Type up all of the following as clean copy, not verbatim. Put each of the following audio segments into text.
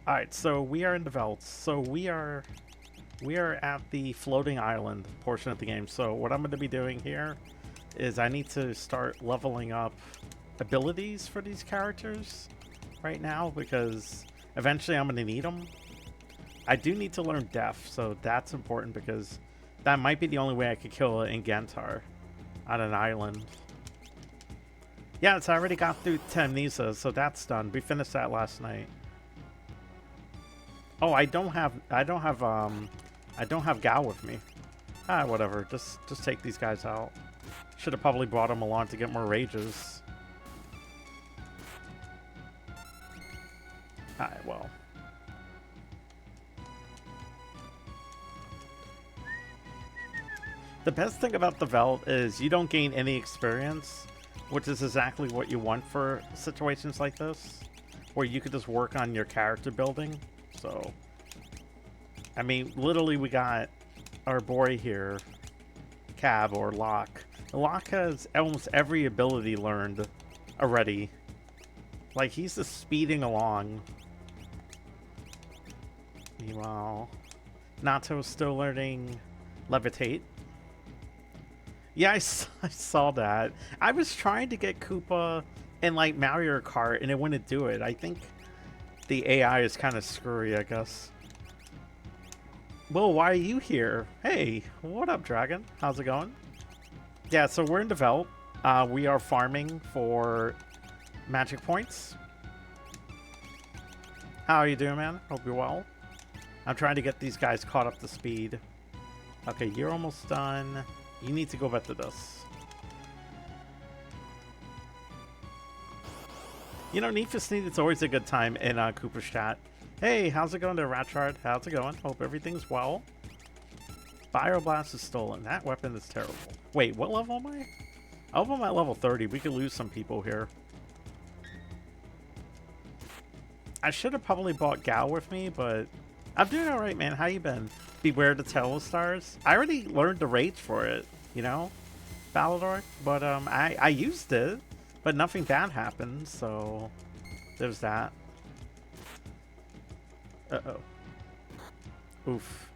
All right, so we are in the Veldt. So we are at the floating island portion of the game. So what I'm going to be doing here is I need to start leveling up abilities for these characters right now because eventually I'm going to need them. I do need to learn Def, so that's important because that might be the only way I could kill an Ingantar on an island. Yeah, it's already got through Temnisa, so that's done. We finished that last night. Oh, I don't have Gal with me. Ah, whatever. Just take these guys out. Should have probably brought them along to get more rages. Alright, well. The best thing about the Veldt is you don't gain any experience, which is exactly what you want for situations like this, where you could just work on your character building. So, I mean, literally we got our boy here, Cab or Locke. Locke has almost every ability learned already. Like, he's just speeding along. Meanwhile, Naoto's still learning Levitate. Yeah, I saw that. I was trying to get Koopa in, like, Mario Kart, and it wouldn't do it. I think the AI is kind of screwy, I guess. Well, why are you here? Hey, what up, Dragon? How's it going? Yeah, so we're in the Veldt. We are farming for magic points. How are you doing, man? Hope you're well. I'm trying to get these guys caught up to speed. Okay, you're almost done. You need to go back to this. You know, Need for Sneed, it's always a good time in Cooper's chat. Hey, how's it going there, Ratchard? How's it going? Hope everything's well. Bioblast is stolen. That weapon is terrible. Wait, what level am I? I'm at level 30. We could lose some people here. I should have probably brought Gal with me, but I'm doing alright, man. How you been? Beware the Telestars. I already learned the rage for it, you know? Balador. But I used it, but nothing bad happened, so there's that. Uh-oh. Oof.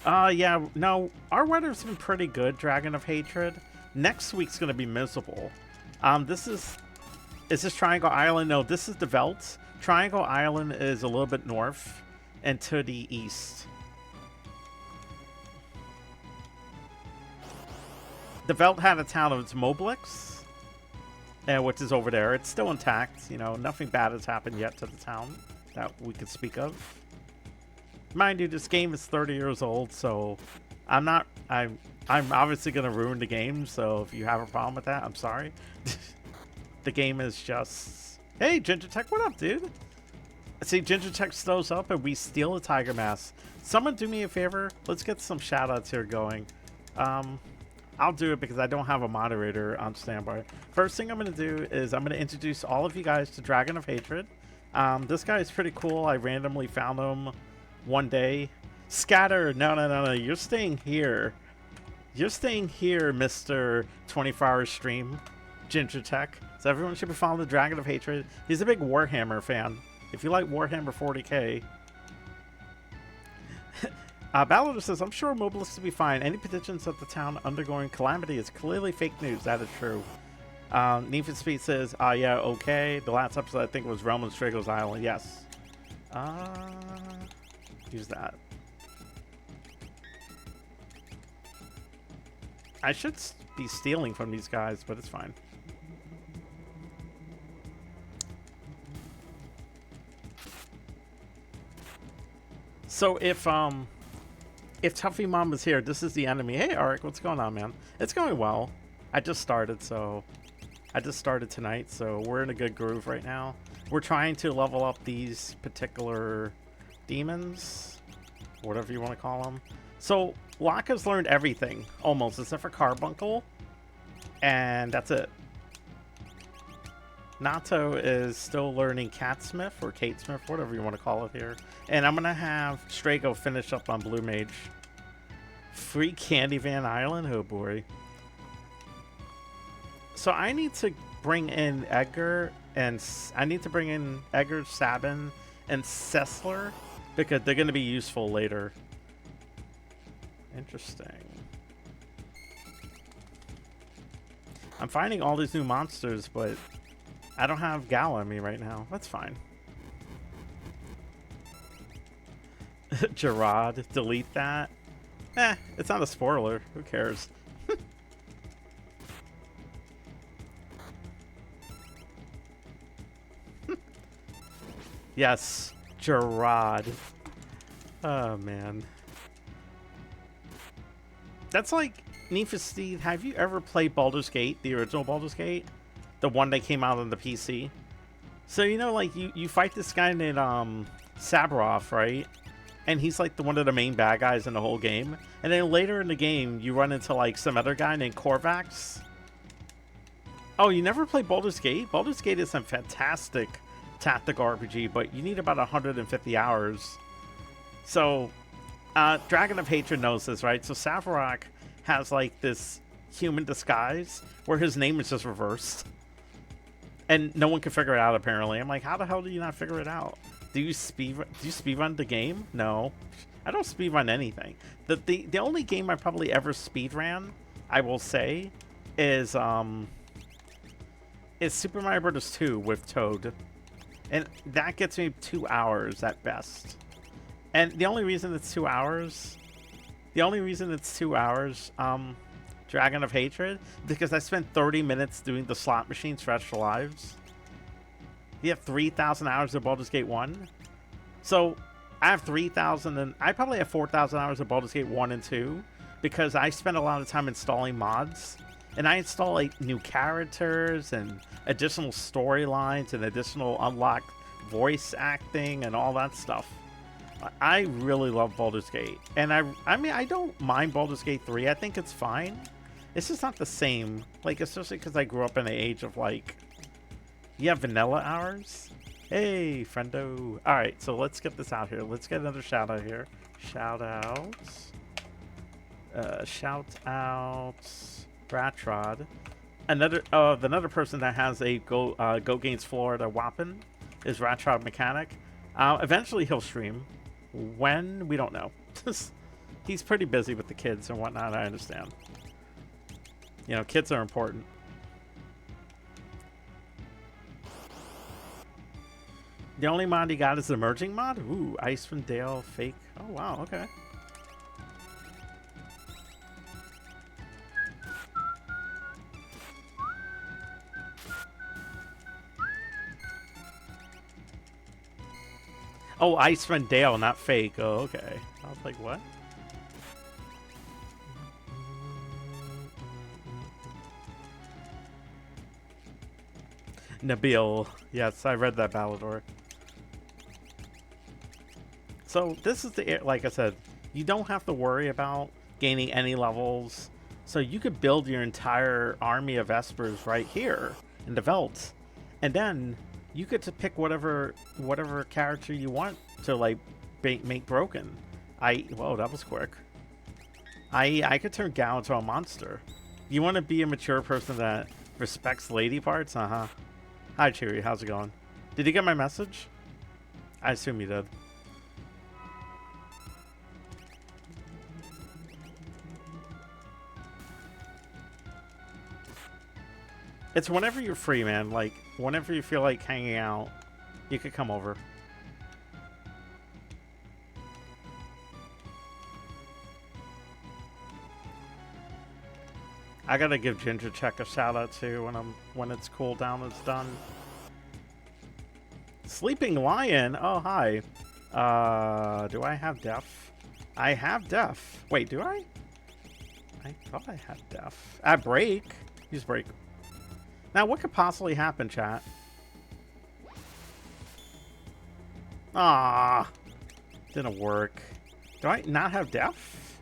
Yeah, no, our weather's been pretty good, Dragon of Hatred. Next week's gonna be miserable. Is this Triangle Island? No, this is the Veldt. Triangle Island is a little bit north and to the east. The Veldt had a town of its Moblix, which is over there. It's still intact. You know, nothing bad has happened yet to the town that we could speak of. Mind you, this game is 30 years old, so I'm obviously gonna ruin the game. So if you have a problem with that, I'm sorry. The game is just... Hey, Ginger Tech, what up, dude? See, Ginger Tech slows up and we steal a Tiger Mask. Someone do me a favor. Let's get some shoutouts here going. I'll do it because I don't have a moderator on standby. First thing I'm going to do is I'm going to introduce all of you guys to Dragon of Hatred. This guy is pretty cool. I randomly found him one day. Scatter, no. You're staying here. You're staying here, Mr. 24-hour stream, Ginger Tech. So everyone should be following the Dragon of Hatred. He's a big Warhammer fan. If you like Warhammer 40k. Ballador says, I'm sure Mobilists will be fine. Any petitions of the town undergoing calamity is clearly fake news. That is true. Need for Speed says, yeah, okay. The last episode, I think, was Realm and Strago's Island. Yes. Use that. I should be stealing from these guys, but it's fine. So if Tuffy Mom is here, this is the enemy. Hey, Arik, what's going on, man? It's going well. I just started tonight, so we're in a good groove right now. We're trying to level up these particular demons, whatever you want to call them. So Locke has learned everything, almost, except for Carbuncle, and that's it. Naoto is still learning Catsmith or Katesmith, whatever you want to call it here. And I'm going to have Strago finish up on Blue Mage. Free Candy Van Island? Oh boy. So I need to bring in Edgar and I need to bring in Edgar, Sabin, and Sessler because they're going to be useful later. Interesting. I'm finding all these new monsters, but I don't have Gal on me right now. That's fine. Gerard, delete that. It's not a spoiler. Who cares? Yes, Gerard. Oh, man. That's like, Need for Speed, have you ever played Baldur's Gate, the original Baldur's Gate? The one that came out on the PC? So, you know, like, you fight this guy named Sabroth, right? And he's like one of the main bad guys in the whole game. And then later in the game, you run into like some other guy named Korvax. Oh, you never played Baldur's Gate? Baldur's Gate is a fantastic tactical RPG, but you need about 150 hours. So, Dragon of Hatred knows this, right? So Sabroth has like this human disguise where his name is just reversed. And no one can figure it out, apparently. I'm like, how the hell do you not figure it out? Do you speedrun the game? No. I don't speedrun anything. The only game I probably ever speedran, I will say, is Super Mario Bros. 2 with Toad. And that gets me 2 hours at best. And the only reason it's 2 hours... Dragon of Hatred, because I spent 30 minutes doing the slot machines for extra lives. You have 3,000 hours of Baldur's Gate 1. So, I have 3,000, and I probably have 4,000 hours of Baldur's Gate 1 and 2, because I spent a lot of time installing mods. And I install, like, new characters, and additional storylines, and additional unlocked voice acting, and all that stuff. I really love Baldur's Gate. And I mean, I don't mind Baldur's Gate 3. I think it's fine. It's just not the same. Like, especially because I grew up in the age of, like... You have vanilla hours? Hey, friendo. Alright, so let's get this out here. Let's get another shout out here. Shout outs. Shout outs. Bratrod. Another person that has a Go Games Florida weapon is Ratrod Mechanic. Eventually he'll stream. When? We don't know. He's pretty busy with the kids and whatnot, I understand. You know, kids are important. The only mod he got is the merging mod? Ooh, Icewind Dale fake. Oh, wow, okay. Oh, Icewind Dale, not fake. Oh, okay. I was like, what? Nabil. Yes, I read that Ballador. So this is the, like I said, you don't have to worry about gaining any levels. So you could build your entire army of Espers right here in the Veldt. And then you get to pick whatever character you want to like make broken. Whoa, that was quick. I could turn Gal into a monster. You want to be a mature person that respects lady parts? Uh-huh. Hi, Cheery. How's it going? Did you get my message? I assume you did. It's whenever you're free, man. Like, whenever you feel like hanging out, you could come over. I gotta give Ginger Check a shout out too when its cooldown is done. Sleeping Lion. Oh, hi. Do I have Deaf? I have Deaf. Wait, do I? I thought I had Deaf. Break. Use Break. Now, what could possibly happen, chat? Ah, didn't work. Do I not have Deaf?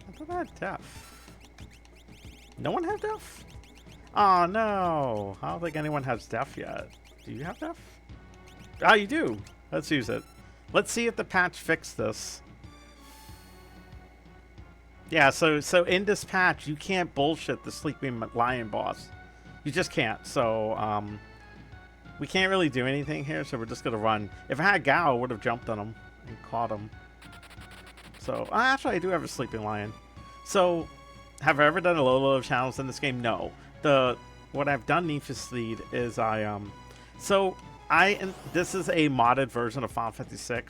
I thought I had Deaf. No one have Deaf? Oh, no. I don't think anyone has Deaf yet. Do you have Deaf? Ah, you do. Let's use it. Let's see if the patch fixed this. Yeah, so in this patch, you can't bullshit the Sleeping Lion boss. You just can't. So, we can't really do anything here, so we're just going to run. If I had Gao, I would have jumped on him and caught him. So, actually, I do have a Sleeping Lion. So, have I ever done a load of channels in this game? No. What I've done needlessly is this is a modded version of Final Fantasy VI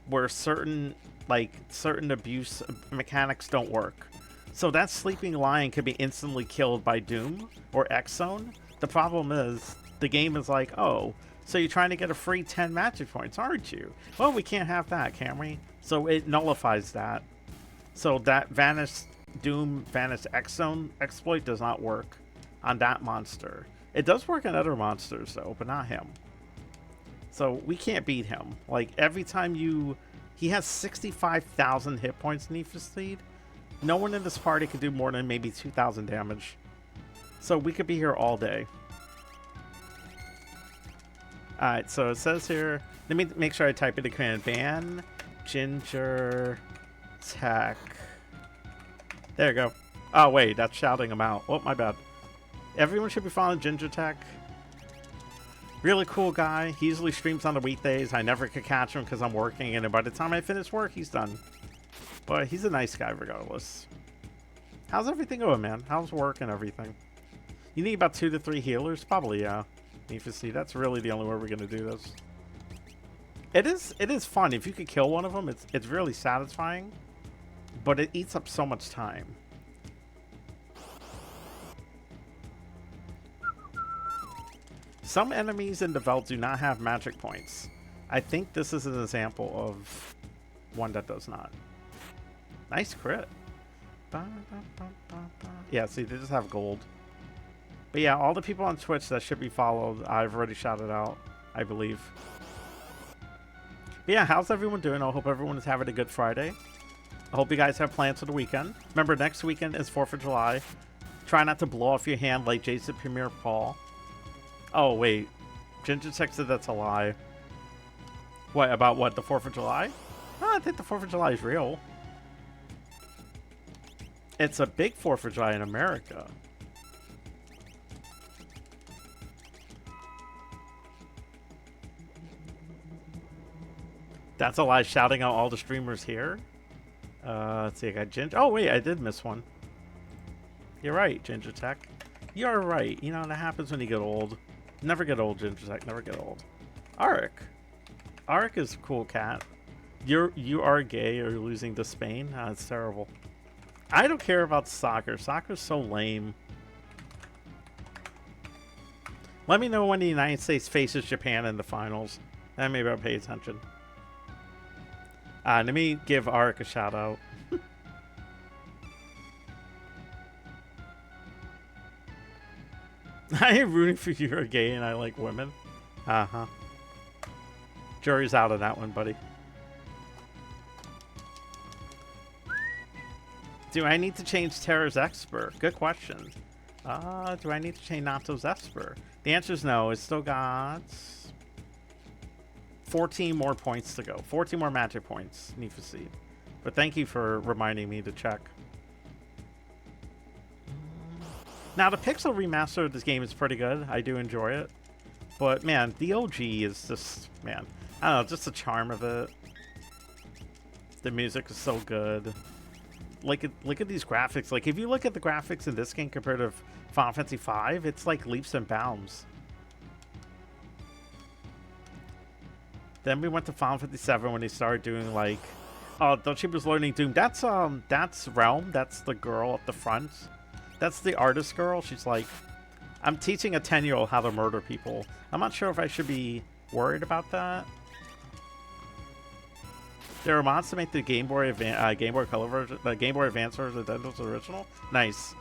where certain abuse mechanics don't work. So that Sleeping Lion could be instantly killed by Doom or XZone. The problem is the game is like, oh, so you're trying to get a free 10 magic points, aren't you? Well, we can't have that, can we? So it nullifies that. So that Vanish-Doom, Vanish-XZone exploit does not work on that monster. It does work on other monsters, though, but not him. So we can't beat him. Like, every time he has 65,000 hit points, Need for Speed. No one in this party could do more than maybe 2,000 damage. So we could be here all day. Alright, so it says here, let me make sure I type in the command. Ban Ginger Tech. There you go. Oh, wait, that's shouting him out. Oh, my bad. Everyone should be following Ginger Tech. Really cool guy. He usually streams on the weekdays. I never could catch him because I'm working, and by the time I finish work, he's done. But he's a nice guy regardless. How's everything going, man? How's work and everything? You need about 2 to 3 healers? Probably, yeah. Need to see. That's really the only way we're going to do this. It is fun. If you could kill one of them, it's really satisfying. But it eats up so much time. Some enemies in the Veldt do not have magic points. I think this is an example of one that does not. Nice crit. Yeah, see, they just have gold. But yeah, all the people on Twitch that should be followed, I've already shouted out, I believe. But yeah, how's everyone doing? I hope everyone is having a good Friday. I hope you guys have plans for the weekend. Remember, next weekend is 4th of July. Try not to blow off your hand like Jason Premier Paul. Oh, wait. Ginger Tech said that's a lie. What, about what, the 4th of July? Oh, I think the 4th of July is real. It's a big 4th of July in America. That's a lie, shouting out all the streamers here. Let's see, I got Ginger. Oh, wait, I did miss one. You're right, Ginger Tech. You're right. You know, that happens when you get old. Never get old, Ginger Tech. Never get old. Arik. Arik is a cool cat. You are gay or losing to Spain? It's terrible. I don't care about soccer. Soccer's so lame. Let me know when the United States faces Japan in the finals. Then maybe I'll pay attention. Let me give Arik a shout out. I am rooting for you. You're gay and I like women. Uh-huh. Jury's out on that one, buddy. Do I need to change Terra's Esper? Good question. Do I need to change Nato's Esper? The answer is no. It's still got 14 more points to go. 14 more magic points. Need to see. But thank you for reminding me to check. Now, the pixel remaster of this game is pretty good. I do enjoy it. But, man, the OG is just, man, I don't know, just the charm of it. The music is so good. Look at these graphics. Like, if you look at the graphics in this game compared to Final Fantasy V, it's like leaps and bounds. Then we went to Final Fantasy VII when they started doing, like, oh, she was learning Doom. That's Realm. That's the girl up the front. That's the artist girl. She's like, I'm teaching a 10-year-old how to murder people. I'm not sure if I should be worried about that. There are mods to make the Game Boy Color version, the Game Boy Advance version of Nintendo's original. Nice.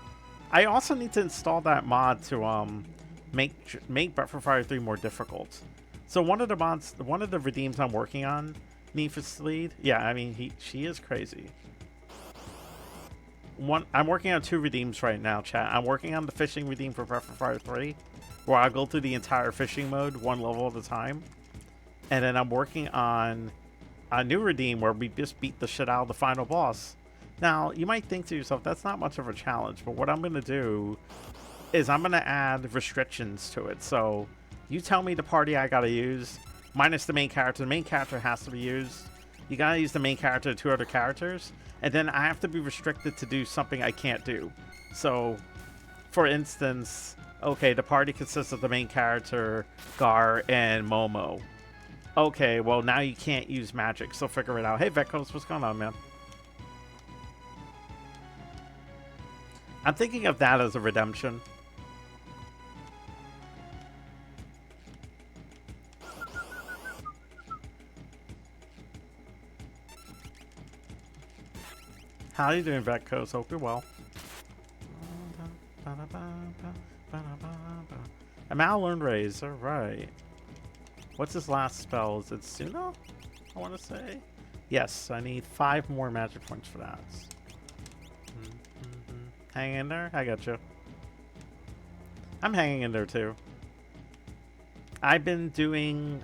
I also need to install that mod to make Breath of Fire 3 more difficult. So one of the mods, one of the redeems I'm working on, Need for Speed. Yeah, I mean she is crazy. I'm working on 2 redeems right now, chat. I'm working on the fishing redeem for Breath of Fire 3, where I'll go through the entire fishing mode, one level at a time. And then I'm working on a new redeem where we just beat the shit out of the final boss. Now, you might think to yourself, that's not much of a challenge, but what I'm going to do is I'm gonna add restrictions to it. So you tell me the party I gotta use, minus the main character. The main character has to be used. You gotta use the main character and 2 other characters, and then I have to be restricted to do something I can't do. So, for instance, okay, the party consists of the main character, Gar, and Momo. Okay, well now you can't use magic, so figure it out. Hey Vekos, what's going on, man? I'm thinking of that as a redemption. How you doing, Vekos? Hope you're well. A Mallearned Raise, alright. What's his last spell? Is it Suno? I want to say. Yes, I need 5 more magic points for that. Hang in there? I got you. I'm hanging in there too. I've been doing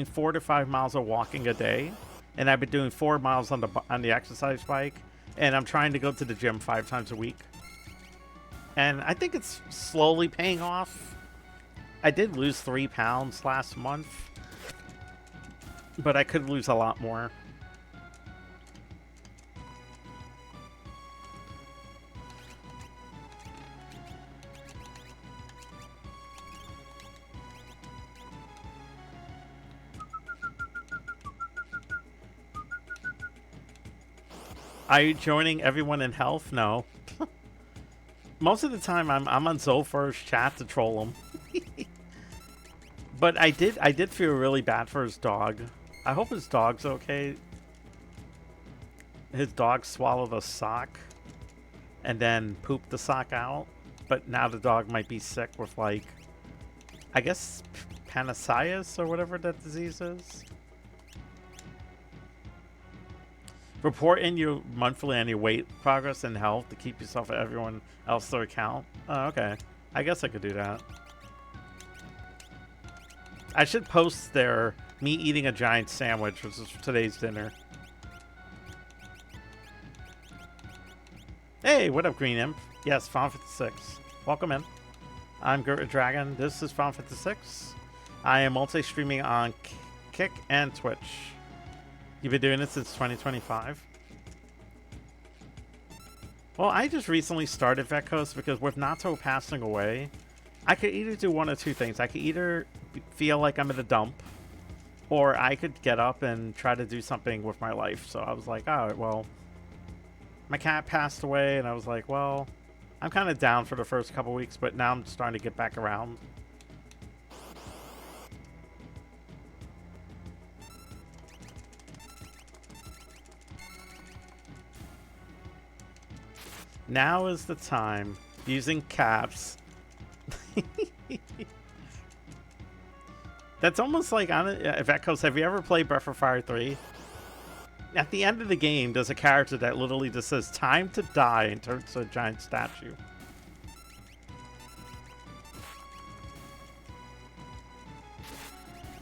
4 to 5 miles of walking a day, and I've been doing 4 miles on the exercise bike, and I'm trying to go to the gym 5 times a week. And I think it's slowly paying off. I did lose 3 pounds last month, but I could lose a lot more. Are you joining everyone in health? No. Most of the time I'm on Zolfar's chat to troll him. But I did feel really bad for his dog. I hope his dog's okay. His dog swallowed a sock and then pooped the sock out. But now the dog might be sick with, like, I guess Panacea or whatever that disease is. Report in your monthly and your weight progress and health to keep yourself and everyone else their account. Oh, okay. I guess I could do that. I should post there me eating a giant sandwich, which is today's dinner. Hey, what up, Green Imp? Yes, Final 56. Welcome in. I'm Gert Dragon. This is Final 56. I am multi-streaming on Kick and Twitch. You've been doing it since 2025? Well, I just recently started Vekos because with Naoto passing away, I could either do one of 2 things. I could either feel like I'm in a dump, or I could get up and try to do something with my life. So I was like, all right, well, my cat passed away, and I was like, well, I'm kind of down for the first couple weeks, but now I'm starting to get back around. Now is the time, using caps. That's almost like, Vekos, have you ever played Breath of Fire 3? At the end of the game, there's a character that literally just says, time to die, and turns to a giant statue.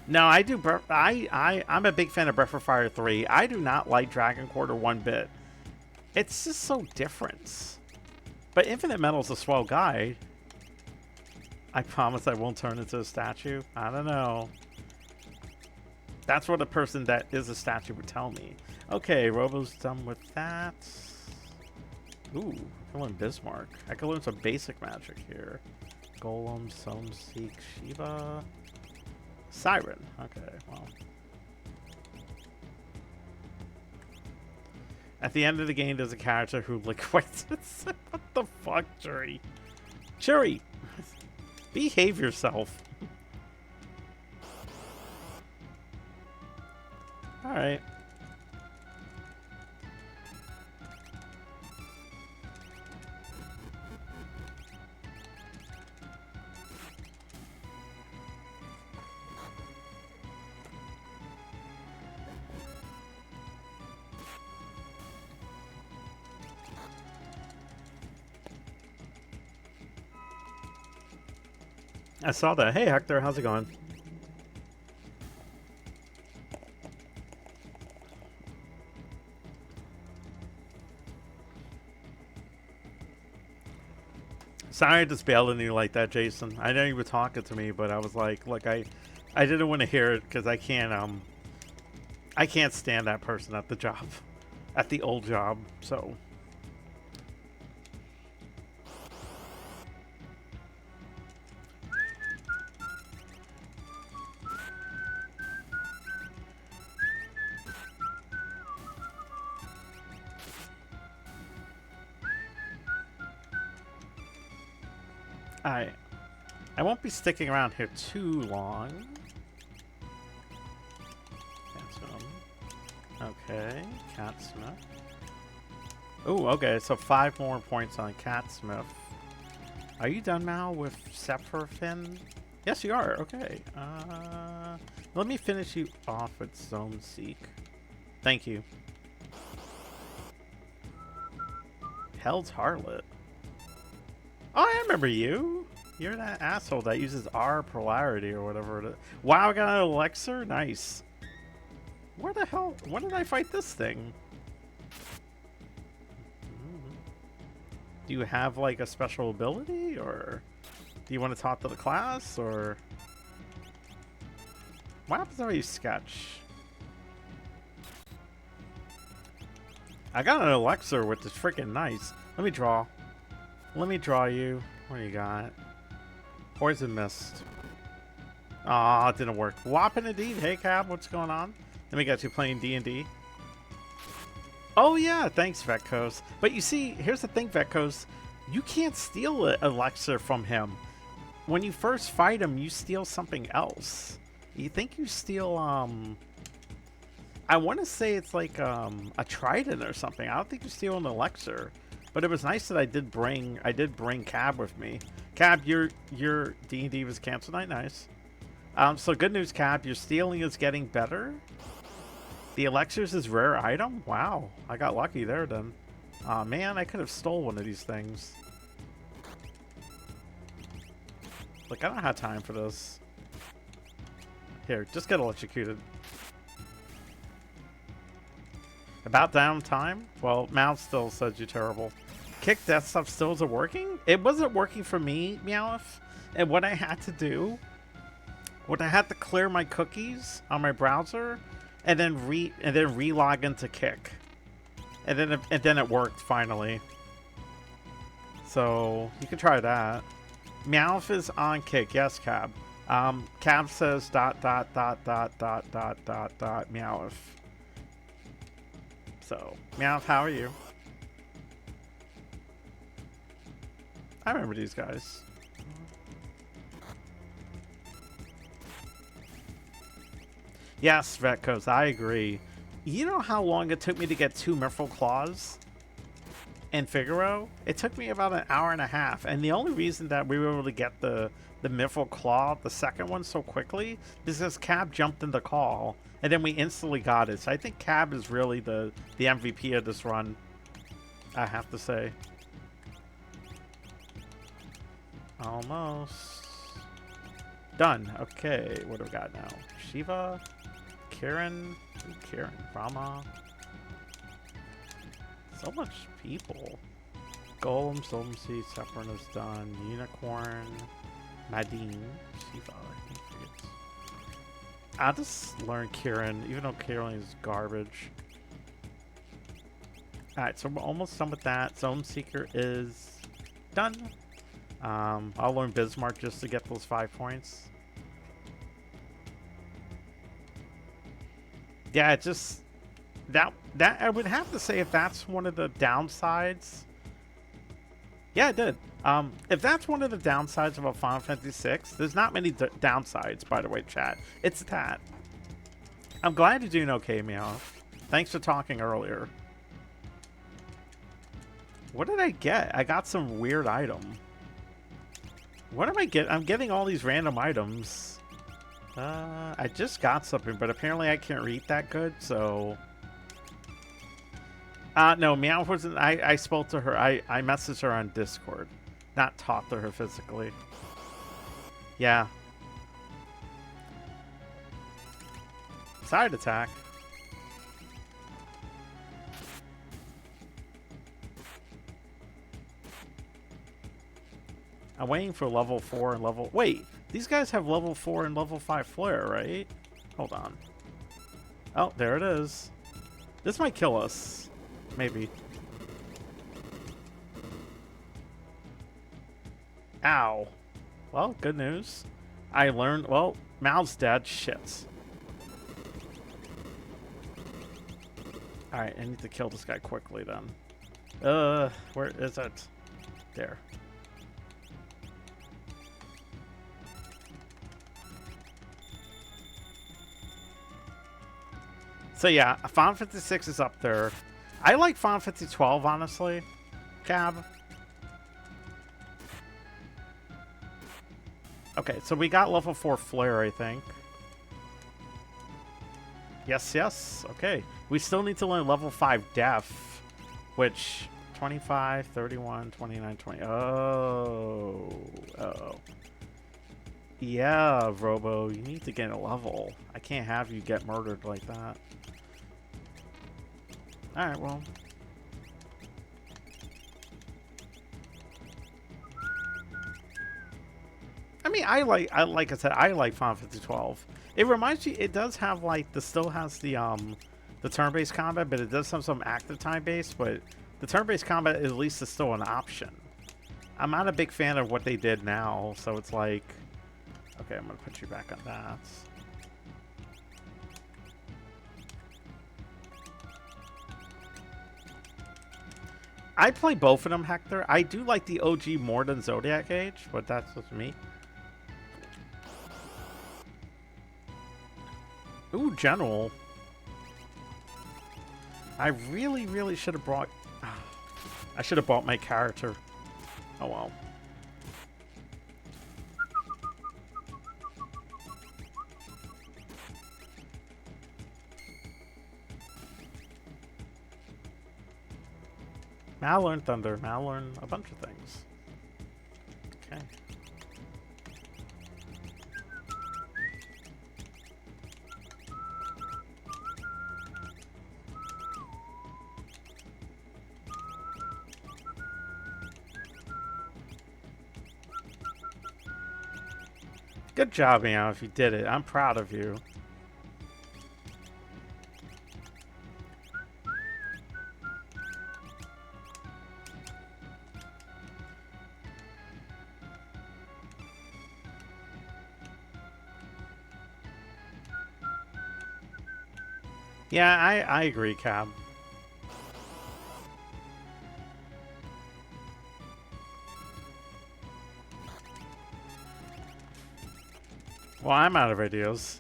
No, I do. I'm a big fan of Breath of Fire 3. I do not like Dragon Quarter one bit. It's just so different. But Infinite Metal's a swell guide. I promise I won't turn into a statue. I don't know. That's what a person that is a statue would tell me. Okay, Robo's done with that. Ooh, I can learn Bismarck. I can learn some basic magic here. Golem, Seek, Shiva. Siren. Okay, well. At the end of the game, there's a character who liquidates. What the fuck, Churi? Churi! Behave yourself. Alright. I saw that. Hey, Hector, how's it going? Sorry I just bailed on you like that, Jason. I know you were talking to me, but I was like, look, I didn't want to hear it because I can't stand that person at the job, at the old job. So. I won't be sticking around here too long. Okay, Catsmith. Oh, okay, so 5 more points on Catsmith. Are you done now with Sephiroth? Yes, you are. Okay. Let me finish you off with Zone Seek. Thank you. Held's Harlot. Oh, I remember you. You're that asshole that uses R polarity or whatever it is. Wow, I got an elixir? Nice. Where the hell? When did I fight this thing? Do you have like a special ability, or do you want to talk to the class, or what happens if you sketch? I got an elixir, which is freaking nice. Let me draw. Let me draw you. What do you got? Poison Mist. Aw, it didn't work. Whopping indeed. Hey, Cab, what's going on? Let me get you playing D&D. Oh, yeah. Thanks, Vetkos. But you see, here's the thing, Vetkos. You can't steal an elixir from him. When you first fight him, you steal something else. You think you steal, I want to say it's like a trident or something. I don't think you steal an elixir. But it was nice that I did bring Cab with me. Cab, your D&D was canceled tonight. Nice. So good news, Cab. Your stealing is getting better. The elixirs is rare item. Wow, I got lucky there then. Aw, man, I could have stole one of these things. Look, I don't have time for this. Here, just get electrocuted. About down time? Well, Mount still says you're terrible. Kick death stuff still isn't working? It wasn't working for me, Meowth. And what I had to do, I had to clear my cookies on my browser, and then re-log into Kick, and then it worked finally. So you can try that. Meowth is on Kick, yes, Cab. Cab says ... Meowth. So, Meowth, how are you? I remember these guys. Yes, Vetkos, I agree. You know how long it took me to get 2 Mithril Claws in Figaro? It took me about an hour and a half, and the only reason that we were able to get the Mithril Claw, the second one, so quickly is because Cab jumped in the call, and then we instantly got it. So I think Cab is really the MVP of this run, I have to say. Almost done. Okay, what do we got now? Shiva, Karen, Rama. So much people. Golem, Solmsey, Sephiroth is done. Unicorn, Madine, Shiva. I think it's... I'll just learn Kieran, even though Kieran is garbage. Alright, so we're almost done with that. Zone Seeker is done. I'll learn Bismarck just to get those 5 points. Yeah, it just... That I would have to say, if that's one of the downsides... Yeah, it did. If that's one of the downsides of a Final Fantasy VI, there's not many downsides, by the way, chat. It's that. I'm glad you're doing okay, Meow. Thanks for talking earlier. What did I get? I got some weird item. What am I getting? I'm getting all these random items. I just got something, but apparently I can't read that good, so... no, Meow wasn't... I spoke to her. I messaged her on Discord. Not talked to her physically. Yeah. Side attack. I'm waiting for level 4 and level... Wait, these guys have level 4 and level 5 flare, right? Hold on. Oh, there it is. This might kill us. Maybe. Ow. Well, good news. I learned... Well, Mal's dead. Shit. Alright, I need to kill this guy quickly then. Where is it? There. So yeah, Final 56 is up there. I like Final 12, honestly. Cab. Okay, so we got level 4 flare, I think. Yes, yes. Okay. We still need to learn level 5 def, which 25, 31, 29, 20. Oh. Uh-oh. Yeah, Robo, you need to get a level. I can't have you get murdered like that. Alright, well. I mean, like I said, I like Final Fantasy 12. It reminds you, it does have like, still has the turn-based combat, but it does have some active time-based, but the turn-based combat at least is still an option. I'm not a big fan of what they did now, so it's like, okay, I'm gonna put you back on that. I play both of them, Hector. I do like the OG more than Zodiac Age, but that's just me. Ooh, General. I really should have brought... I should have bought my character. Oh well. Mal learned Thunder. Mal learned a bunch of things. Okay. Good job, Meow, if you did it. I'm proud of you. Yeah, I agree, Cab. Well, I'm out of ideas.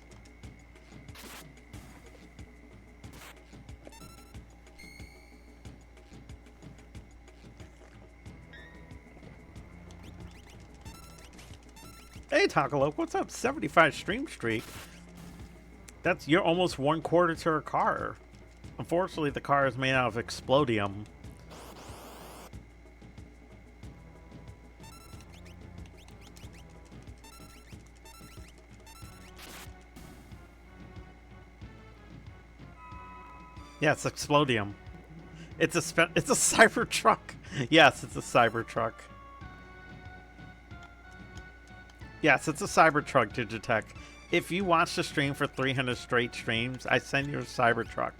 Hey, Takalo, what's up? 75 stream streak. You're almost 1/4 to her car. Unfortunately, the car is made out of explodium. Yeah, it's explodium. It's a cyber truck. Yes, it's a cyber truck. Yes, it's a cyber truck, Digitech. If you watch the stream for 300 straight streams, I send you a Cybertruck.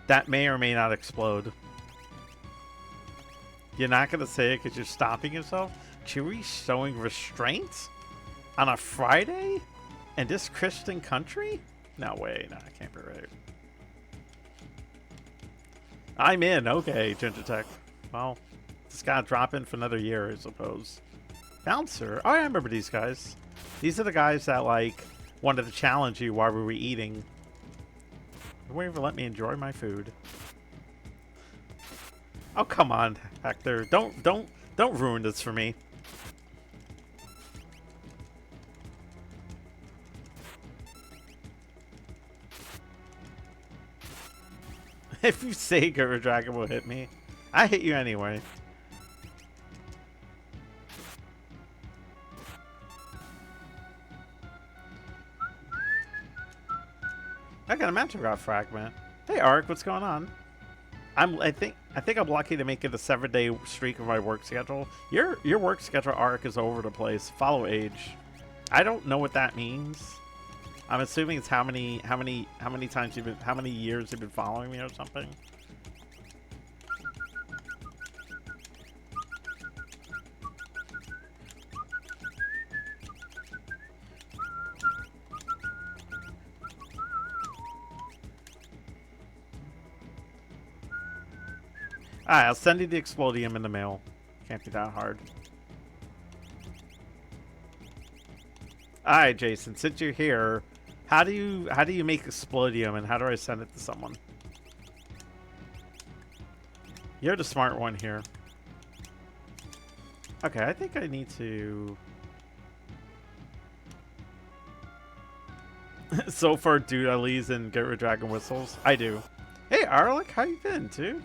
That may or may not explode. You're not going to say it because you're stopping yourself? Chewie showing restraint? On a Friday? In this Christian country? No way. No, I can't be right. I'm in. Okay, Ginger Tech. Well, just got to drop in for another year, I suppose. Bouncer. Oh, I remember these guys. These are the guys that, like... wanted to challenge you while we were eating. You won't even let me enjoy my food. Oh, come on, Hector. Don't ruin this for me. If you say Guru Dragon will hit me, I hit you anyway. I got a Mentor God fragment. Hey, Ark, what's going on? I think I think I'm lucky to make it a 7-day streak of my work schedule. Your work schedule arc is over the place. Follow age. I don't know what that means. I'm assuming it's how many times you've been, how many years you've been following me or something. Alright, I'll send you the Explodium in the mail. Can't be that hard. Alright, Jason, since you're here, how do you make Explodium and how do I send it to someone? You're the smart one here. Okay, I think I need to... So far, dude, Elise and Get Rid Dragon Whistles. I do. Hey, Arlick, how you been, dude?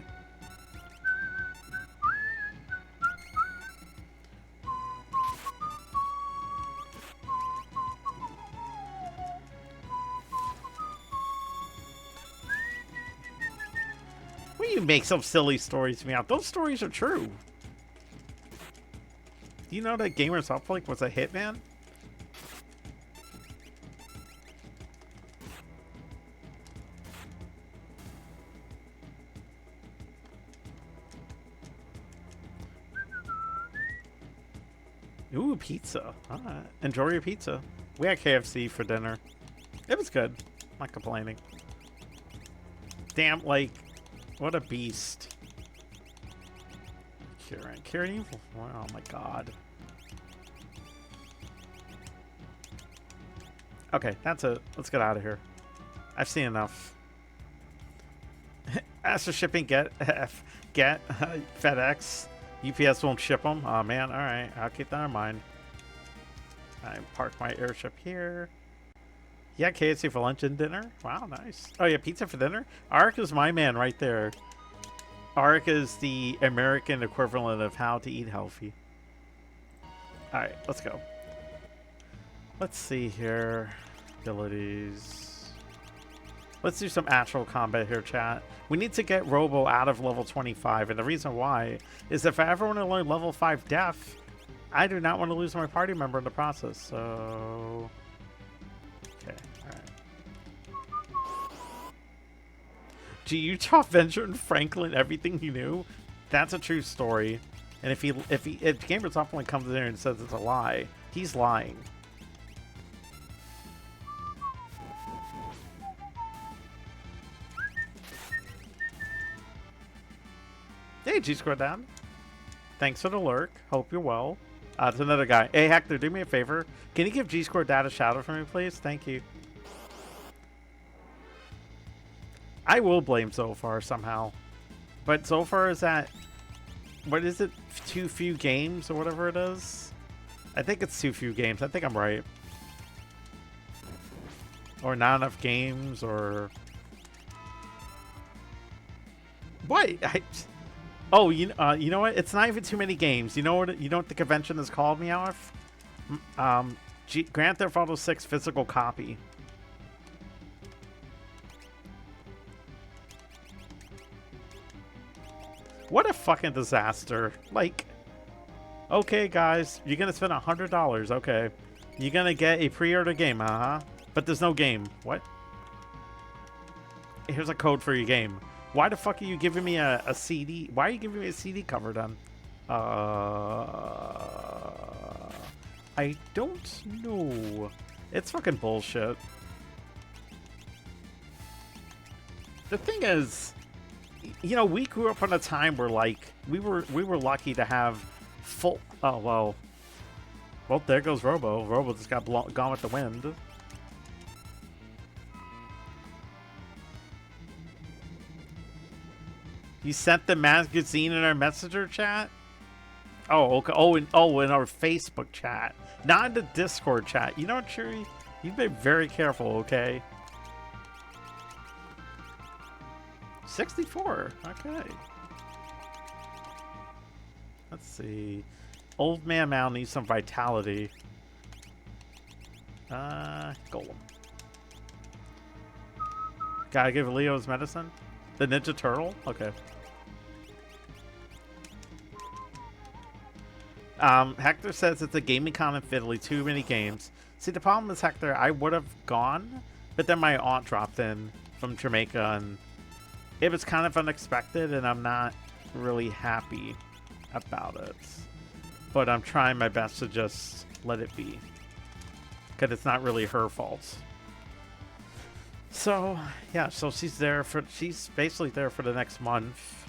You make some silly stories to me out. Those stories are true. Do you know that Gamers Uplink was a hitman? Ooh, pizza. Alright. Enjoy your pizza. We had KFC for dinner. It was good. Not complaining. Damn, like... What a beast. Kieran, oh my god. Okay, that's it. Let's get out of here. I've seen enough. As for shipping, get FedEx. UPS won't ship them. Oh man, alright. I'll keep that in mind. I park my airship here. Yeah, KFC for lunch and dinner. Wow, nice. Oh yeah, pizza for dinner. Arik is my man right there. Arik is the American equivalent of how to eat healthy. All right, let's go. Let's see here. Abilities. Let's do some actual combat here, chat. We need to get Robo out of level 25, and the reason why is if I ever want to learn level 5 Def, I do not want to lose my party member in the process. So. Okay, alright. Gee, you taught Venture and Franklin everything he knew? That's a true story. And if Gamers Uplink comes in there and says it's a lie, he's lying. Hey, G-Square Dad. Thanks for the lurk. Hope you're well. It's another guy. Hey, Hector, do me a favor. Can you give G-Score Dad a shout out for me, please? Thank you. I will blame Zofar somehow. But Zofar is at... What is it? Too few games or whatever it is? I think it's too few games. I think I'm right. Or not enough games, or... What? Oh, you know what? It's not even too many games. You know what the convention has called me out of? Grand Theft Auto 6 physical copy. What a fucking disaster. Like, okay, guys, you're gonna spend $100. Okay, you're gonna get a pre-order game, but there's no game. What? Here's a code for your game. Why the fuck are you giving me a CD? Why are you giving me a CD cover then? I don't know. It's fucking bullshit. The thing is, you know, we grew up in a time where, like, we were lucky to have full... Oh, well. Well, there goes Robo. Robo just got gone with the wind. You sent the magazine in our messenger chat? Oh, okay. Oh, in our Facebook chat. Not in the Discord chat. You know what, Cheery? You've been very careful, okay? 64. Okay. Let's see. Old Man Mal needs some vitality. Golem. Gotta give Leo his medicine? The Ninja Turtle? Okay. Hector says it's a gaming con in Italy, too many games. See, the problem is, Hector, I would have gone, but then my aunt dropped in from Jamaica, and it was kind of unexpected, and I'm not really happy about it. But I'm trying my best to just let it be, because it's not really her fault. So, yeah, so she's basically there for the next month.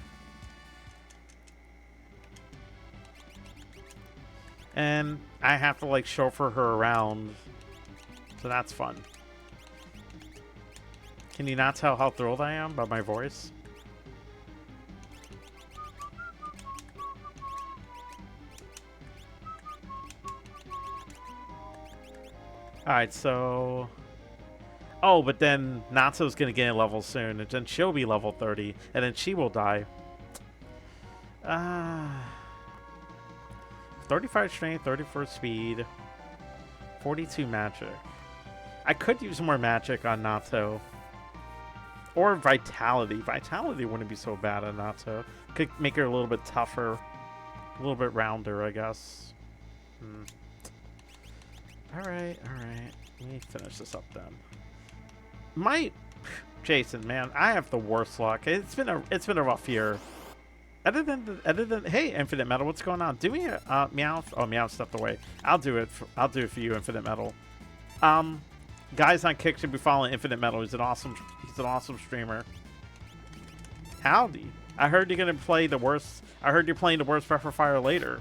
And I have to, like, chauffeur her around. So that's fun. Can you not tell how thrilled I am by my voice? Alright, so... Oh, but then Natsu's gonna get a level soon, and then she'll be level 30, and then she will die. 35 strength, 34 speed, 42 magic. I could use more magic on Naoto. Or vitality. Vitality wouldn't be so bad on Naoto. Could make her a little bit tougher. A little bit rounder, I guess. Alright, alright. Let me finish this up then. Jason, man, I have the worst luck. It's been a rough year. Other than hey, Infinite Metal, what's going on? Do me a Meowth. Oh, Meowth stepped away. I'll do it for you, Infinite Metal. Guys on Kick should be following Infinite Metal. He's an awesome streamer. Howdy. I heard you're gonna play the worst. I heard you're playing the worst Breath of Fire later.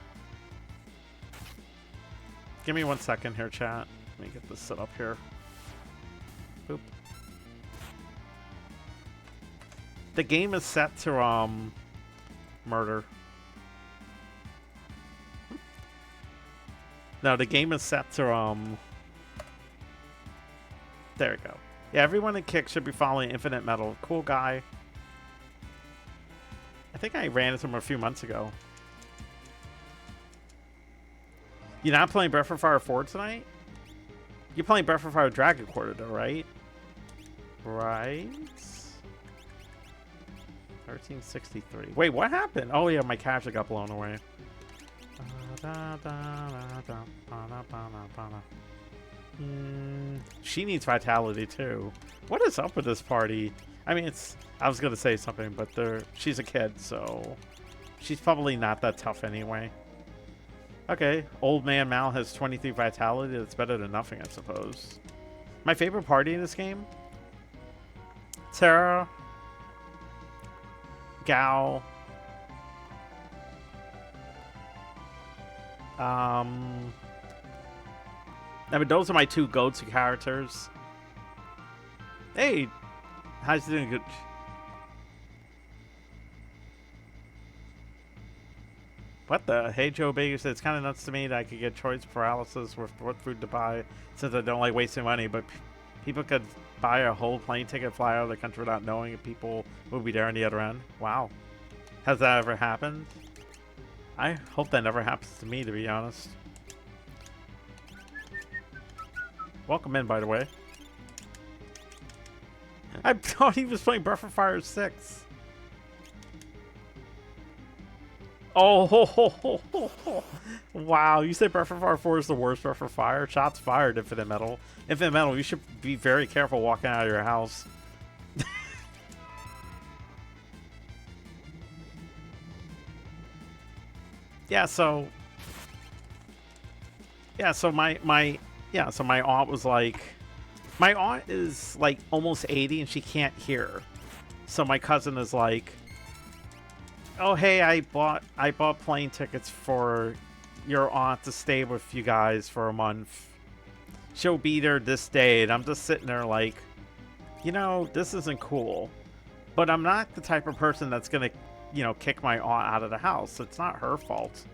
Give me 1 second here, chat. Let me get this set up here. Boop. The game is set to murder. No, the game is set to there we go. Yeah, everyone in Kick should be following Infinite Metal. Cool guy. I think I ran into him a few months ago. You're not playing Breath of Fire 4 tonight? You're playing Breath of Fire Dragon Quarter though, right? Right? 1363. Wait, what happened? Oh yeah, my character got blown away. She needs vitality too. What is up with this party? I mean, I was gonna say something, but she's a kid, so she's probably not that tough anyway. Okay, Old Man Mal has 23 vitality. That's better than nothing, I suppose. My favorite party in this game? Terra, Gao, I mean, those are my two go-to characters. Hey, how's it doing? Good. What the? Hey, Joe Baker said it's kind of nuts to me that I could get choice paralysis with what food to buy since I don't like wasting money, but people could buy a whole plane ticket, fly out of the country without knowing if people will be there on the other end. Wow. Has that ever happened? I hope that never happens to me, to be honest. Welcome in, by the way. I thought he was playing Breath of Fire 6. Oh, ho, ho, ho, ho, ho. Wow, you say Breath of Fire 4 is the worst Breath of Fire? Shots fired, Infinite Metal. Infinite Metal, you should be very careful walking out of your house. so my aunt was like, my aunt is like almost 80 and she can't hear. So my cousin is like, oh hey, I bought plane tickets for your aunt to stay with you guys for a month. She'll be there this day, and I'm just sitting there like, you know, this isn't cool. But I'm not the type of person that's gonna, you know, kick my aunt out of the house. It's not her fault.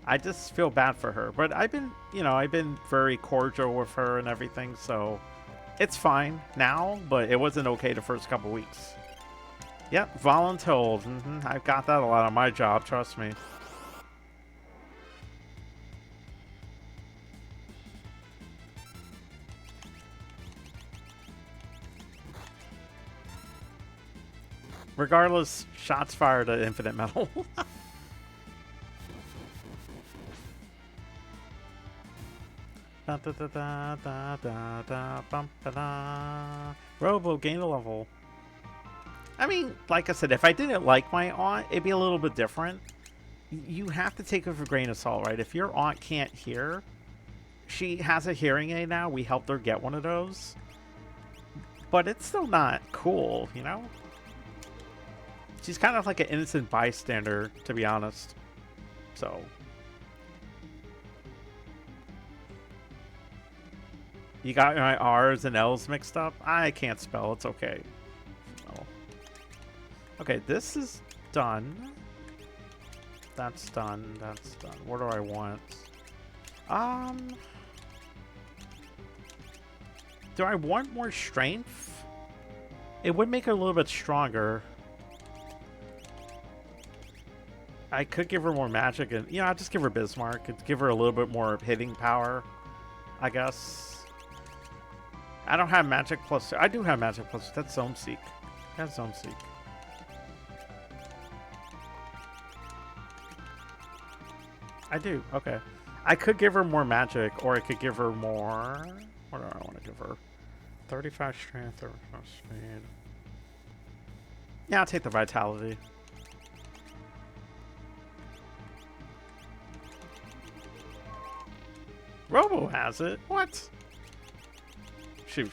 I just feel bad for her. But I've been very cordial with her and everything, so it's fine now, but it wasn't okay the first couple weeks. Yep, voluntold. I've got that a lot on my job, trust me. Regardless, shots fired at Infinite Metal. da da da da da da bum ba da. Robo gain a level. I mean, like I said, if I didn't like my aunt, it'd be a little bit different. You have to take it with a grain of salt, right? If your aunt can't hear, she has a hearing aid now. We helped her get one of those. But it's still not cool, you know? She's kind of like an innocent bystander, to be honest. So. You got my R's and L's mixed up? I can't spell. It's okay. Oh. Okay, this is done. That's done. That's done. What do I want? Do I want more strength? It would make her a little bit stronger. I could give her more magic, and I'll just give her Bismarck. It'd give her a little bit more hitting power, I guess. I don't have magic plus. I do have magic plus. That's Zone Seek. That's Zone Seek. I do. Okay. I could give her more magic, or I could give her more. What do I want to give her? 35 strength, 35 speed. Yeah, I'll take the vitality. Robo has it. What? Shoosh.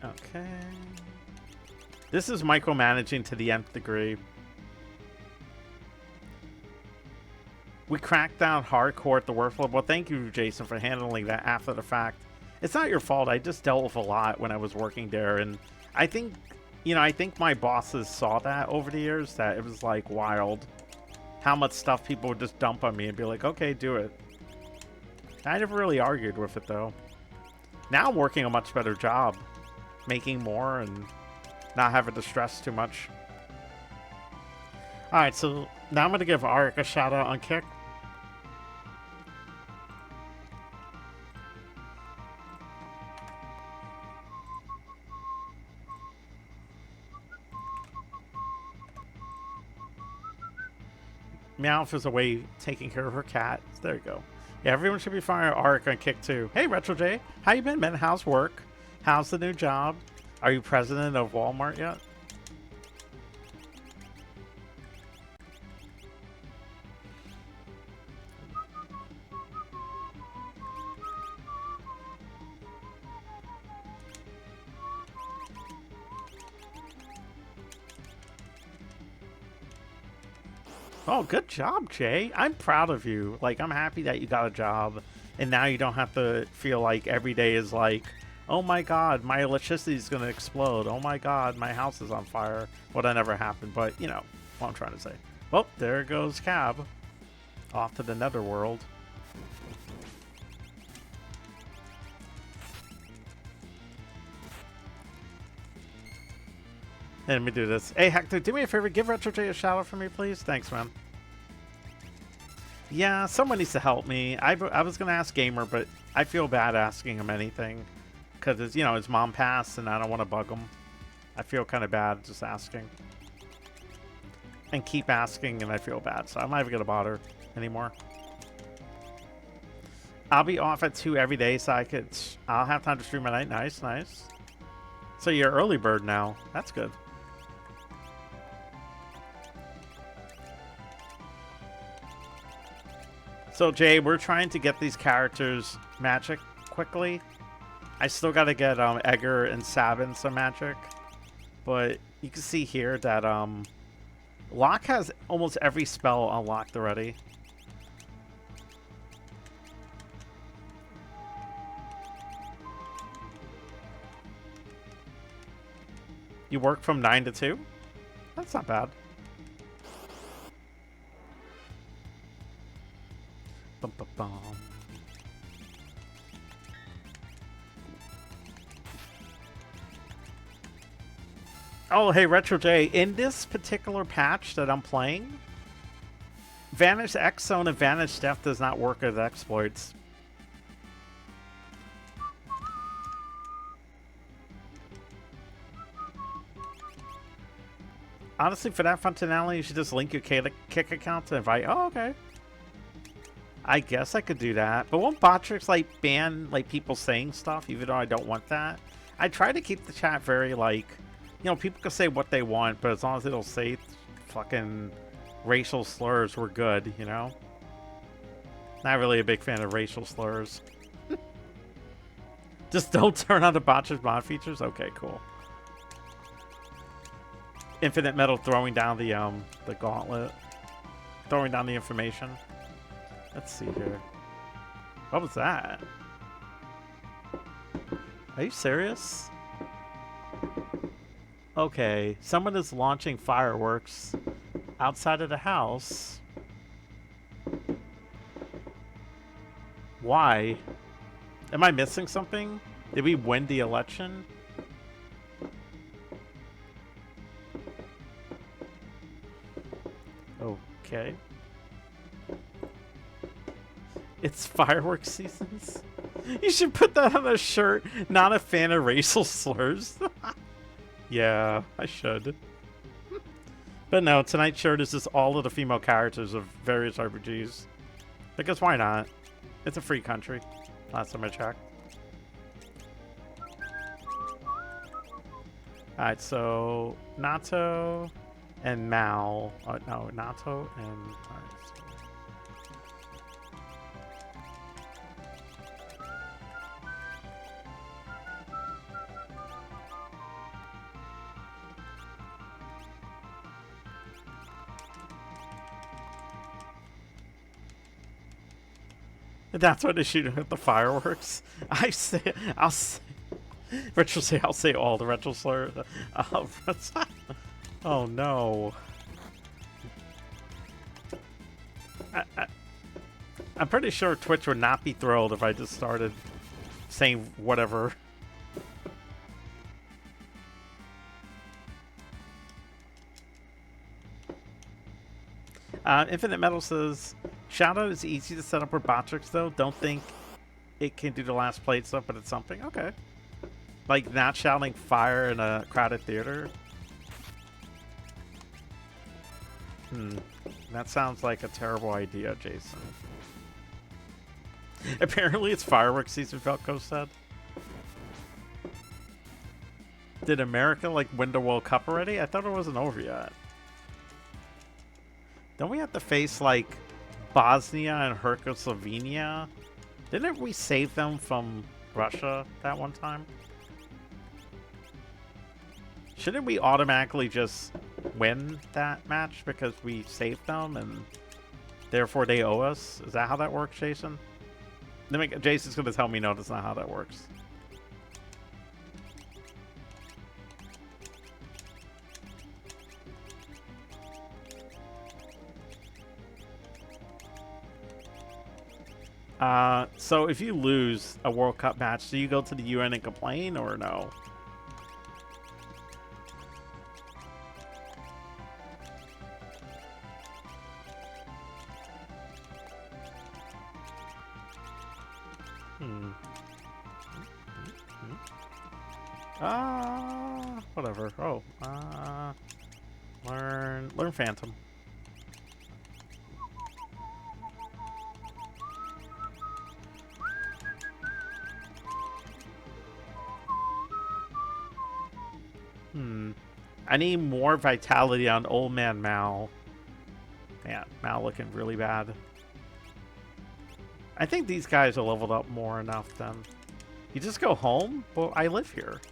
Okay. This is micromanaging to the nth degree. We cracked down hardcore at the workflow. Well, thank you, Jason, for handling that after the fact. It's not your fault. I just dealt with a lot when I was working there, and I think, I think my bosses saw that over the years, that it was like wild how much stuff people would just dump on me and be like, okay, do it. I never really argued with it, though. Now I'm working a much better job, making more and not having to stress too much. All right, so now I'm going to give Arik a shout out on Kick. Meowth is away taking care of her cat. There you go. Yeah, everyone should be firing Arik on Kick too. Hey, Retro J, how you been, man? How's work? How's the new job? Are you president of Walmart yet? Oh, good job, Jay. I'm proud of you. Like, I'm happy that you got a job, and now you don't have to feel like every day is like, oh my god, my electricity is going to explode. Oh my god, my house is on fire. Well, that never happened, but, what I'm trying to say. Well, there goes Cab. Off to the netherworld. Let me do this. Hey, Hector, do me a favor. Give Retro J a shout out for me, please. Thanks, man. Yeah, someone needs to help me. I was going to ask Gamer, but I feel bad asking him anything. Because, his mom passed, and I don't want to bug him. I feel kind of bad just asking. And keep asking, and I feel bad. So I'm not even going to bother anymore. I'll be off at 2 every day, so I'll have time to stream at night. Nice, nice. So you're early bird now. That's good. So, Jay, we're trying to get these characters magic quickly. I still got to get Edgar and Sabin some magic. But you can see here that Locke has almost every spell unlocked already. You work from 9 to 2? That's not bad. Bum, bum, bum. Oh, hey, Retro J. In this particular patch that I'm playing, Vanish-XZone and Vanish-Death does not work as exploits. Honestly, for that functionality, you should just link your Kick account to invite. Oh, okay. I guess I could do that. But won't Botrix, like, ban, like, people saying stuff, even though I don't want that? I try to keep the chat very, like, you know, people can say what they want, but as long as they don't say fucking racial slurs, we're good, you know? Not really a big fan of racial slurs. Just don't turn on the Botrix mod features? Okay, cool. Infinite Metal throwing down the gauntlet. Throwing down the information. Let's see here. What was that? Are you serious? Okay, someone is launching fireworks outside of the house. Why? Am I missing something? Did we win the election? Okay. It's fireworks seasons? You should put that on a shirt. Not a fan of racial slurs. Yeah, I should. But no, tonight's shirt is just all of the female characters of various RPGs. Because why not? It's a free country. Last time I checked. Alright, so Naoto and Mal. No, Naoto and... That's why they're shooting at the fireworks. I'll say, Retro say, I'll say all the retro slurs. Oh no. I'm pretty sure Twitch would not be thrilled if I just started saying whatever. Infinite Metal says, Shoutout is easy to set up with Botrix though. Don't think it can do the last plate stuff, but it's something. Okay. Like not shouting fire in a crowded theater. That sounds like a terrible idea, Jason. Apparently it's fireworks season, Veltco said. Did America like win the World Cup already? I thought it wasn't over yet. Don't we have to face like Bosnia and Herzegovina? Didn't we save them from Russia that one time? Shouldn't we automatically just win that match because we saved them and therefore they owe us? Is that how that works, Jason? Jason's going to tell me no, that's not how that works. So if you lose a World Cup match, do you go to the UN and complain or no? Whatever. Oh, learn Phantom. I need more vitality on old man Mal. Yeah, Mal looking really bad. I think these guys are leveled up more enough then. You just go home? Well, I live here.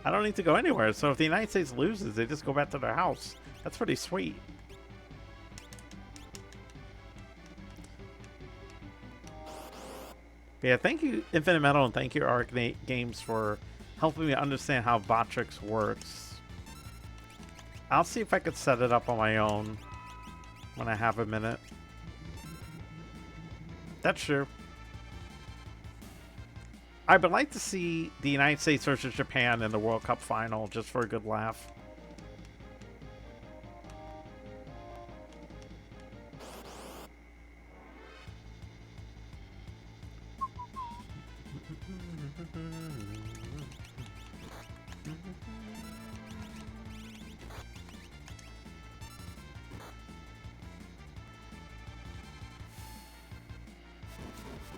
I don't need to go anywhere. So if the United States loses, they just go back to their house. That's pretty sweet. But yeah, thank you, Infinite Metal, and thank you, Arc Games, for helping me understand how Botrix works. I'll see if I could set it up on my own when I have a minute. That's true. I would like to see the United States versus Japan in the World Cup final, just for a good laugh.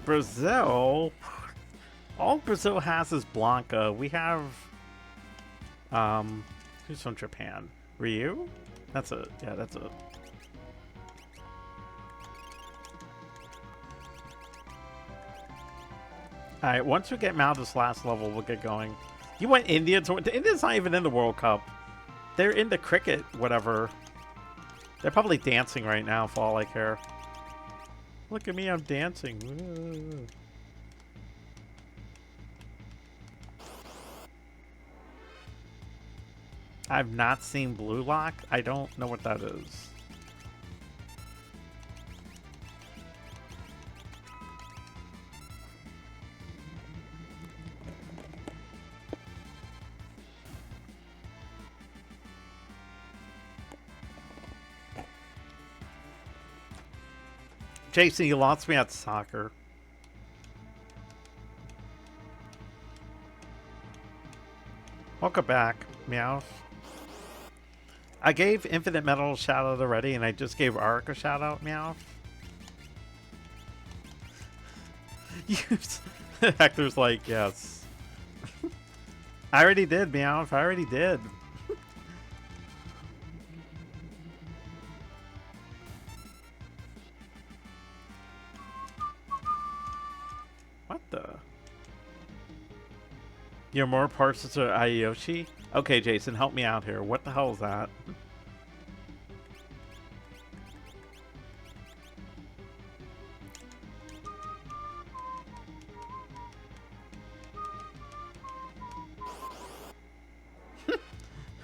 Brazil. All Brazil has is Blanca. We have who's from Japan? Ryu? That's a that's a Alright, once we get Mao this last level, we'll get going. You went India to India's not even in the World Cup. They're into cricket, whatever. They're probably dancing right now for all I care. Look at me, I'm dancing. I've not seen Blue Lock. I don't know what that is. Jason, you lost me at soccer. Welcome back, Meow. I gave Infinite Metal a shout out already, and I just gave Ark a shout out, Meow. Hector's like, yes. I already did, Meow. I already did. What the? You're more partial to Aiyoshi? Okay, Jason, help me out here. What the hell is that?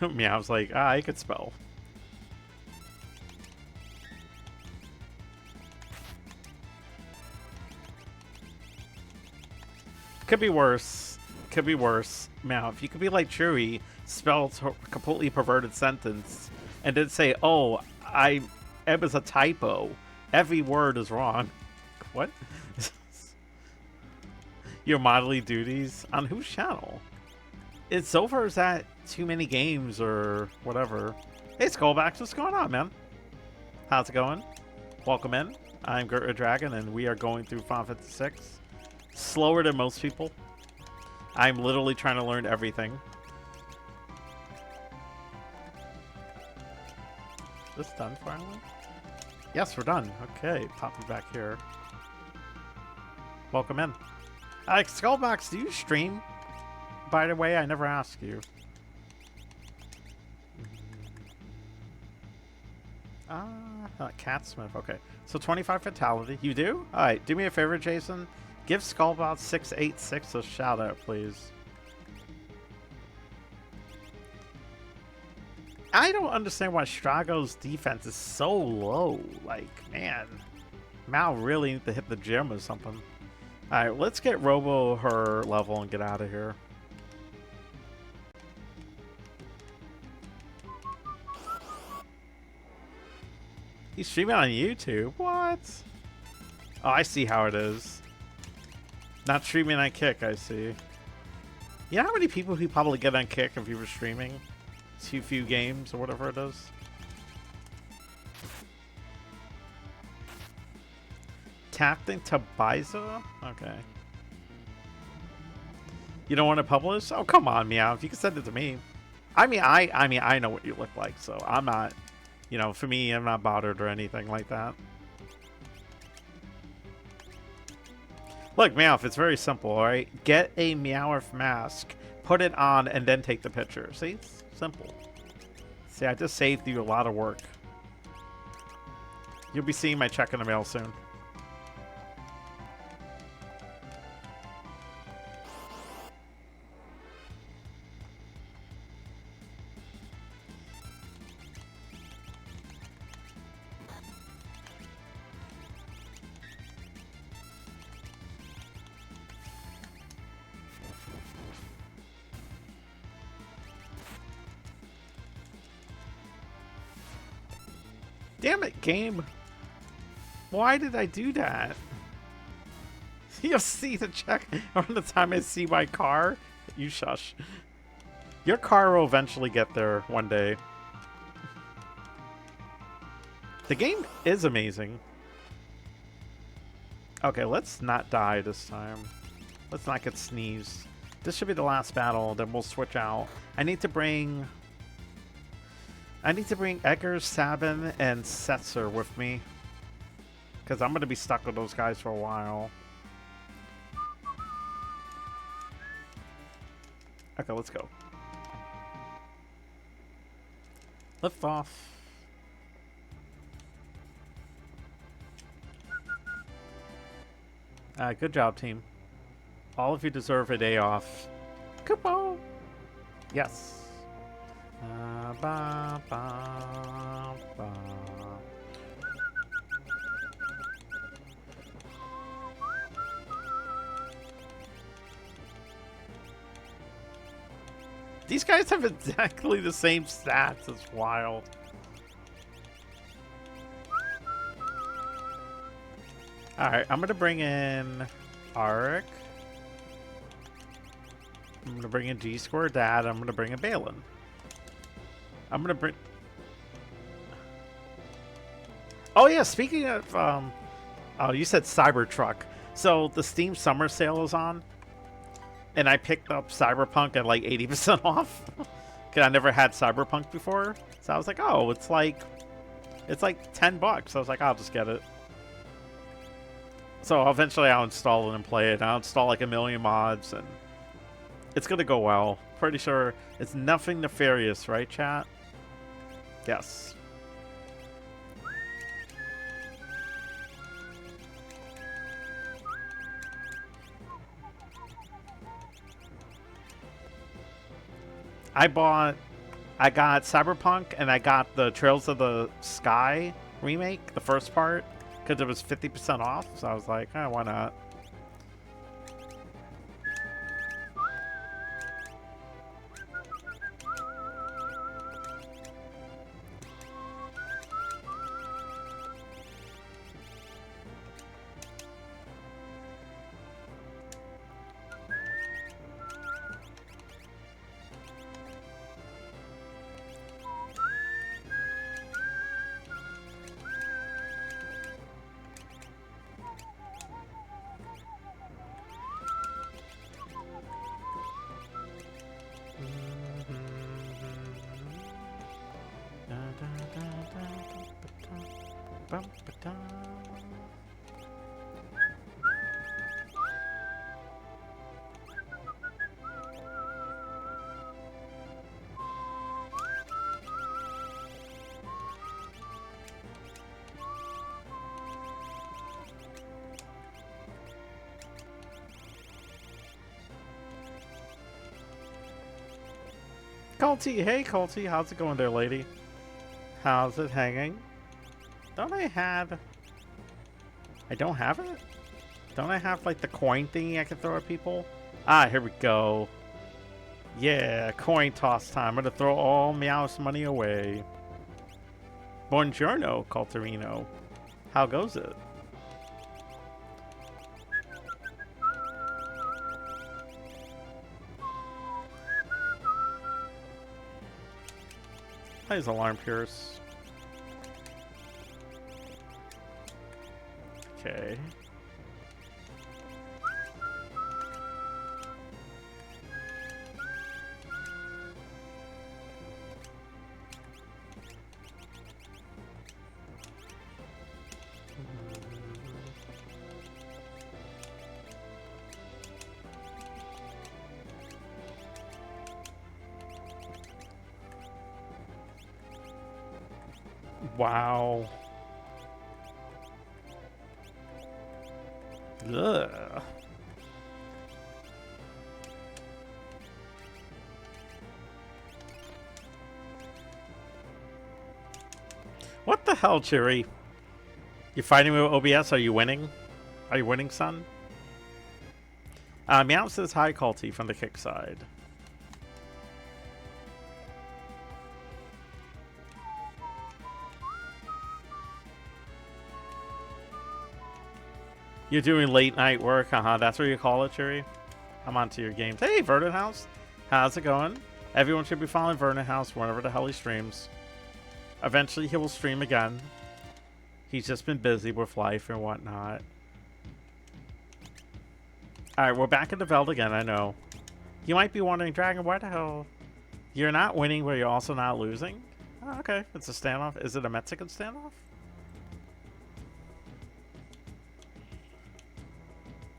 Meow's like, I could spell. Could be worse. Could be worse. Meow, if you could be like Chewy, spell a completely perverted sentence, and then say, oh, it was a typo. Every word is wrong. What? Your modelly duties? On whose channel? It's over. Is that too many games or whatever? Hey, Skullbacks, what's going on, man? How's it going? Welcome in. I'm Gertrude Dragon, and we are going through Final Fantasy 6. Slower than most people. I'm literally trying to learn everything. This done finally? Yes, we're done. Okay, pop me back here. Welcome in. Skullbox, do you stream? By the way, I never asked you. Catsmith. Okay, so 25 fatality. You do? All right. Do me a favor, Jason. Give Skullbot 686 a shout out, please. I don't understand why Strago's defense is so low. Like, man, Mal really needs to hit the gym or something. All right, let's get Robo her level and get out of here. He's streaming on YouTube? What? Oh, I see how it is. Not streaming on Kick, I see. You know how many people he probably get on Kick if he was streaming? Too few games or whatever it is. Captain Tabiza? Okay. You don't want to publish? Oh, come on, Meow. If you can send it to me. I mean, I know what you look like, so I'm not, you know, for me, I'm not bothered or anything like that. Look, Meowth, it's very simple, alright? Get a Meowth mask, put it on, and then take the picture. See? It's simple. See, I just saved you a lot of work. You'll be seeing my check in the mail soon. Damn it, game. Why did I do that? You'll see the check around the time I see my car. You shush. Your car will eventually get there one day. The game is amazing. Okay, let's not die this time. Let's not get sneezed. This should be the last battle, then we'll switch out. I need to bring Edgar, Sabin, and Setzer with me. Because I'm going to be stuck with those guys for a while. Okay, let's go. Lift off. Good job, team. All of you deserve a day off. Kupo! Yes. Ba, ba, ba. These guys have exactly the same stats. It's wild. Alright, I'm gonna bring in Arik. I'm gonna bring in G-Square Dad. I'm gonna bring in Balin. I'm gonna bring... Oh yeah, speaking of... Oh, you said Cybertruck. So the Steam Summer Sale is on. And I picked up Cyberpunk at like 80% off. Because I never had Cyberpunk before. So I was like, oh, it's like $10. I was like, I'll just get it. So eventually I'll install it and play it. I'll install like a million mods and it's gonna go well. Pretty sure it's nothing nefarious, right, chat? Yes. I got Cyberpunk and I got the Trails of the Sky remake, the first part, because it was 50% off. So I was like, oh, why not? Colty, hey Colty, how's it going there, lady? How's it hanging? Don't I have... I don't have it? Don't I have, like, the coin thingy I can throw at people? Ah, here we go. Yeah, coin toss time. I'm gonna throw all Meow's money away. Buongiorno, Colterino. How goes it? How's Alarm Pierce? Okay. Wow. Ugh. What the hell, Cheery? You fighting with OBS? Are you winning? Are you winning, son? Meow says hi, Culty, from the kick side. You're doing late night work, that's what you call it, Cheery. I'm onto your games. Hey, Vernon House. How's it going? Everyone should be following Vernon House whenever the hell he streams. Eventually, he will stream again. He's just been busy with life and whatnot. Alright, we're back in the Veldt again, I know. You might be wondering, Dragon, why the hell? You're not winning, but you're also not losing? Oh, okay, it's a standoff. Is it a Mexican standoff?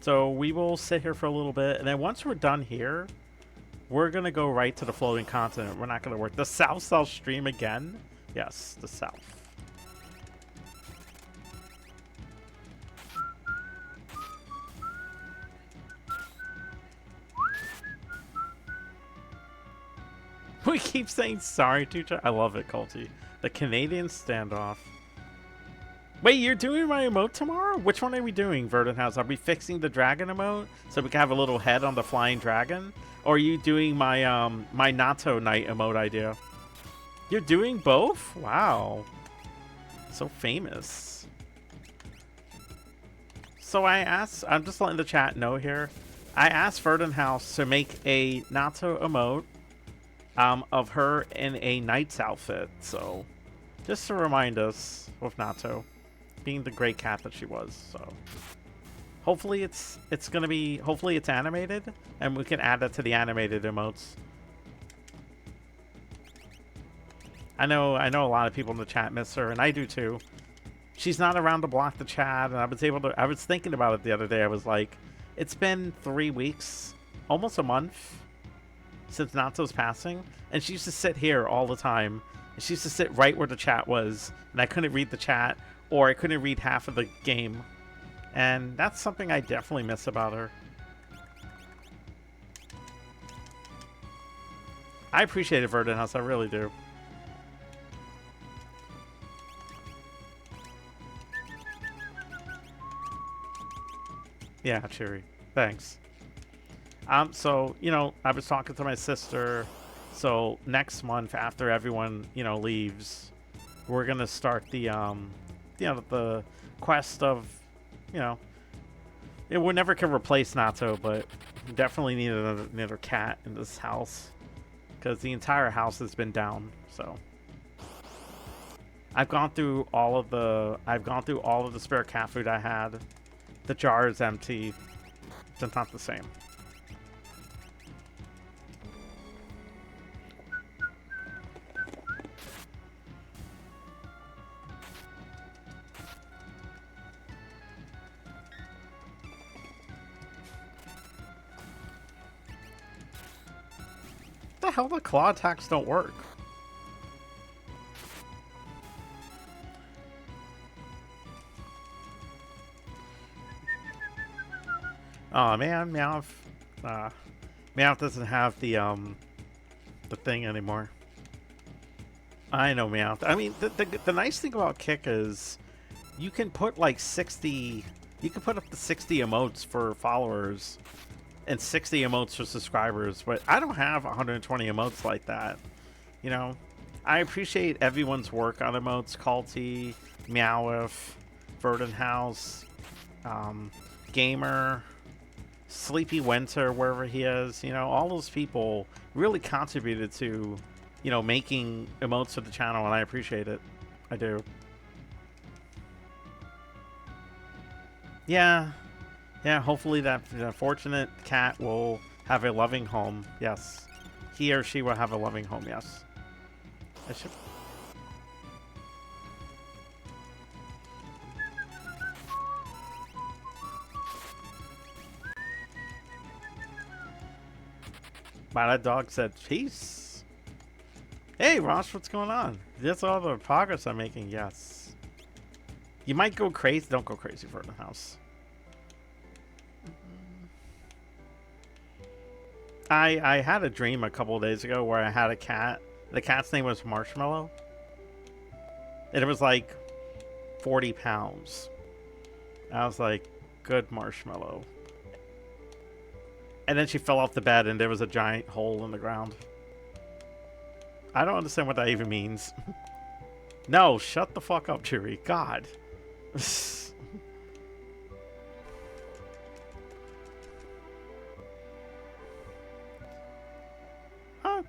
So we will sit here for a little bit, and then once we're done here, we're going to go right to the floating continent. We're not going to work. The South stream again? Yes, the South. We keep saying sorry to each other. I love it, Colty. The Canadian standoff. Wait, you're doing my emote tomorrow? Which one are we doing, Verdant House? Are we fixing the dragon emote so we can have a little head on the flying dragon? Or are you doing my my Naoto night emote idea? You're doing both? Wow. So famous. So I asked, I'm just letting the chat know here. I asked Verdant House to make a Naoto emote of her in a knight's outfit. So just to remind us of Naoto being the great cat that she was. So hopefully it's gonna be, hopefully it's animated and we can add that to the animated emotes. I know a lot of people in the chat miss her, and I do too. She's not around to block the chat, and I was thinking about it the other day. I was like, it's been 3 weeks, almost a month since Naoto's passing, and she used to sit here all the time. And she used to sit right where the chat was, and I couldn't read the chat, or I couldn't read half of the game. And that's something I definitely miss about her. I appreciate it, Verdant House, I really do. Yeah, Cheery. Thanks. So, you know, I was talking to my sister. So next month, after everyone, you know, leaves, we're gonna start the, you know, the quest of, you know, we never can replace Naoto, but we definitely need another cat in this house because the entire house has been down. So I've gone through all of the spare cat food I had. The jar is empty. It's not the same. What the hell? The claw attacks don't work. Oh man, Meowth. Meowth doesn't have the thing anymore. I know Meowth. I mean, the nice thing about Kick is you can put like 60. You can put up to 60 emotes for followers and 60 emotes for subscribers, but I don't have 120 emotes like that. You know, I appreciate everyone's work on emotes. Culty, Meowth, Verdant House, Gamer, Sleepy Winter, wherever he is. You know, all those people really contributed to, you know, making emotes for the channel, and I appreciate it. I do. Yeah. Yeah, hopefully that fortunate cat will have a loving home. Yes. He or she will have a loving home, yes. I should... Wow, that dog said peace. Hey, Ross, what's going on? That's all the progress I'm making, yes. You might go crazy. Don't go crazy for the house. I had a dream a couple of days ago where I had a cat. The cat's name was Marshmallow. And it was like 40 pounds. I was like, good Marshmallow. And then she fell off the bed and there was a giant hole in the ground. I don't understand what that even means. No, shut the fuck up, Cheery. God.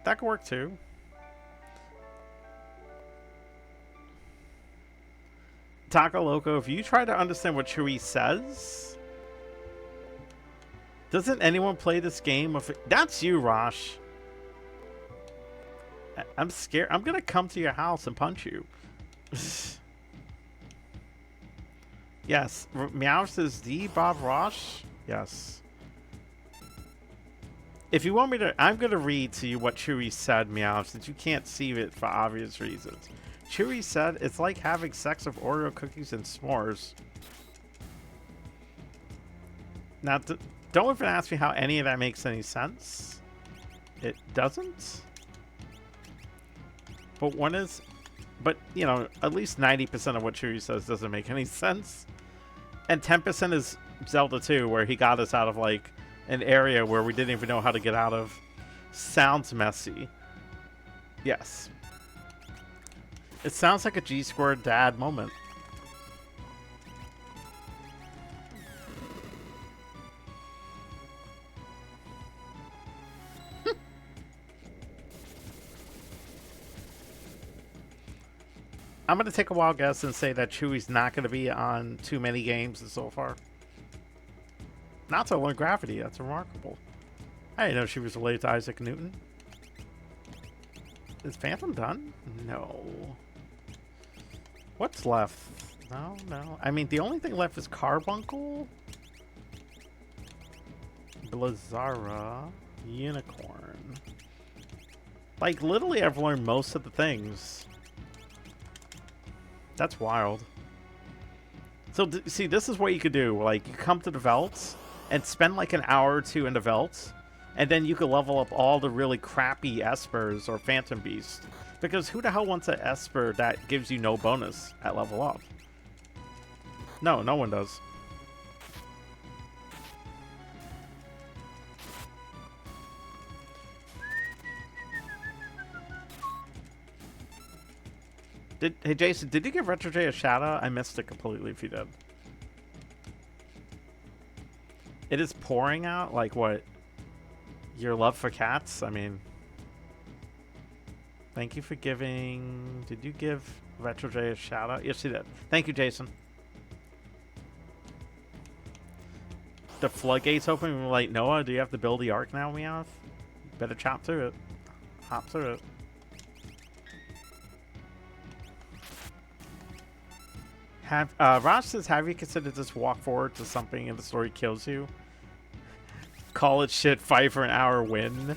That could work too. Taco Loco, if you try to understand what Chewy says, Doesn't anyone play this game? That's you, Rosh. I'm scared. I'm gonna come to your house and punch you. Yes. Meow says D. Bob Rosh. Yes. If you want me to, I'm gonna read to you what Chewie said, Meow, since you can't see it for obvious reasons. Chewie said, "It's like having sex with Oreo cookies and s'mores." Now, don't even ask me how any of that makes any sense. It doesn't. But one is, but you know, at least 90% of what Chewie says doesn't make any sense. And 10% is Zelda 2, where he got us out of like an area where we didn't even know how to get out of. Sounds messy. Yes. It sounds like a G-squared dad moment. I'm going to take a wild guess and say that Chewie's not going to be on too many games so far. Not to learn Gravity. That's remarkable. I didn't know she was related to Isaac Newton. Is Phantom done? No. What's left? No, no. I mean, the only thing left is Carbuncle, Blizzara, Unicorn. Like, literally, I've learned most of the things. That's wild. So, see, this is what you could do. Like, you come to the Veldt and spend like an hour or two in the Veldt, and then you could level up all the really crappy Espers or Phantom Beast. Because who the hell wants an Esper that gives you no bonus at level up? No, no one does. Hey Jason, did you give Retro J a shout out? I missed it completely if you did. It is pouring out? Like what? Your love for cats? I mean... Thank you for giving... Did you give Retro J a shout out? Yes, you did. Thank you, Jason. The floodgates open. We're like, Noah, do you have to build the arc now we have? Better chop through it. Hop through it. Raj says, have you considered this walk forward to something and the story kills you? Call it shit, fight for an hour, win.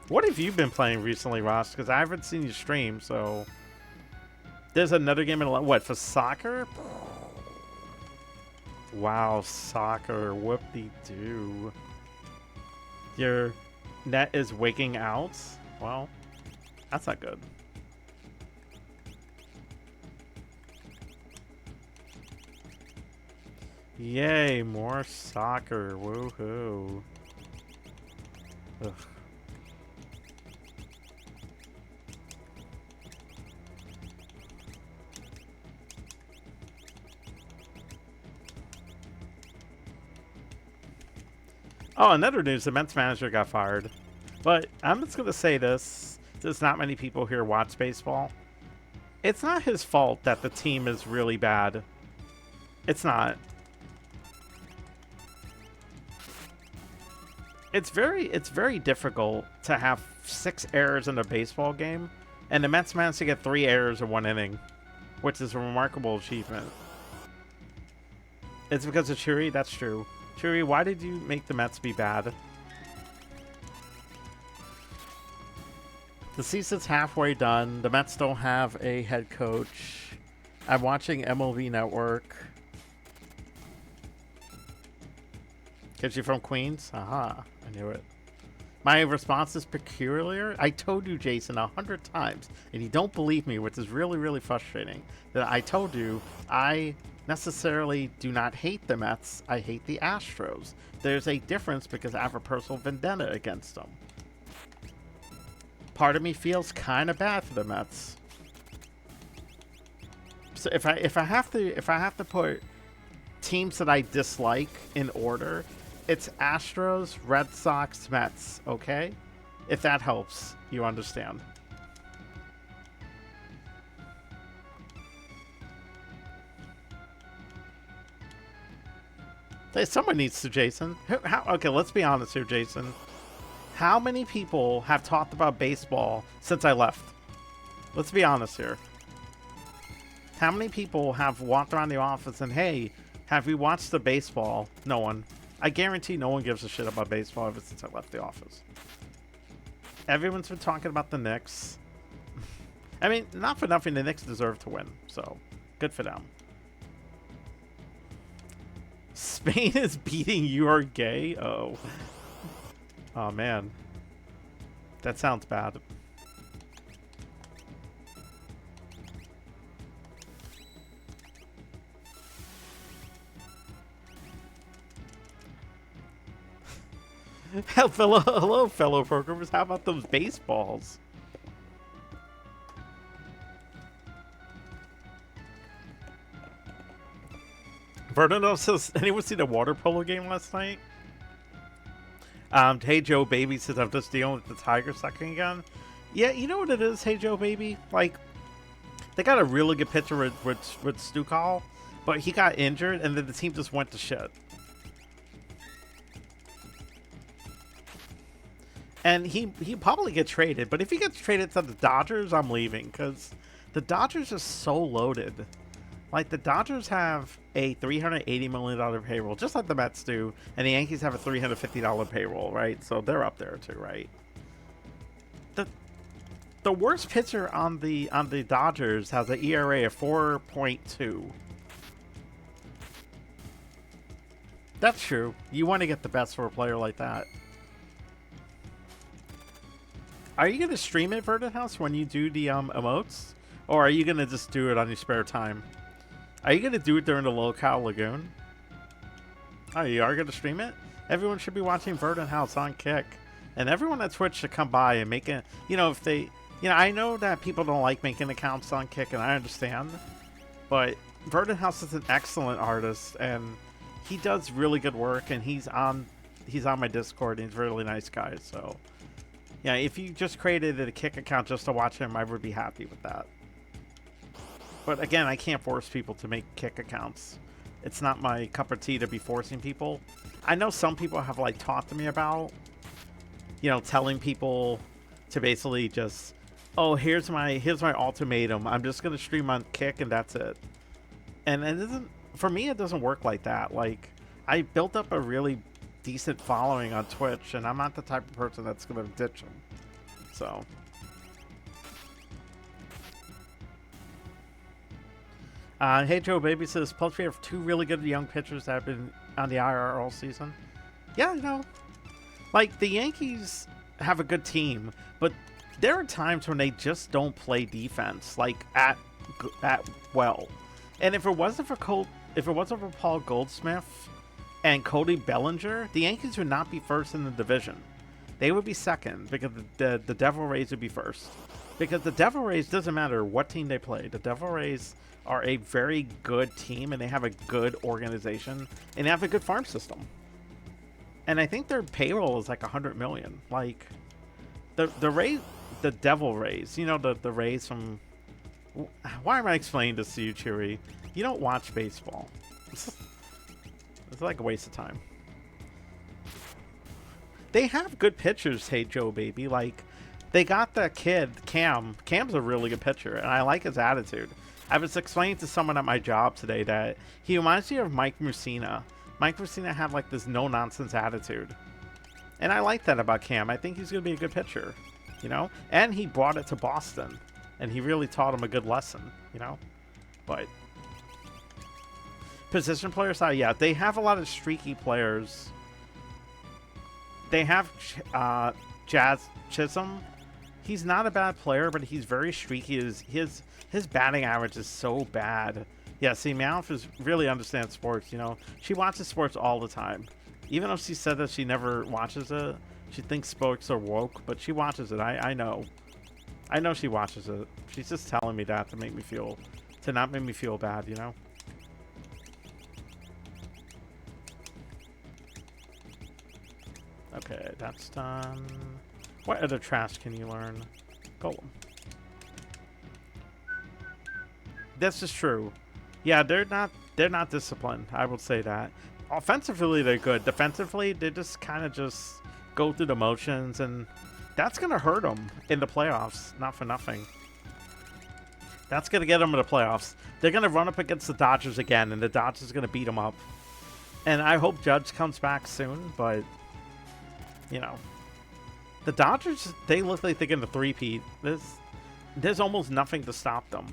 What have you been playing recently, Ross? Because I haven't seen you stream, so... There's another game in... What, for soccer? Wow, soccer. Whoop-de-doo. Your net is wigging out? Well, that's not good. Yay, more soccer. Woohoo. Ugh. Oh, another news, the Mets manager got fired. But I'm just going to say this. There's not many people here watch baseball. It's not his fault that the team is really bad. It's not. It's very difficult to have 6 errors in a baseball game, and the Mets managed to get 3 errors in 1 inning, which is a remarkable achievement. It's because of Chewie? That's true. Chewie, why did you make the Mets be bad? The season's halfway done. The Mets don't have a head coach. I'm watching MLB Network. Because you're from Queens? Aha, I knew it. My response is peculiar. I told you, Jason, 100 times, and you don't believe me, which is really, really frustrating, that I told you I necessarily do not hate the Mets. I hate the Astros. There's a difference because I have a personal vendetta against them. Part of me feels kind of bad for the Mets. So if I have to put teams that I dislike in order, it's Astros, Red Sox, Mets, okay? If that helps, you understand. Someone needs to, Jason. Okay, let's be honest here, Jason. How many people have talked about baseball since I left? Let's be honest here. How many people have walked around the office and, hey, have we watched the baseball? No one. I guarantee no one gives a shit about baseball ever since I left the office. Everyone's been talking about the Knicks. I mean, not for nothing, the Knicks deserve to win, so good for them. Spain is beating You Are Gay? Oh. Oh, man. That sounds bad. Hello, fellow programmers. How about those baseballs? Vernon says, anyone see the water polo game last night? Hey Joe Baby says, I'm just dealing with the tiger sucking again. Yeah, you know what it is, Hey Joe Baby? Like, they got a really good pitcher with Stukal, but he got injured and then the team just went to shit. And he probably get traded, but if he gets traded to the Dodgers, I'm leaving, because the Dodgers are so loaded. Like, the Dodgers have a $380 million payroll, just like the Mets do, and the Yankees have a $350 payroll, right? So they're up there too, right? The worst pitcher on the Dodgers has an ERA of 4.2. That's true. You want to get the best for a player like that. Are you going to stream it, Verdant House, when you do the emotes? Or are you going to just do it on your spare time? Are you going to do it during the Locale Lagoon? Oh, you are going to stream it? Everyone should be watching Verdant House on Kick. And everyone at Twitch should come by and make it. You know, if they... You know, I know that people don't like making accounts on Kick, and I understand. But Verdant House is an excellent artist, and he does really good work, and he's on my Discord, and he's a really nice guy, so... Yeah, if you just created a Kick account just to watch him, I would be happy with that. But again, I can't force people to make Kick accounts. It's not my cup of tea to be forcing people. I know some people have like talked to me about, you know, telling people to basically just, oh, here's my ultimatum. I'm just gonna stream on Kick and that's it. And it doesn't, for me, it doesn't work like that. Like, I built up a really decent following on Twitch, and I'm not the type of person that's gonna ditch them. So. Hey Joe Baby says, plus we have two really good young pitchers that have been on the IR all season. Yeah, you know, like the Yankees have a good team, but there are times when they just don't play defense like at well. And if it wasn't for Paul Goldsmith and Cody Bellinger, the Yankees would not be first in the division. They would be second because the Devil Rays would be first. Because the Devil Rays, doesn't matter what team they play, the Devil Rays are a very good team, and they have a good organization, and they have a good farm system. And I think their payroll is like $100 million. Like the Rays, the Devil Rays, you know, the Rays from. Why am I explaining this to you, Chewy? You don't watch baseball. It's like a waste of time. They have good pitchers, Hey Joe Baby. Like, they got the kid, Cam. Cam's a really good pitcher, and I like his attitude. I was explaining to someone at my job today that he reminds me of Mike Mussina. Mike Mussina had like this no-nonsense attitude. And I like that about Cam. I think he's going to be a good pitcher, you know? And he brought it to Boston, and he really taught him a good lesson, you know? But position players, yeah, they have a lot of streaky players. They have Jazz Chisholm. He's not a bad player, but he's very streaky. His batting average is so bad. Yeah, see, Meowth really understands sports, you know. She watches sports all the time. Even though she said that she never watches it, she thinks sports are woke, but she watches it. I know. I know she watches it. She's just telling me that to not make me feel bad, you know. Okay, that's done. What other trash can you learn? Golem. This is true. Yeah, they're not disciplined. I will say that. Offensively, they're good. Defensively, they just kind of just go through the motions, and that's going to hurt them in the playoffs. Not for nothing. That's going to get them in the playoffs. They're going to run up against the Dodgers again, and the Dodgers are going to beat them up. And I hope Judge comes back soon, but, you know. The Dodgers, they look like they're going to three-peat. There's almost nothing to stop them.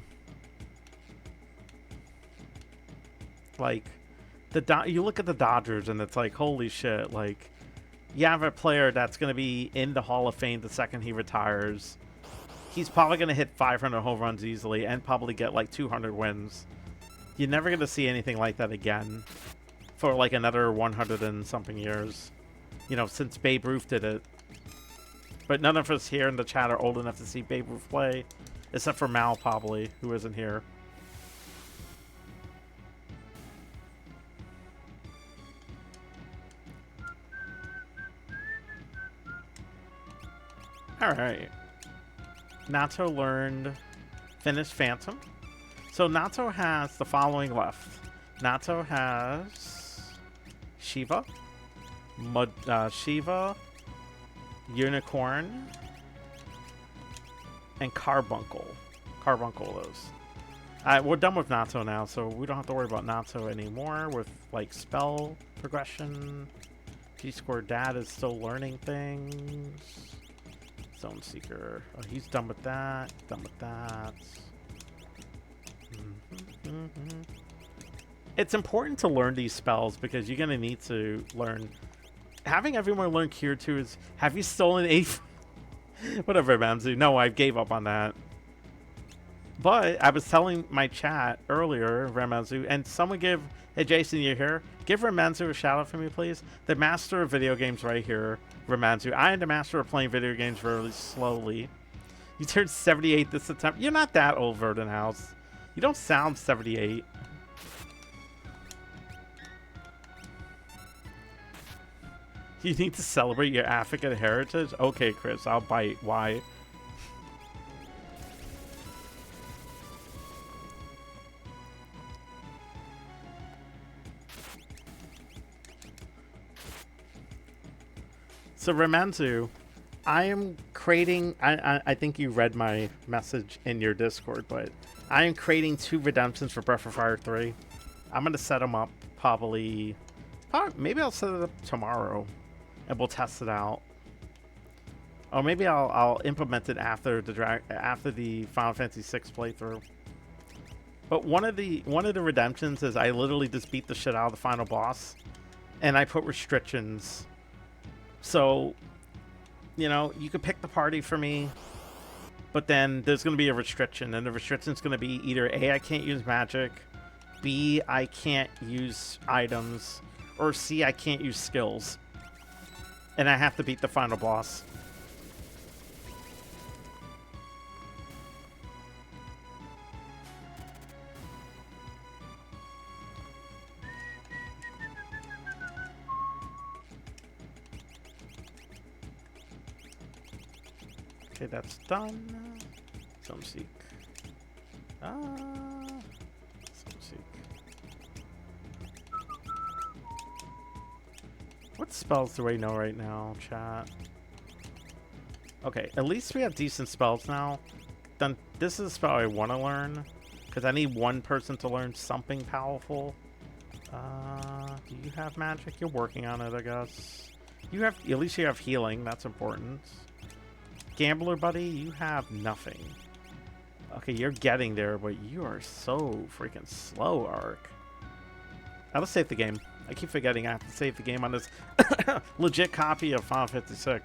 Like, you look at the Dodgers, and it's like, holy shit, like, you have a player that's going to be in the Hall of Fame the second he retires. He's probably going to hit 500 home runs easily and probably get like 200 wins. You're never going to see anything like that again for like another 100 and something years. You know, since Babe Ruth did it. But none of us here in the chat are old enough to see Babe Ruth play, except for Mal probably, who isn't here. Alright. Naoto learned Finish Phantom. So Naoto has the following left. Naoto has Shiva, Shiva, Unicorn, and Carbuncle. Carbuncle those. We're done with Naoto now, so we don't have to worry about Naoto anymore with like spell progression. G-Score Dad is still learning things. Zone Seeker. Oh, he's done with that. Done with that. It's important to learn these spells because you're going to need to learn. Having everyone learn Cure 2 is... Have you stolen 8? Whatever, Mamzu. No, I gave up on that. But I was telling my chat earlier, Ramanzu, and someone give... Hey, Jason, you here? Give Ramanzu a shout out for me, please. The master of video games right here, Ramanzu. I am the master of playing video games really slowly. You turned 78 this September. You're not that old, Verdun House. You don't sound 78. You need to celebrate your African heritage? Okay, Chris, I'll bite. Why? So, Ramanzu, I am creating... I think you read my message in your Discord, but I am creating 2 redemptions for Breath of Fire 3. I'm going to set them up probably... Maybe I'll set it up tomorrow, and we'll test it out. Or maybe I'll implement it after the Final Fantasy VI playthrough. But one of the redemptions is I literally just beat the shit out of the final boss, and I put restrictions. So, you know, you could pick the party for me, but then there's going to be a restriction, and the restriction is going to be either A, I can't use magic, B, I can't use items, or C, I can't use skills. And I have to beat the final boss. Okay, that's done. Some seek. Some seek. What spells do I know right now, chat? Okay, at least we have decent spells now. Then this is a spell I want to learn, because I need one person to learn something powerful. Do you have magic? You're working on it, I guess. You have, at least you have healing. That's important. Gambler buddy, you have nothing. Okay, you're getting there, but you are so freaking slow, Ark. Now let's save the game. I keep forgetting I have to save the game on this legit copy of Final Fantasy VI.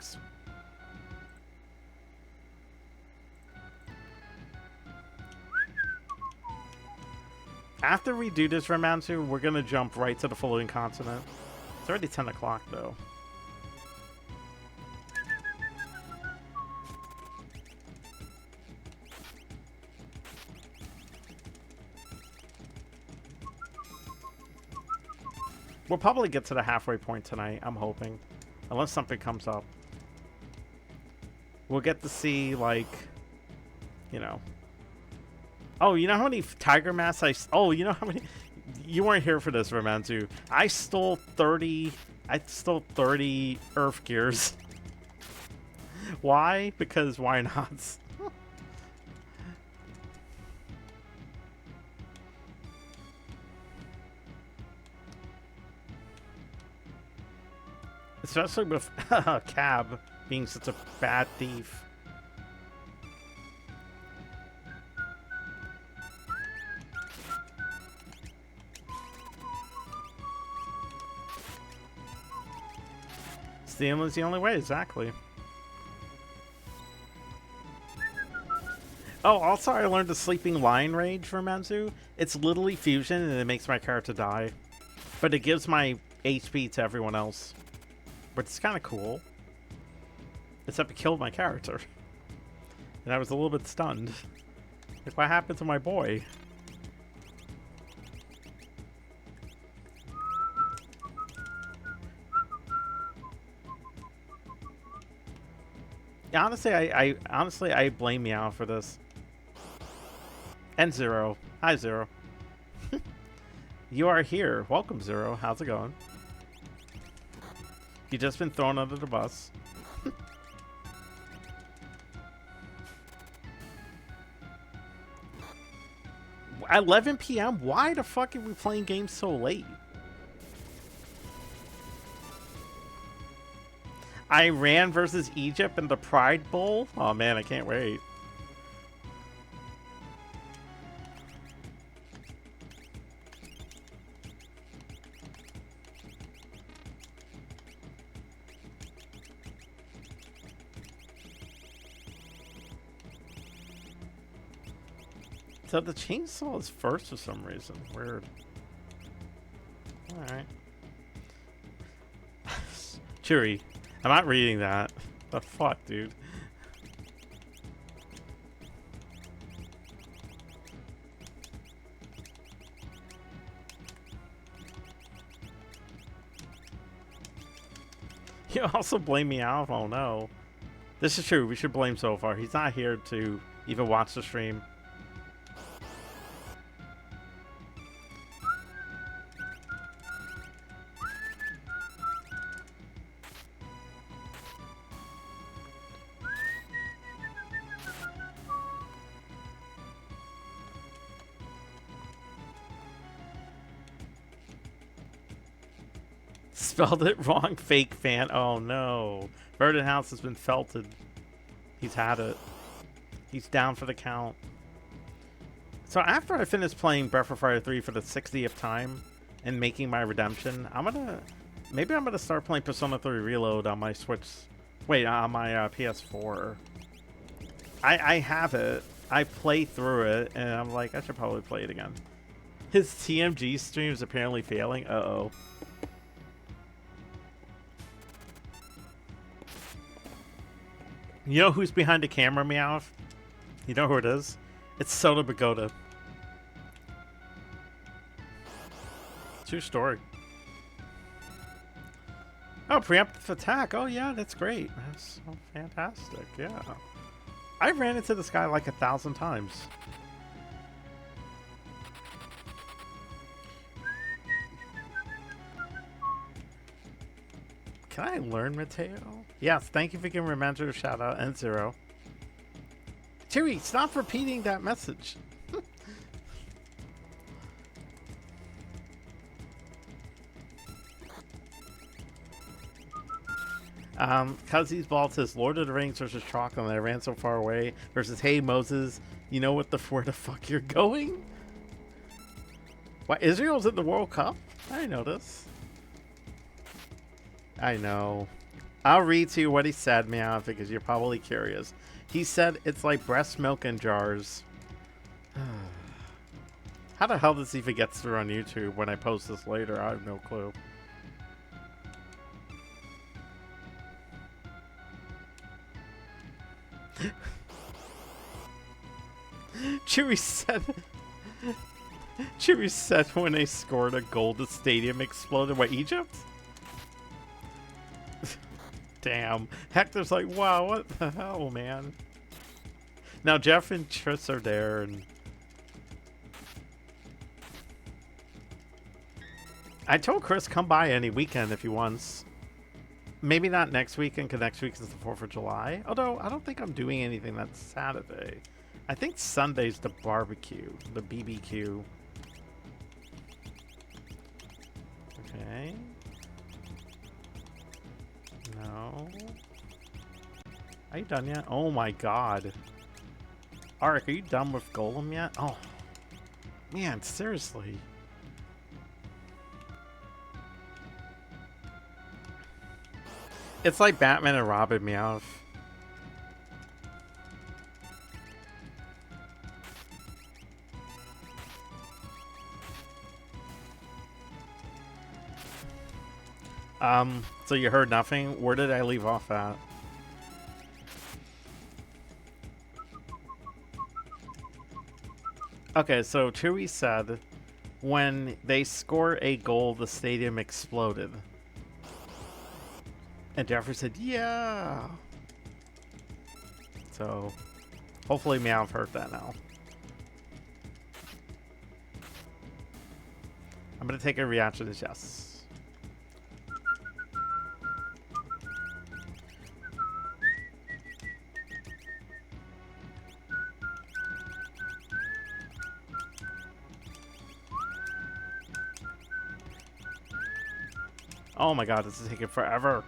After we do this, Ramansu, we're going to jump right to the floating continent. It's already 10 o'clock, though. We'll probably get to the halfway point tonight, I'm hoping. Unless something comes up. We'll get to see, like, you know. Oh, you know how many tiger masks I... Oh, you know how many... You weren't here for this, Romanzu. I stole 30 Earth Gears. Why? Because why not? Especially with Cab being such a bad thief. Stealing is the only way, exactly. Oh, also I learned the Sleeping Lion Rage for Manzu. It's literally fusion and it makes my character die. But it gives my HP to everyone else. But it's kind of cool. Except it killed my character. And I was a little bit stunned. Like, what happened to my boy? Yeah, honestly, I blame Meow for this. And Zero. Hi, Zero. You are here. Welcome, Zero. How's it going? You just been thrown under the bus. 11 p.m.? Why the fuck are we playing games so late? Iran versus Egypt in the Pride Bowl? Oh man, I can't wait. So the chainsaw is first for some reason. Weird. Alright. Cheery. I'm not reading that. The fuck, dude? You also blame me out? Oh no. This is true. We should blame so far. He's not here to even watch the stream. Spelled it wrong, fake fan. Oh no. Verdant House has been felted. He's had it. He's down for the count. So after I finish playing Breath of Fire 3 for the 60th time and making my redemption, maybe I'm gonna start playing Persona 3 Reload on my Switch. Wait, on my PS4. I have it. I play through it and I'm like, I should probably play it again. His TMG stream is apparently failing. Uh-oh. You know who's behind the camera, Meowth? You know who it is? It's Soda Pagoda. True story. Oh, preemptive attack. Oh, yeah, that's great. That's so fantastic. Yeah. I ran into this guy like 1,000 times. Can I learn Mateo? Yes, thank you for giving Romanzo a shout out and Zero. Cheery, stop repeating that message. Cuzzy's Ball says Lord of the Rings versus Chocolate and I ran so far away versus Hey Moses, you know what where the fuck you're going? What, Israel's in the World Cup? I didn't know this. I know. I'll read to you what he said, Meow, because you're probably curious. He said it's like breast milk in jars. How the hell does this even get through on YouTube when I post this later? I have no clue. Chewy said when they scored a goal, the stadium exploded. What, Egypt? Damn. Hector's like, wow, what the hell, man? Now Jeff and Tris are there, and I told Chris come by any weekend if he wants. Maybe not next weekend, because next week is the 4th of July. Although, I don't think I'm doing anything that Saturday. I think Sunday's the barbecue, the BBQ. Okay. No. Are you done yet? Oh my god. Arik, are you done with Golem yet? Oh. Man, seriously. It's like Batman and Robin, Meowth. So you heard nothing? Where did I leave off at? Okay, so Chewie said when they score a goal, the stadium exploded. And Jeffrey said, yeah. So, hopefully Meowth heard that now. I'm going to take a reaction as yes. Oh my god, this is taking forever.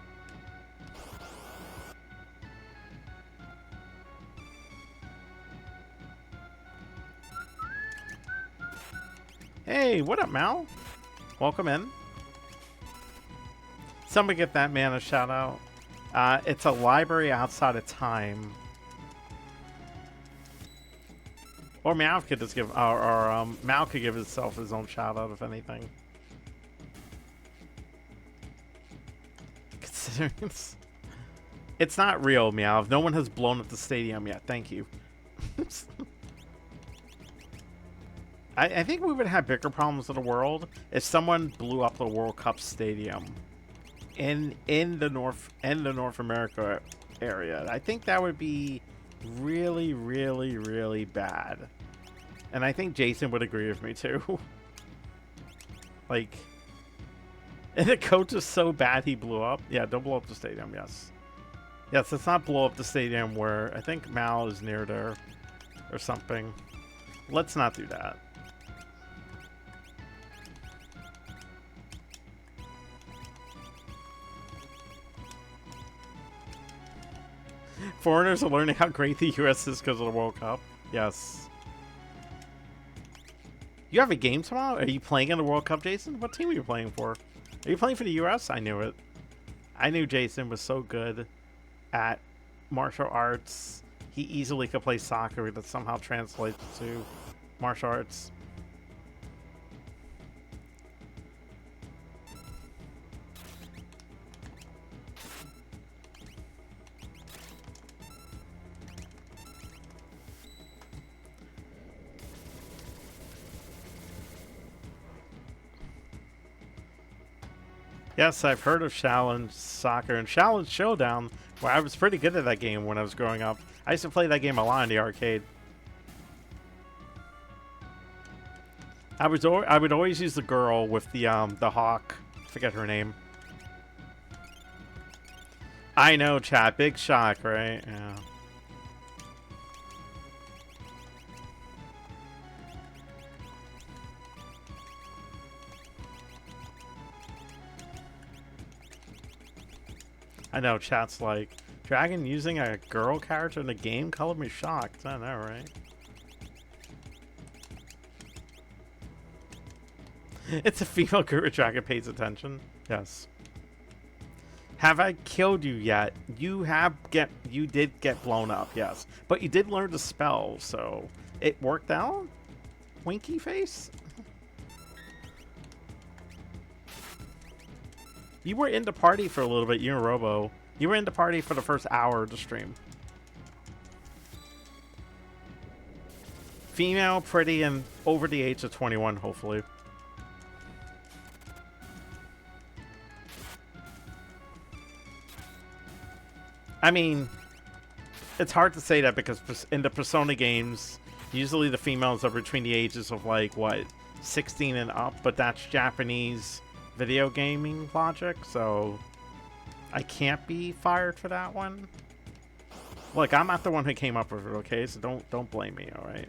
Hey, what up, Mal? Welcome in. Somebody get that man a shout out. It's a library outside of time. Or Mal could just give, Mal could give himself his own shout out if anything. Considering it's not real, Meow. No one has blown up the stadium yet. Thank you. I think we would have bigger problems in the world if someone blew up the World Cup stadium in the North America area. I think that would be really, really, really bad. And I think Jason would agree with me too. Like, and the coach is so bad he blew up. Yeah, don't blow up the stadium. Yes, yes. Let's not blow up the stadium where I think Mal is near there or something. Let's not do that. Foreigners are learning how great the U.S. is because of the World Cup. Yes. You have a game tomorrow? Are you playing in the World Cup, Jason? What team are you playing for? Are you playing for the U.S.? I knew it. I knew Jason was so good at martial arts. He easily could play soccer that somehow translates to martial arts. Yes, I've heard of Challenge Soccer and Challenge Showdown, where I was pretty good at that game when I was growing up. I used to play that game a lot in the arcade. I would always use the girl with the hawk. I forget her name. I know, chat. Big shock, right? Yeah. I know, chat's like, Dragon using a girl character in the game colored me shocked. I know, right? It's a female Guru Dragon pays attention. Yes. Have I killed you yet? You did get blown up, yes. But you did learn the spell, so it worked out? Winky face? You were in the party for a little bit, you and Robo. You were in the party for the first hour of the stream. Female, pretty, and over the age of 21, hopefully. I mean, it's hard to say that because in the Persona games, usually the females are between the ages of like, what, 16 and up, but that's Japanese video gaming logic, so I can't be fired for that one. Look, I'm not the one who came up with it, okay? So don't blame me, all right?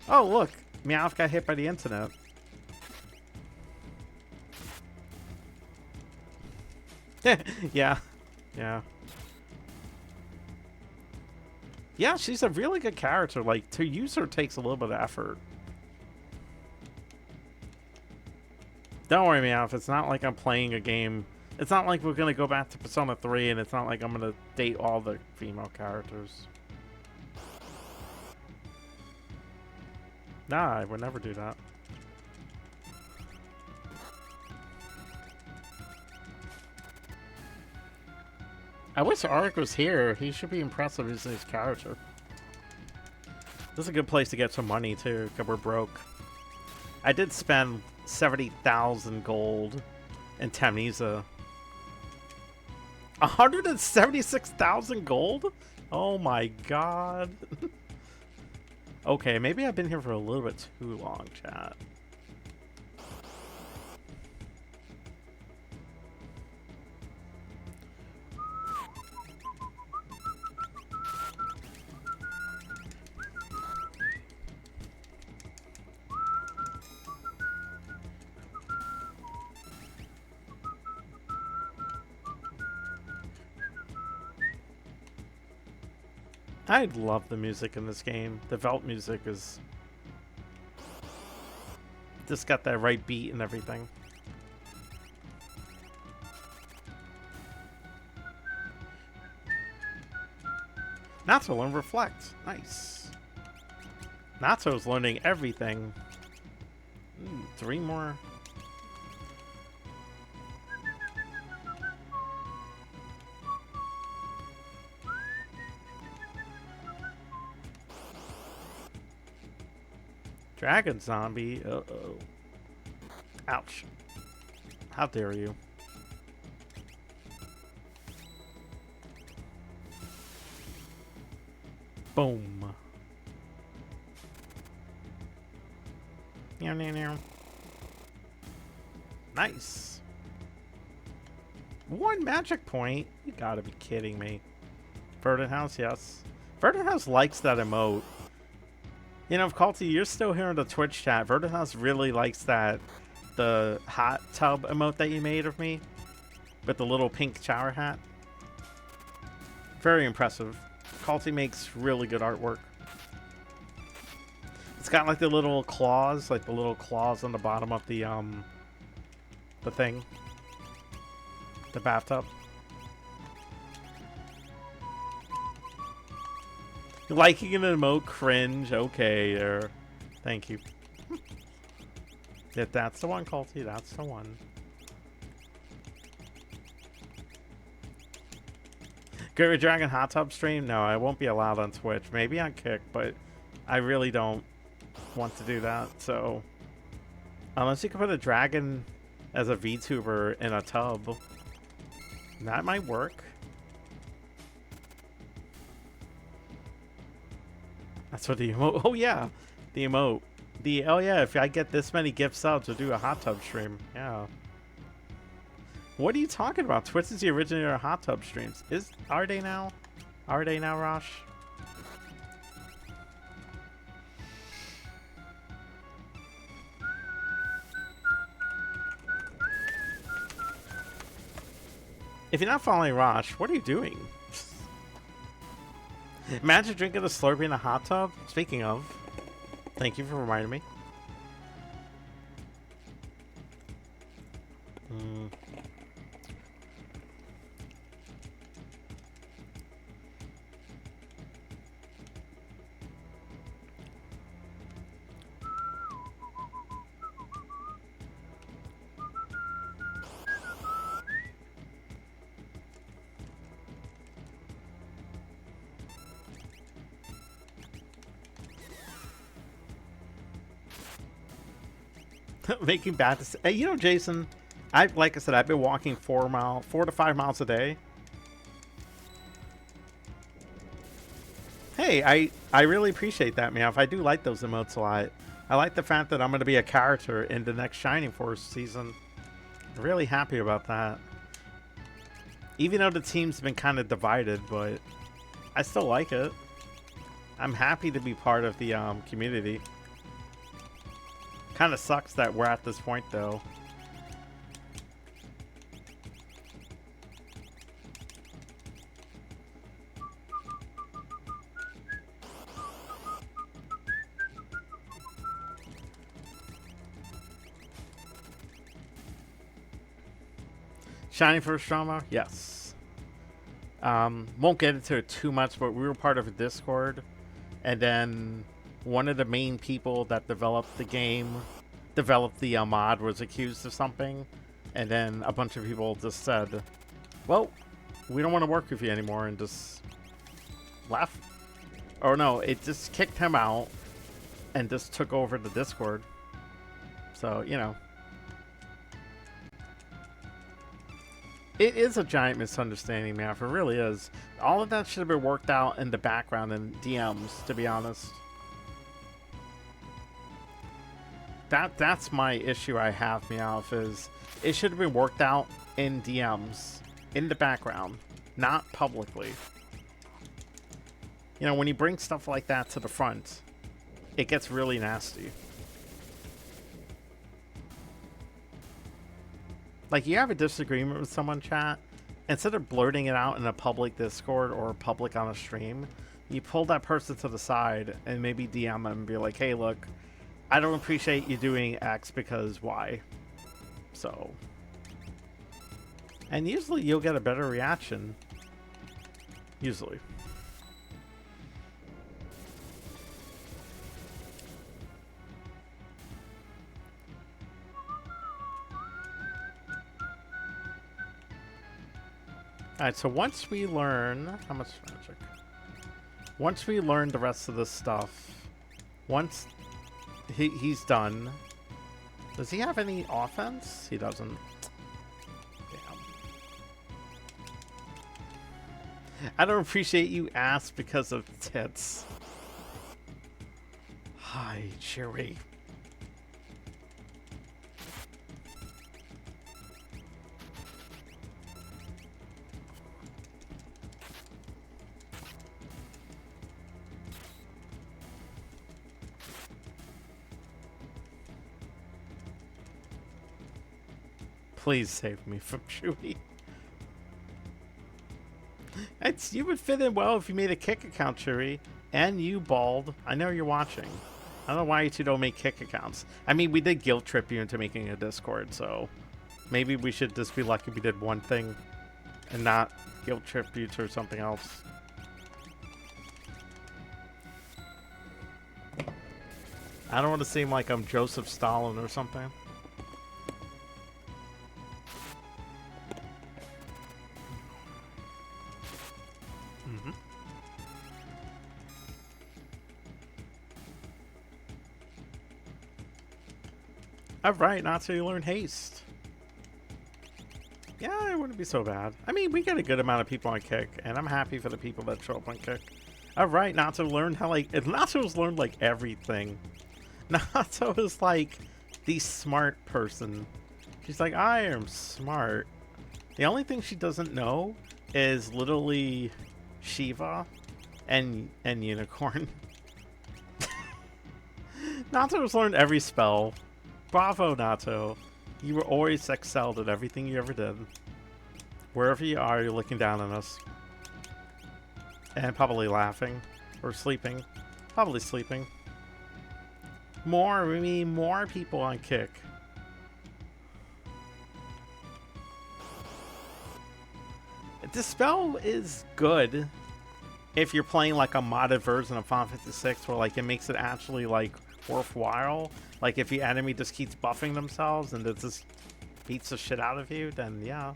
Oh, look, Meowth got hit by the internet. Yeah, yeah. Yeah, she's a really good character. Like, to use her takes a little bit of effort. Don't worry, Meowth. It's not like I'm playing a game. It's not like we're going to go back to Persona 3, and it's not like I'm going to date all the female characters. Nah, I would never do that. I wish Arik was here. He should be impressive as his character. This is a good place to get some money, too, because we're broke. I did spend 70,000 gold in Tamnesa. 176,000 gold? Oh my god. Okay, maybe I've been here for a little bit too long, chat. I love the music in this game. The Veldt music is just got that right beat and everything. Naoto and Reflect. Nice. Naoto's learning everything. 3 more. Dragon zombie. Uh-oh. Ouch. How dare you. Boom. Meow, meow, meow. Nice. 1 magic point? You gotta be kidding me. Verdant House, yes. Verdant House likes that emote. You know, if Culty, you're still here in the Twitch chat, Verdant House really likes that, the hot tub emote that you made of me, with the little pink shower hat. Very impressive. Culty makes really good artwork. It's got like the little claws, on the bottom of the thing. The bathtub. Liking an emote cringe. Okay, there. Thank you. Yeah, that's the one, Culty. That's the one. Great Dragon Hot Tub stream? No, I won't be allowed on Twitch. Maybe on Kick, but I really don't want to do that. So, unless you can put a dragon as a VTuber in a tub, that might work. That's what the emote. Oh yeah, the emote. Oh yeah, if I get this many gift subs, we'll do a hot tub stream. Yeah. What are you talking about? Twitch is the originator of hot tub streams. Are they now? Are they now, Rosh? If you're not following Rosh, what are you doing? Imagine drinking a Slurpee in a hot tub. Speaking of, thank you for reminding me. Making bad decisions. Hey, you know, Jason, like I said, I've been walking 4 to 5 miles a day. Hey, I really appreciate that, man. I do like those emotes a lot. I like the fact that I'm going to be a character in the next Shining Force season. Really happy about that. Even though the team's been kind of divided, but I still like it. I'm happy to be part of the community. Kind of sucks that we're at this point, though. Shining Force drama? Yes. Won't get into it too much, but we were part of a Discord, and then one of the main people that developed the game, developed the mod, was accused of something, and then a bunch of people just said, well, we don't want to work with you anymore, and just left. Or no, it just kicked him out and just took over the Discord. So, you know. It is a giant misunderstanding, man. It really is. All of that should have been worked out in the background in DMs, to be honest. That's my issue I have, Meowth, is it should have been worked out in DMs, in the background, not publicly. You know, when you bring stuff like that to the front, it gets really nasty. Like, you have a disagreement with someone, chat, instead of blurting it out in a public Discord or public on a stream, you pull that person to the side and maybe DM them and be like, hey, look, I don't appreciate you doing X because Y. So. And usually you'll get a better reaction. Usually. Alright, so once we learn... How much magic? Once we learn the rest of this stuff, once he's done... Does he have any offense? He doesn't. Damn. I don't appreciate you ass because of tits. Hi, Cheery. Please save me from Chewy. You would fit in well if you made a Kick account, Chewy. And you, Bald. I know you're watching. I don't know why you two don't make Kick accounts. I mean, we did guilt trip you into making a Discord, so maybe we should just be lucky we did one thing and not guilt trip you to something else. I don't want to seem like I'm Joseph Stalin or something. Alright, not so you learn haste. Yeah, it wouldn't be so bad. I mean, we get a good amount of people on Kick, and I'm happy for the people that show up on Kick. Alright, Naoto learned how, like... Naoto's learned, like, everything. Naoto is, like, the smart person. She's like, I am smart. The only thing she doesn't know is literally Shiva and Unicorn. Naoto's learned every spell. Bravo, Naoto. You were always excelled at everything you ever did. Wherever you are, you're looking down on us. And probably laughing. Or sleeping. Probably sleeping. We mean more people on Kick. The spell is good if you're playing like a modded version of Final Fantasy 6 where like it makes it actually like worthwhile. Like if the enemy just keeps buffing themselves and it just beats the shit out of you, then yeah.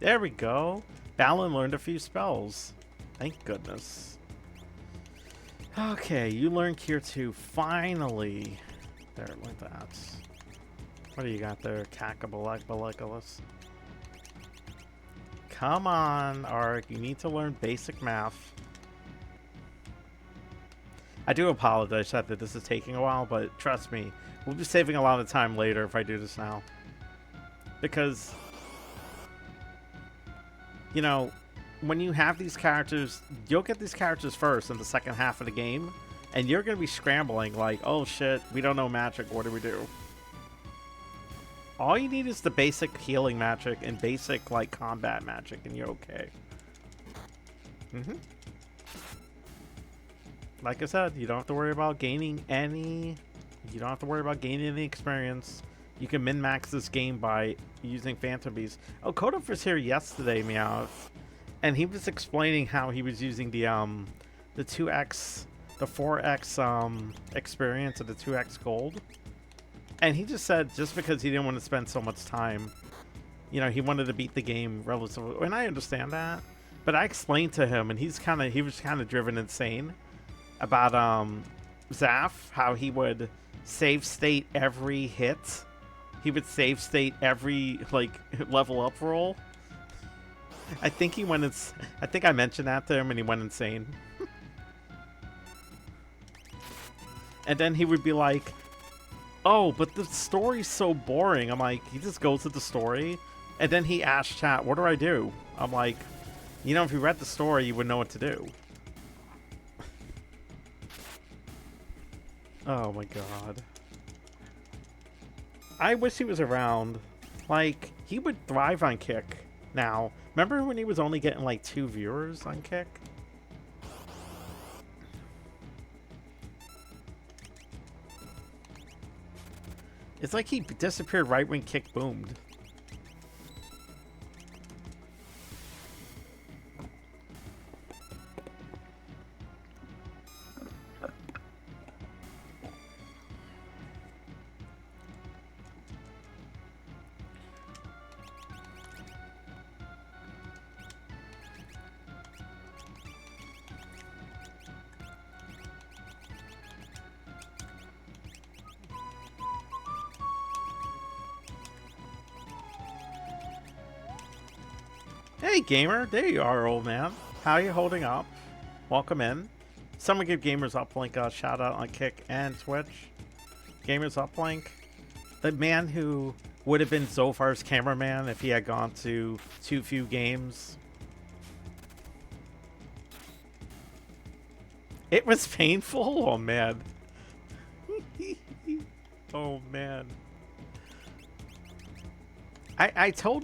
There we go. Balin learned a few spells. Thank goodness. Okay, you learned Cure 2 finally. There, like that. What do you got there? Cacabalagbalagulus. Come on, Ark. You need to learn basic math. I do apologize that this is taking a while, but trust me, we'll be saving a lot of time later if I do this now. Because, you know, when you have these characters, you'll get these characters first in the second half of the game, and you're going to be scrambling like, oh shit, we don't know magic, what do we do? All you need is the basic healing magic and basic, like, combat magic, and you're okay. Like I said, you don't have to worry about gaining any... You don't have to worry about gaining any experience. You can min-max this game by using Phantom Beast. Oh, Kodaf was here yesterday, Meowth. And he was explaining how he was using the 2x... The 4x experience and the 2x gold. And he just said, just because he didn't want to spend so much time, you know, he wanted to beat the game relatively. And I understand that, but I explained to him, and he was kind of driven insane about Zaf, how he would save state every hit. He would save state every like level up roll. I think he went. I think I mentioned that to him, and he went insane. And then he would be like, oh, but the story's so boring. I'm like, he just goes to the story. And then he asked chat, what do I do? I'm like, you know, if you read the story, you would know what to do. Oh my god. I wish he was around. Like, he would thrive on Kick now. Remember when he was only getting like 2 viewers on Kick? It's like he disappeared right when Kick boomed. Hey gamer, there you are, old man. How are you holding up? Welcome in. Someone give Gamers Uplink a shout out on Kick and Twitch. Gamers Uplink, the man who would have been Zophar's cameraman if he had gone to Too Few Games. It was painful? Oh man. Oh man. I told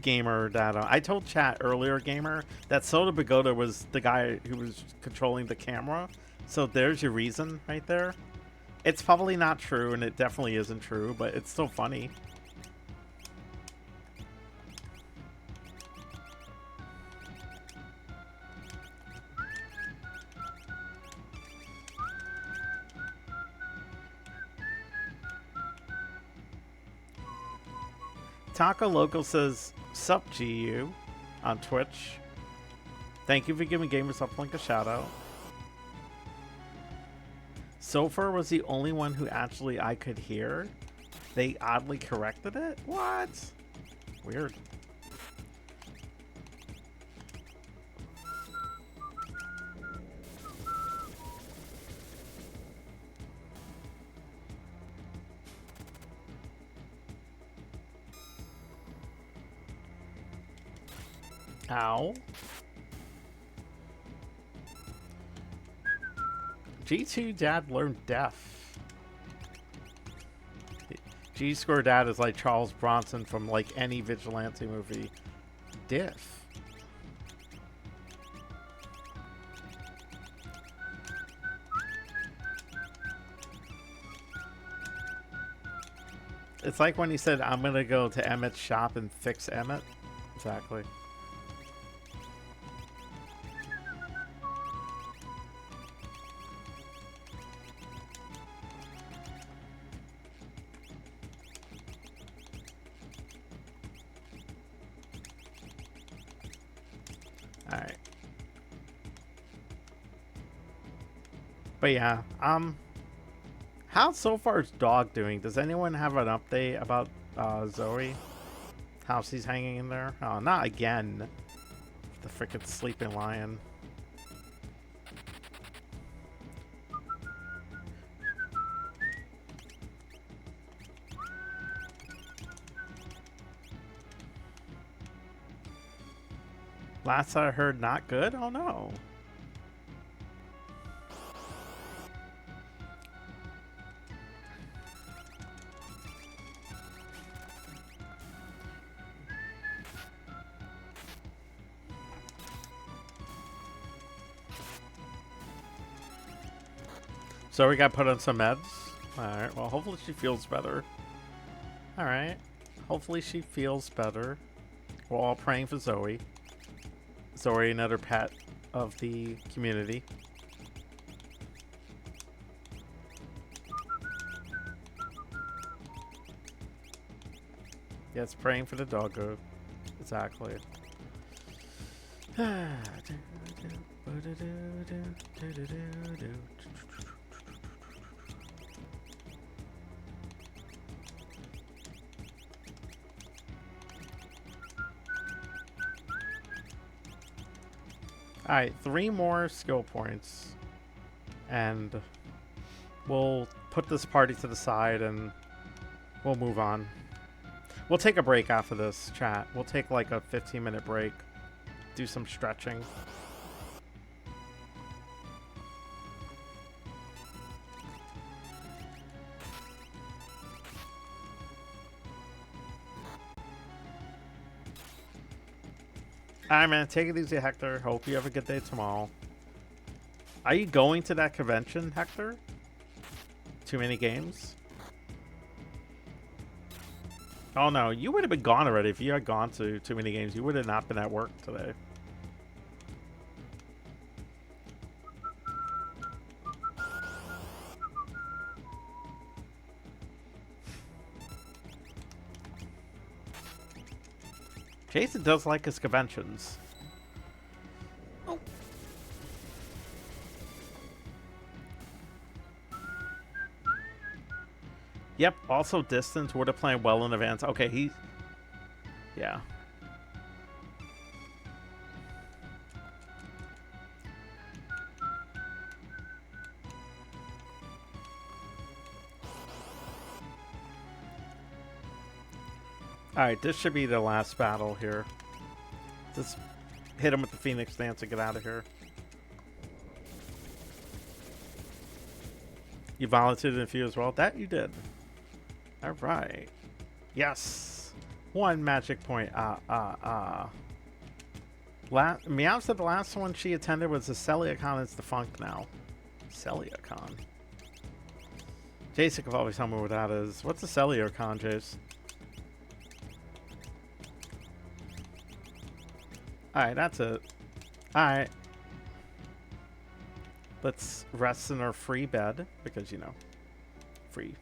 Gamer that I told chat earlier, Gamer, that Soda Pagoda was the guy who was controlling the camera. So there's your reason right there. It's probably not true, and it definitely isn't true, but it's still funny. Taco Local says, sup GU on Twitch. Thank you for giving Gamers Uplink a shout out. Sofer was the only one who actually I could hear. They oddly corrected it? What? Weird. Ow. G2 Dad learned deaf. G Square Dad is like Charles Bronson from like any vigilante movie. Diff. It's like when he said, I'm gonna go to Emmett's shop and fix Emmett. Exactly. Alright. But yeah, how How's so far is Dog doing? Does anyone have an update about Zoe? How she's hanging in there? Oh, not again. The frickin' sleeping lion. Last I heard, not good? Oh no. So we got put on some meds. Alright, well hopefully she feels better. Alright. Hopefully she feels better. We're all praying for Zoe. Zoe, another pet of the community. Yes, praying for the doggo. Exactly. Alright, 3 more skill points. And we'll put this party to the side and we'll move on. We'll take a break after this, chat. We'll take like a 15-minute break. Do some stretching. Alright, man. Take it easy, Hector. Hope you have a good day tomorrow. Are you going to that convention, Hector? Too many games? Oh, no. You would have been gone already. If you had gone to too many games, you would have not been at work today. Jason does like his conventions. Oh. Yep, also distance would have planned well in advance. Okay, he... Yeah. Alright, this should be the last battle here. Just hit him with the Phoenix Dance and get out of here. You volunteered in a few as well? That you did. Alright. Yes. 1 magic point. Meow said the last one she attended was the Celiacon. It's defunct now. Celiacon. Jason could always tell me what that is. What's the Celiacon, Jace? Alright, that's it. Alright. Let's rest in our free bed. Because, you know, free.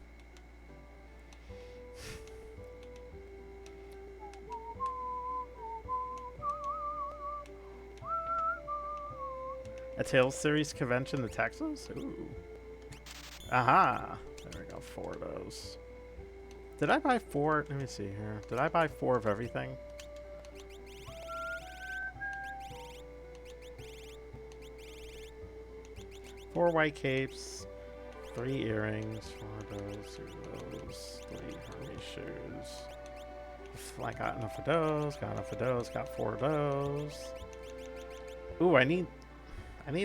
A Tales series convention in Texas? Ooh. Aha! There we go, 4 of those. Did I buy 4? Let me see here. Did I buy 4 of everything? Four white capes, 3 earrings, 4 of those, 2 of those, 3 Hermes shoes. I got enough of those, got enough of those, got 4 of those. Ooh, I need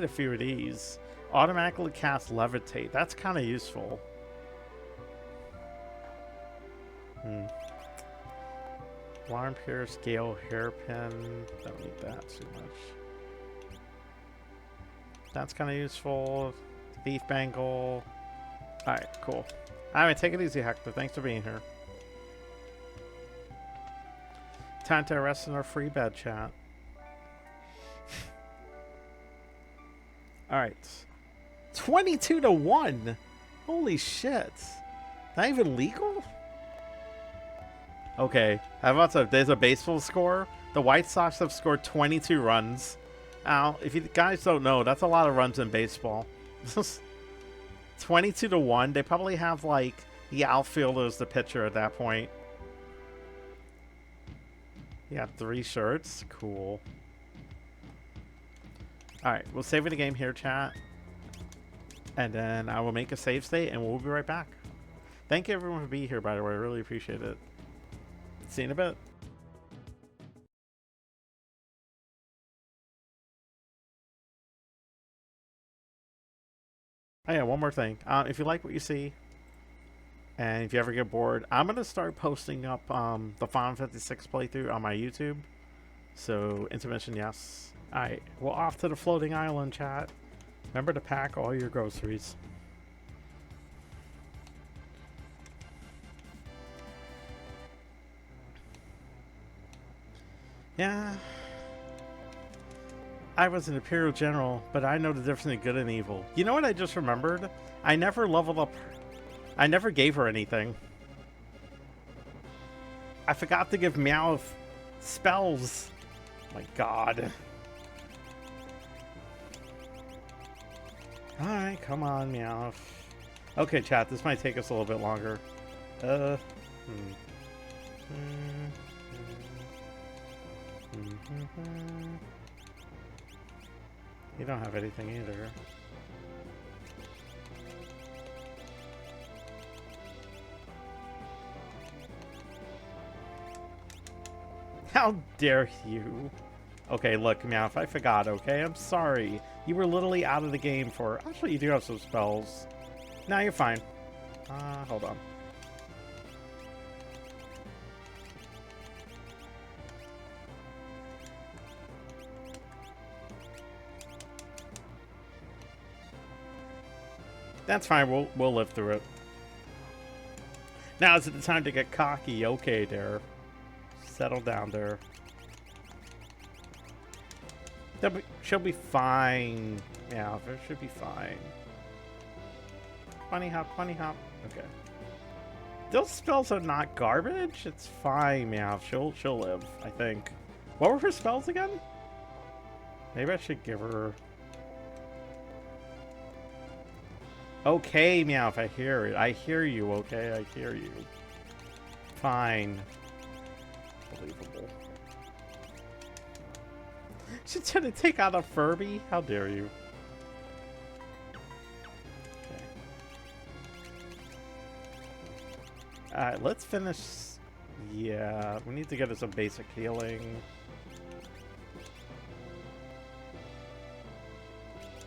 a few of these. Automatically cast levitate. That's kind of useful. Alarm pierce, gale hairpin. Don't need that too much. That's kind of useful. Thief bangle. Alright, cool. Alright, take it easy, Hector. Thanks for being here. Time to rest in our free bed, chat. Alright. 22-1! Holy shit. Not even legal? Okay. How about there's a baseball score? The White Sox have scored 22 runs. Now, if you guys don't know, that's a lot of runs in baseball. 22 to 1. They probably have like the outfielders, the pitcher at that point. Yeah, 3 shirts. Cool. Alright, we'll save the game here, chat. And then I will make a save state and we'll be right back. Thank you everyone for being here, by the way. I really appreciate it. See you in a bit. Oh yeah, one more thing. If you like what you see, and if you ever get bored, I'm going to start posting up the Final Fantasy VI playthrough on my YouTube. So, intermission, yes. Alright, well, off to the floating island, chat. Remember to pack all your groceries. Yeah. I was an Imperial General, but I know the difference between good and evil. You know what I just remembered? I never leveled up. I never gave her anything. I forgot to give Meowth spells. Oh my god. Alright, come on, Meowth. Okay, chat, this might take us a little bit longer. You don't have anything either. How dare you? Okay, look, Meowth, I forgot, okay? I'm sorry. You were literally out of the game for... Actually, you do have some spells. Nah, you're fine. Hold on. That's fine, we'll live through it. Now is it the time to get cocky? Okay, there. Settle down there. She'll be fine. Yeah, it should be fine. Bunny hop, bunny hop. Okay. Those spells are not garbage. It's fine, Meow. She'll live, I think. What were her spells again? Maybe I should give her... Okay, Meowth, I hear it. I hear you, okay? I hear you. Fine. Unbelievable. She's trying to take out a Furby? How dare you? Okay. Alright, let's finish... Yeah, we need to get her some basic healing.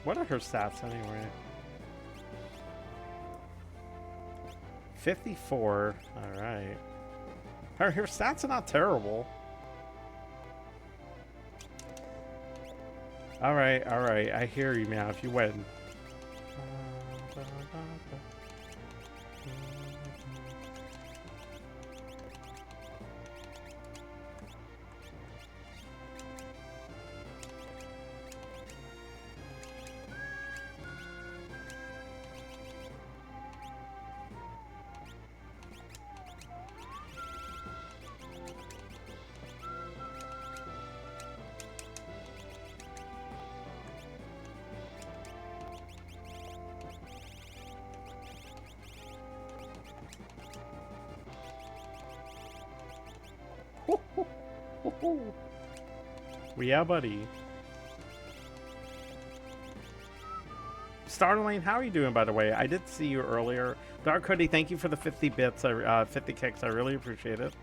What are her stats anyway? 54. Alright. Her stats are not terrible. Alright, alright. I hear you, Meow. If you win. Yeah, buddy. Starlane, how are you doing, by the way? I did see you earlier. Dark Hoodie, thank you for the 50 bits, 50 kicks. I really appreciate it.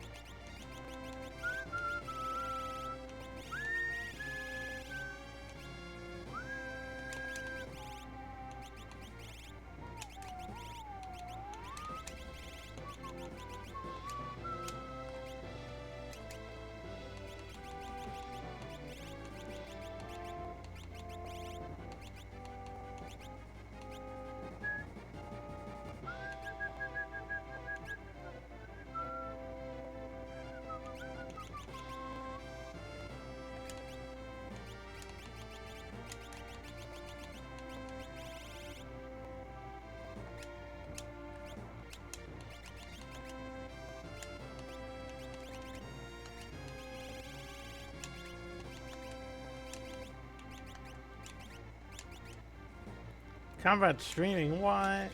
Combat streaming, what?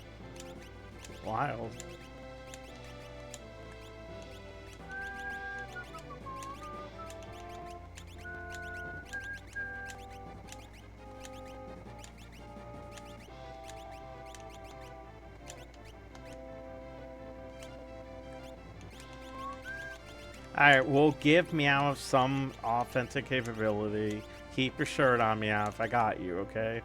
Wild. Alright, we'll give Meowth some authentic capability. Keep your shirt on, Meowth. I got you, okay?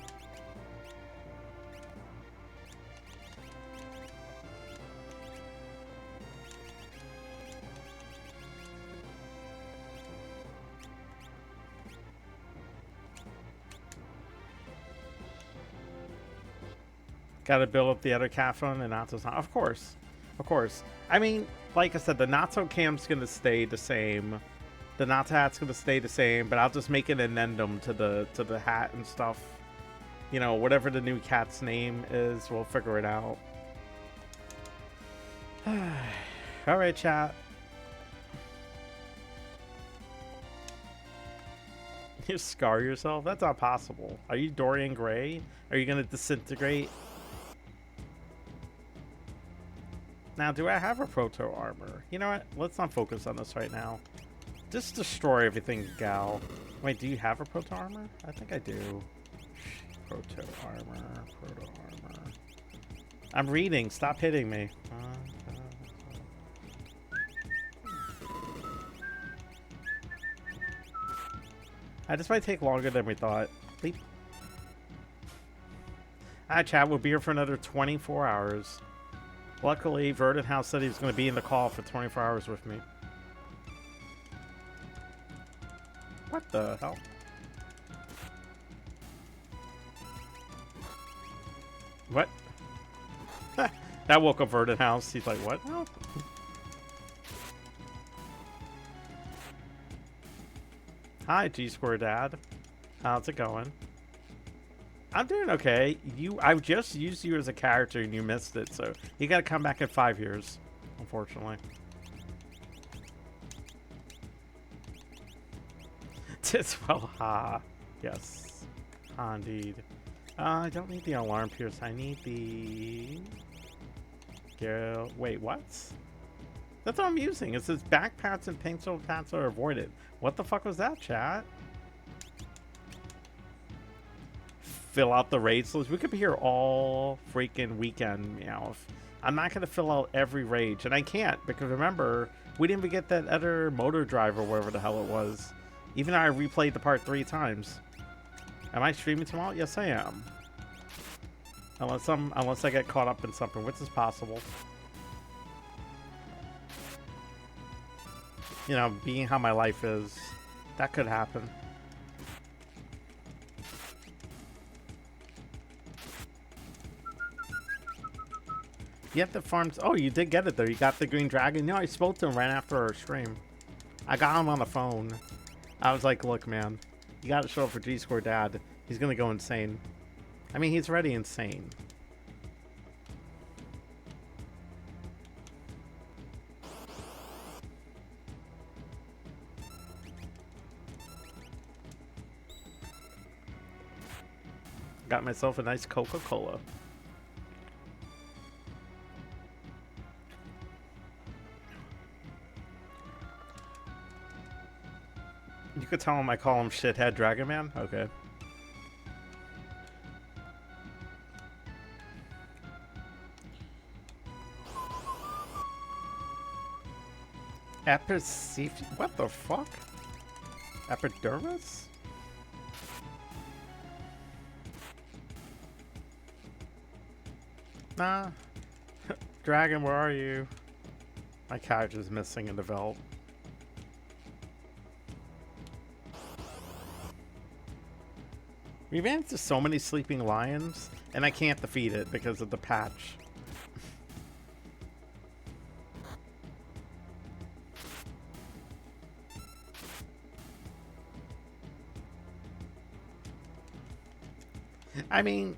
Gotta build up the other Catphone and Nato's not. Of course. Of course. I mean, like I said, the Nato camp's gonna stay the same. The Nato hat's gonna stay the same, but I'll just make an addendum to the hat and stuff. You know, whatever the new cat's name is, we'll figure it out. Alright, chat. You scar yourself? That's not possible. Are you Dorian Gray? Are you gonna disintegrate? Now, do I have a proto armor? You know what? Let's not focus on this right now. Just destroy everything, gal. Wait, do you have a proto armor? I think I do. Proto armor, proto armor. I'm reading. Stop hitting me. This might take longer than we thought. Bleep. Chat, we'll be here for another 24 hours. Luckily, Verdant House said he was going to be in the call for 24 hours with me. What the hell? What? That woke up Verdant House. He's like, what? Oh. Hi, G-Square Dad. How's it going? I'm doing okay. I just used you as a character and you missed it, so you gotta come back in 5 years, unfortunately. Well, ha. Yes. Ha, indeed. I don't need the alarm pierce. I need the... Wait, what? That's what I'm using. It says back pats and pencil pats are avoided. What the fuck was that, chat? Fill out the raids list. We could be here all freaking weekend, Meowth. I'm not going to fill out every rage, and I can't, because remember, we didn't even get that other motor drive or whatever the hell it was. Even though I replayed the part 3 times. Am I streaming tomorrow? Yes, I am. Unless I get caught up in something, which is possible. You know, being how my life is, that could happen. You have the farms. Oh, you did get it though. You got the green dragon. No, I spoke to him right after our stream. I got him on the phone. I was like, look, man, you got to show up for G-Score Dad. He's going to go insane. I mean, he's already insane. Got myself a nice Coca-Cola. You could tell him I call him Shithead Dragon Man? Okay. What the fuck? Epidermis? Nah. Dragon, where are you? My character's missing in the Veldt. We ran into so many sleeping lions, and I can't defeat it because of the patch. I mean,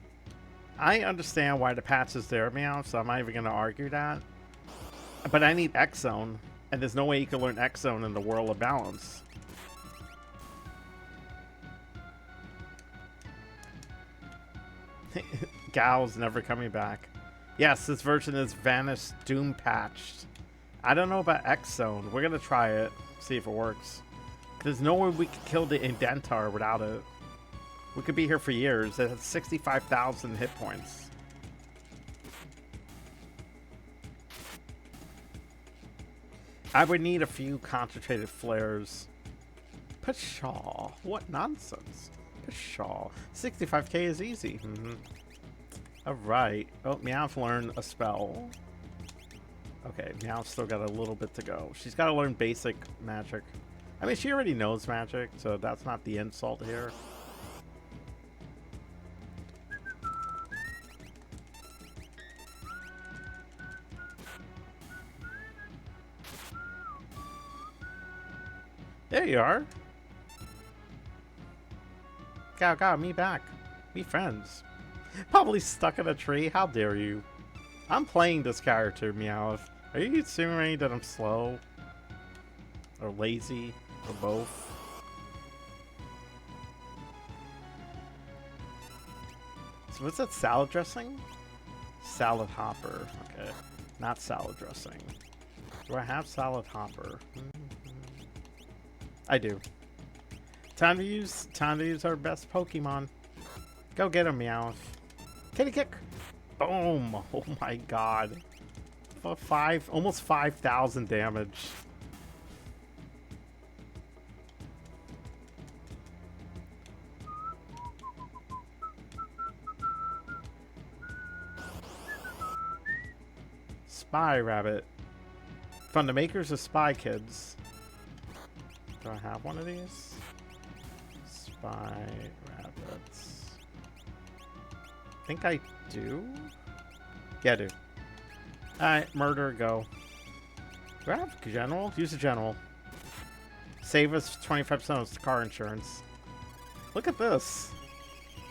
I understand why the patch is there, meow, so I'm not even going to argue that. But I need XZone, and there's no way you can learn XZone in the World of Balance. Gal's never coming back. Yes, this version is Vanish-Doom patched. I don't know about XZone. We're gonna try it, see if it works. There's no way we could kill the Intangir without it. We could be here for years. It has 65,000 hit points. I would need a few concentrated flares. Pshaw, what nonsense. Pshaw. 65k is easy. Alright. Oh, Meowth learned a spell. Okay, Meowth's still got a little bit to go. She's got to learn basic magic. I mean, she already knows magic, so that's not the insult here. There you are. Go, me back. We friends. Probably stuck in a tree. How dare you? I'm playing this character, Meowth. Are you assuming that I'm slow? Or lazy? Or both? So what's that, salad dressing? Salad hopper. Okay. Not salad dressing. Do I have salad hopper? I do. Time to use our best Pokemon. Go get him, Meowth. Kitty kick. Boom. Oh my god. Almost 5,000 damage. Spy Rabbit. From the makers of Spy Kids. Do I have one of these? Spy Rabbits. I think I do? Yeah, I do. Alright, murder, go. Do I have general? Use a general. Save us 25% of car insurance. Look at this.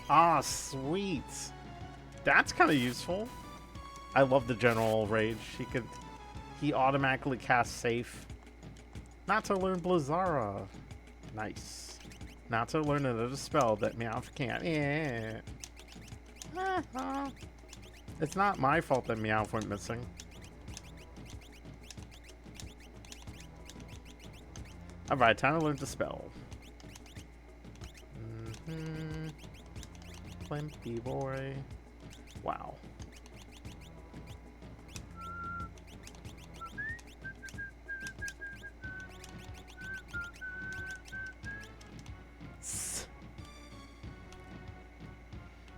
Ah, sweet. That's kind of useful. I love the general rage. He automatically casts safe. Not to learn Blizzara. Nice. Not to learn another spell that Meowth can't. Yeah. It's not my fault that Meowth went missing. Alright, time to learn the spell. Plimpy boy. Wow.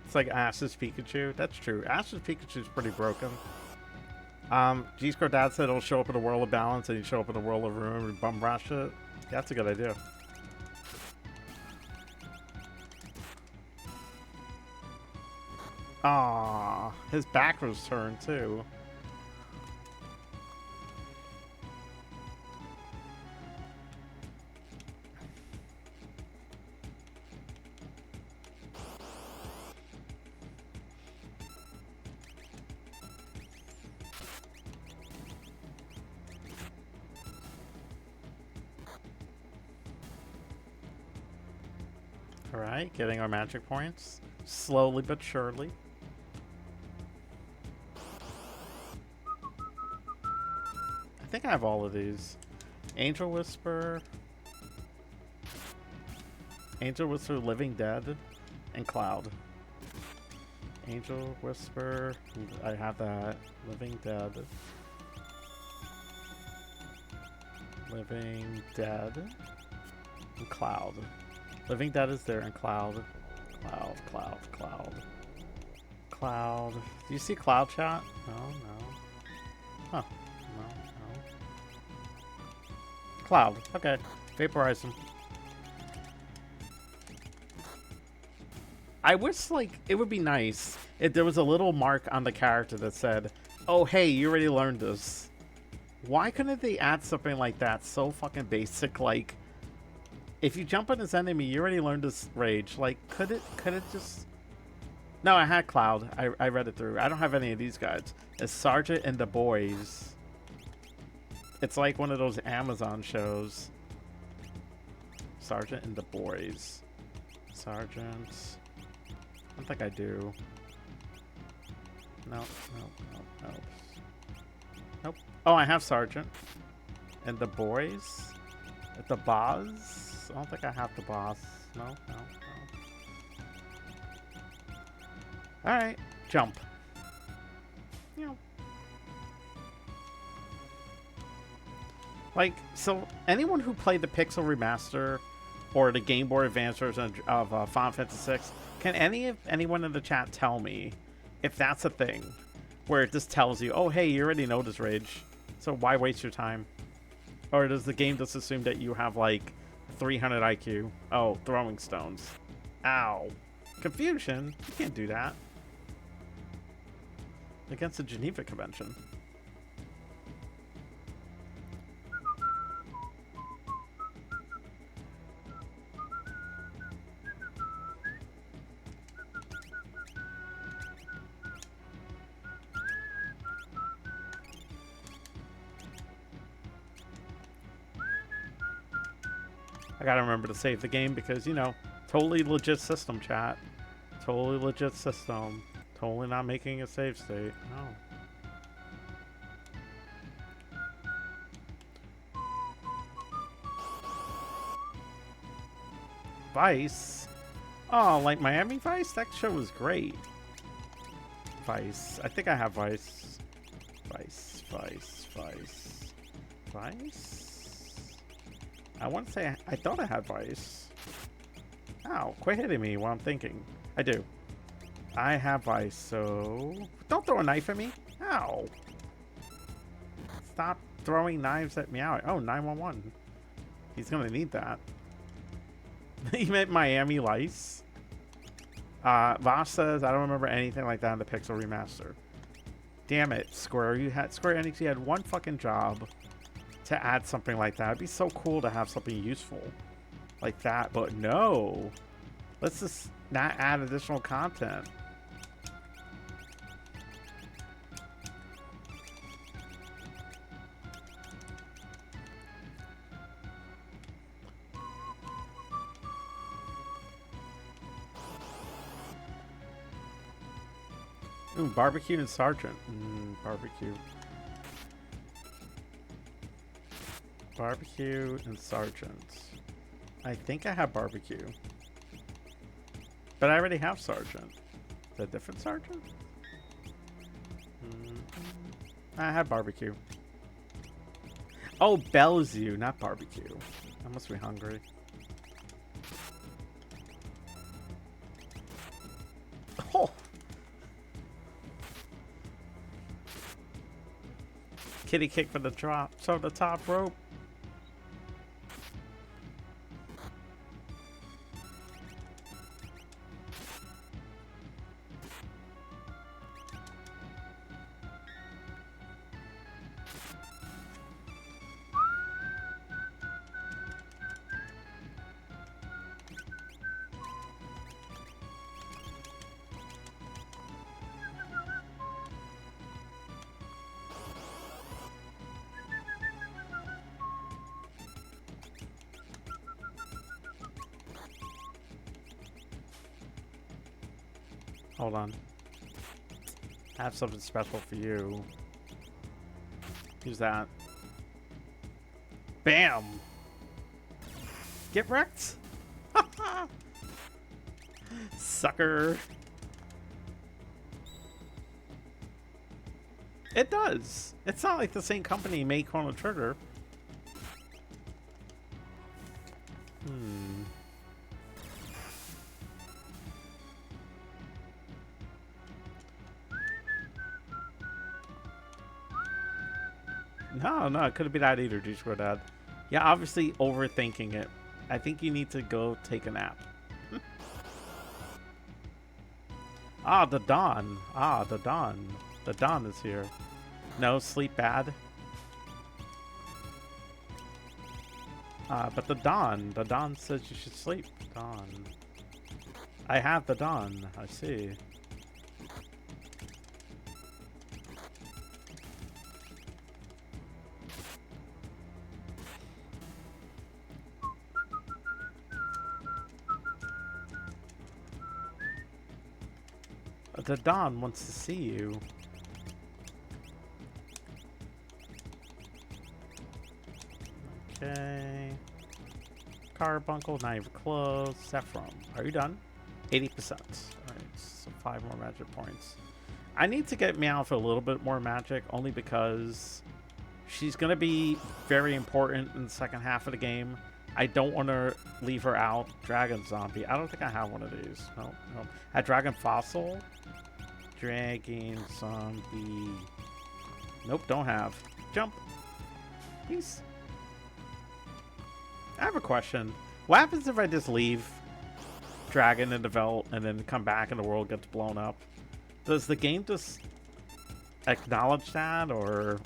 It's like Ash's Pikachu. That's true. Ash's Pikachu's pretty broken. G-Score Dad said it'll show up in a World of Balance and you show up in a World of Ruin and bum rush it. Yeah, that's a good idea. Ah, his back was turned too. Alright, getting our magic points. Slowly but surely. I think I have all of these. Angel Whisper. Angel Whisper, Living Dead, and Cloud. Angel Whisper, I have that. Living Dead. Living Dead. And Cloud. Living Dead is there, and Cloud. Cloud. Do you see Cloud chat? No. Huh. No. Cloud. Okay. Vaporize him. I wish, like, it would be nice if there was a little mark on the character that said, oh, hey, you already learned this. Why couldn't they add something like that so fucking basic, like, if you jump on this enemy, you already learned this rage. Like, could it just... No, I had Cloud. I read it through. I don't have any of these guys. It's Sergeant and the Boys. It's like one of those Amazon shows. Sergeant and the Boys. Sergeant. I don't think I do. no, no, no. Nope. Oh, I have Sergeant. And the boys? The boss? I don't think I have the boss. No, no, no. Alright, jump. Yeah. Like, so anyone who played the Pixel Remaster or the Game Boy Advance version of Final Fantasy VI, can anyone in the chat tell me if that's a thing where it just tells you, oh, hey, you already know this rage, so why waste your time? Or does the game just assume that you have, like, 300 IQ? Oh, throwing stones. Ow. Confusion? You can't do that. Against the Geneva Convention. I gotta remember to save the game because, you know, totally legit system, chat. Totally legit system. Totally not making a save state. No. Vice? Oh, like Miami Vice? That show was great. Vice. I think I have Vice. Vice. I want to say I thought I had Vice. Ow, quit hitting me while I'm thinking. I do. I have Vice, so... Don't throw a knife at me. Ow. Stop throwing knives at me out. Oh, 911. He's going to need that. He meant Miami Vice. Vosh says, I don't remember anything like that in the Pixel Remaster. Damn it, Square Enix, you had one fucking job to add something like that. It'd be so cool to have something useful like that, but no. Let's just not add additional content. Ooh, barbecue and Sergeant. Barbecue. Barbecue and Sergeant. I think I have barbecue. But I already have Sergeant. Is that a different Sergeant? I have barbecue. Oh, Bellevue, not barbecue. I must be hungry. Oh! Kitty kick for the drop. So the top rope. Hold on. I have something special for you. Who's that? Bam! Get wrecked! Sucker! It does! It's not like the same company made Chrono Trigger. No, it couldn't be that either, G-Square Dad. Yeah, obviously overthinking it. I think you need to go take a nap. Ah, the Dawn. Ah, the Dawn. The Dawn is here. No, sleep bad. But the Dawn says you should sleep. Dawn. I have the Dawn. I see. The Dawn wants to see you. Okay. Carbuncle, not even close. Saffron, are you done? 80%. Alright, so 5 more magic points. I need to get Meowth a little bit more magic, only because she's going to be very important in the second half of the game. I don't want to leave her out. Dragon Zombie. I don't think I have one of these. No, no. At Dragon Fossil. Dragon Zombie. Nope, don't have. Jump. Peace. I have a question. What happens if I just leave Dragon in the Veldt and then come back and the world gets blown up? Does the game just acknowledge that, or...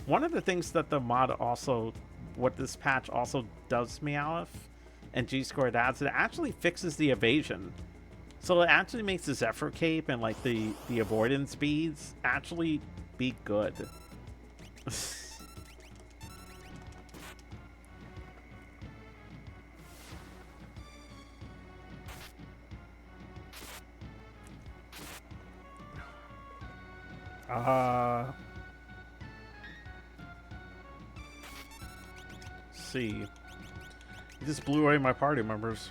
One of the things that the mod also, what this patch also does Meowth and G-Squared adds, it actually fixes the evasion. So it actually makes the Zephyr Cape and like the avoidance speeds actually be good. See. You just blew away my party members.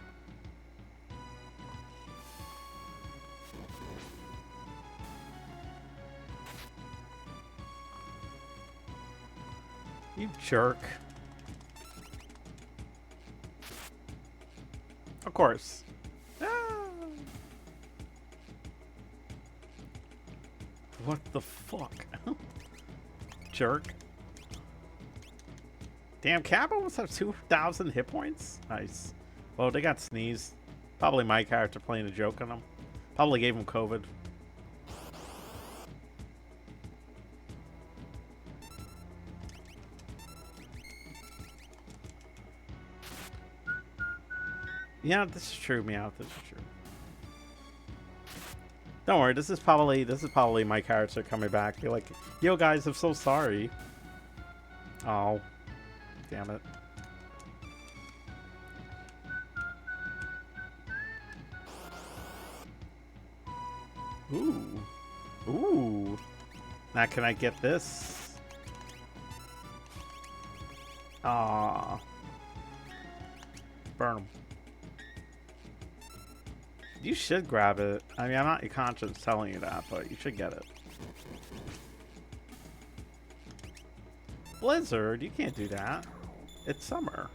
You jerk. Of course. Ah. What the fuck? Jerk. Damn, Cap almost have 2,000 hit points? Nice. Well, they got sneezed. Probably my character playing a joke on them. Probably gave him COVID. Yeah, this is true, Meowth. This is true. Don't worry, this is probably my character coming back. Be like, yo guys, I'm so sorry. Oh. Damn it. Ooh. Ooh. Now can I get this? Ah. Burn him. You should grab it. I mean, I'm not your conscience telling you that, but you should get it. Blizzard, you can't do that. It's summer.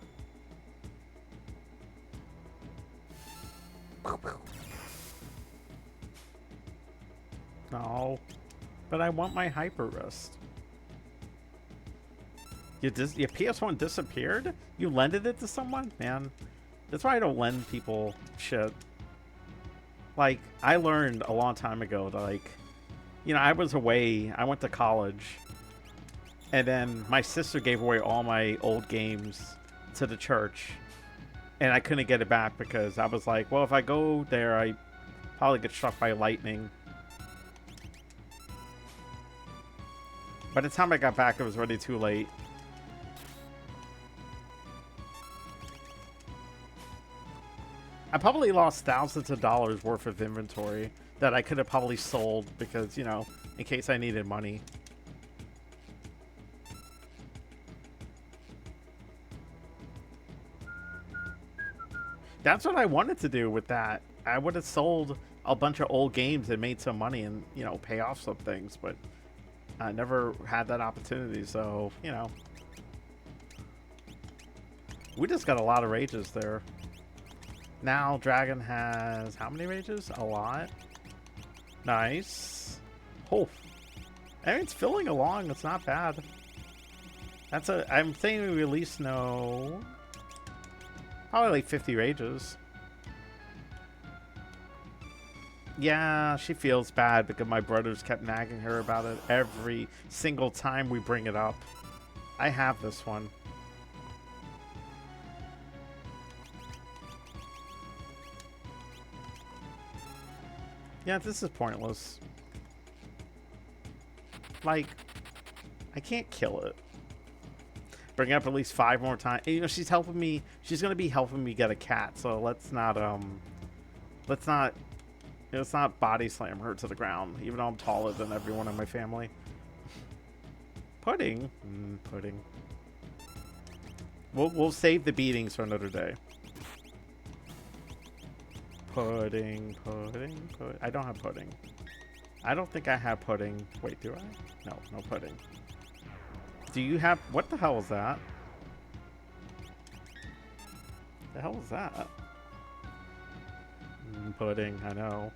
No. But I want my Hyper Wrist. Your PS1 disappeared? You lended it to someone? Man, that's why I don't lend people shit. Like, I learned a long time ago that, like, you know, I was away. I went to college. And then my sister gave away all my old games to the church. And I couldn't get it back because I was like, well, if I go there, I probably get struck by lightning. By the time I got back, it was already too late. I probably lost thousands of dollars worth of inventory that I could have probably sold because, you know, in case I needed money. That's what I wanted to do with that. I would have sold a bunch of old games and made some money and, you know, pay off some things, but I never had that opportunity, so, you know. We just got a lot of rages there. Now Dragon has how many rages? A lot. Nice. Oh, I mean, it's filling along. It's not bad. That's a. I'm thinking we release no. Probably like 50 rages. Yeah, she feels bad because my brothers kept nagging her about it every single time we bring it up. I have this one. Yeah, this is pointless. Like, I can't kill it. Bring it up at least 5 more times. You know, she's helping me. She's gonna be helping me get a cat. So let's not It's not body slam her to the ground, even though I'm taller than everyone in my family. Pudding? Pudding. We'll save the beatings for another day. Pudding. I don't have pudding. I don't think I have pudding. Wait, do I? No pudding. Do you have... What the hell is that? The hell is that? Pudding, I know.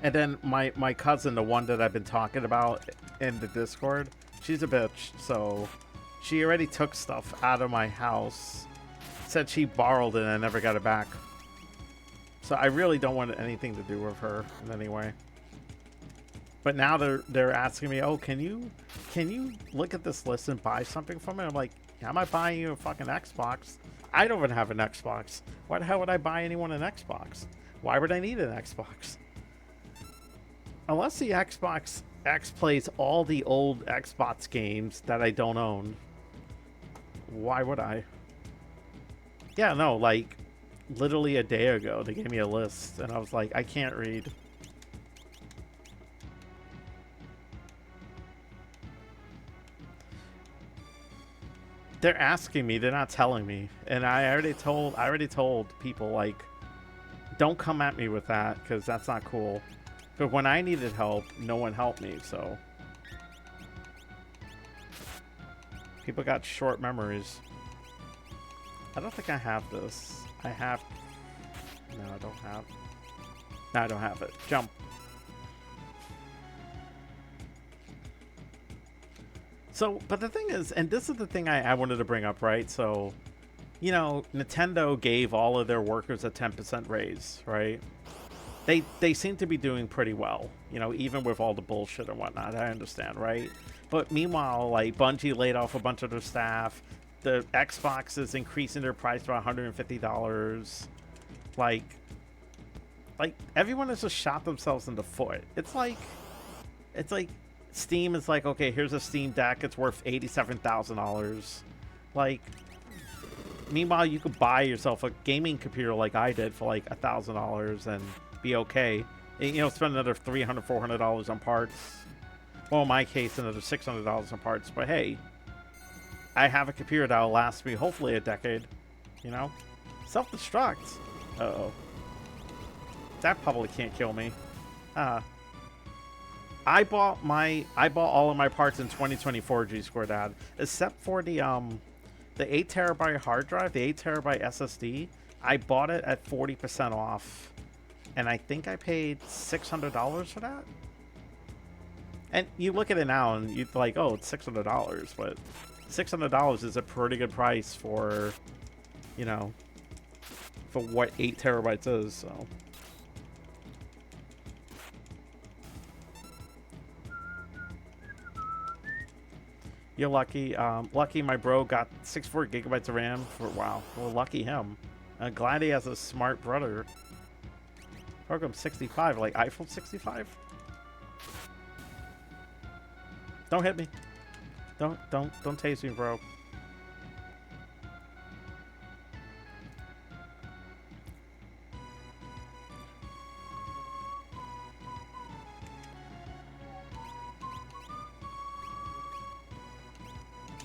And then my cousin, the one that I've been talking about in the Discord, she's a bitch. So she already took stuff out of my house. Said she borrowed it and I never got it back. So I really don't want anything to do with her in any way. But now they're asking me, oh, can you look at this list and buy something from it? I'm like, how am I buying you a fucking Xbox? I don't even have an Xbox. Why the hell would I buy anyone an Xbox? Why would I need an Xbox? Unless the Xbox X plays all the old Xbox games that I don't own. Why would I? Yeah, no, like, literally a day ago, they gave me a list, and I was like, I can't read. They're asking me, they're not telling me. And I already told people, like, don't come at me with that, because that's not cool. But when I needed help, no one helped me, so. People got short memories. I don't think I have this. I have... No, I don't have... No, I don't have it. Jump. So, but the thing is, and this is the thing I wanted to bring up, right? So, you know, Nintendo gave all of their workers a 10% raise, right? They seem to be doing pretty well, you know, even with all the bullshit and whatnot. I understand, right? But meanwhile, like, Bungie laid off a bunch of their staff. The Xbox is increasing their price by $150. Like everyone has just shot themselves in the foot. It's like Steam is like, okay, here's a Steam Deck. It's worth $87,000. Like, meanwhile, you could buy yourself a gaming computer like I did for like $1,000 and be okay. And, you know, spend another $300, $400 on parts. Well, in my case, another $600 on parts. But hey, I have a computer that'll last me hopefully a decade. You know, self-destruct. Uh-oh. That probably can't kill me. I bought all of my parts in 2024, G-Score Dad, except for the 8TB hard drive, the 8TB SSD. I bought it at 40% off, and I think I paid $600 for that. And you look at it now, and you're like, oh, it's $600, but $600 is a pretty good price for, you know, for what 8 terabytes is. So. You're lucky. Lucky my bro got 64 gigabytes of RAM for, wow. Well, lucky him. Glad he has a smart brother. Program 65, like iPhone 65? Don't hit me. Don't tase me, bro.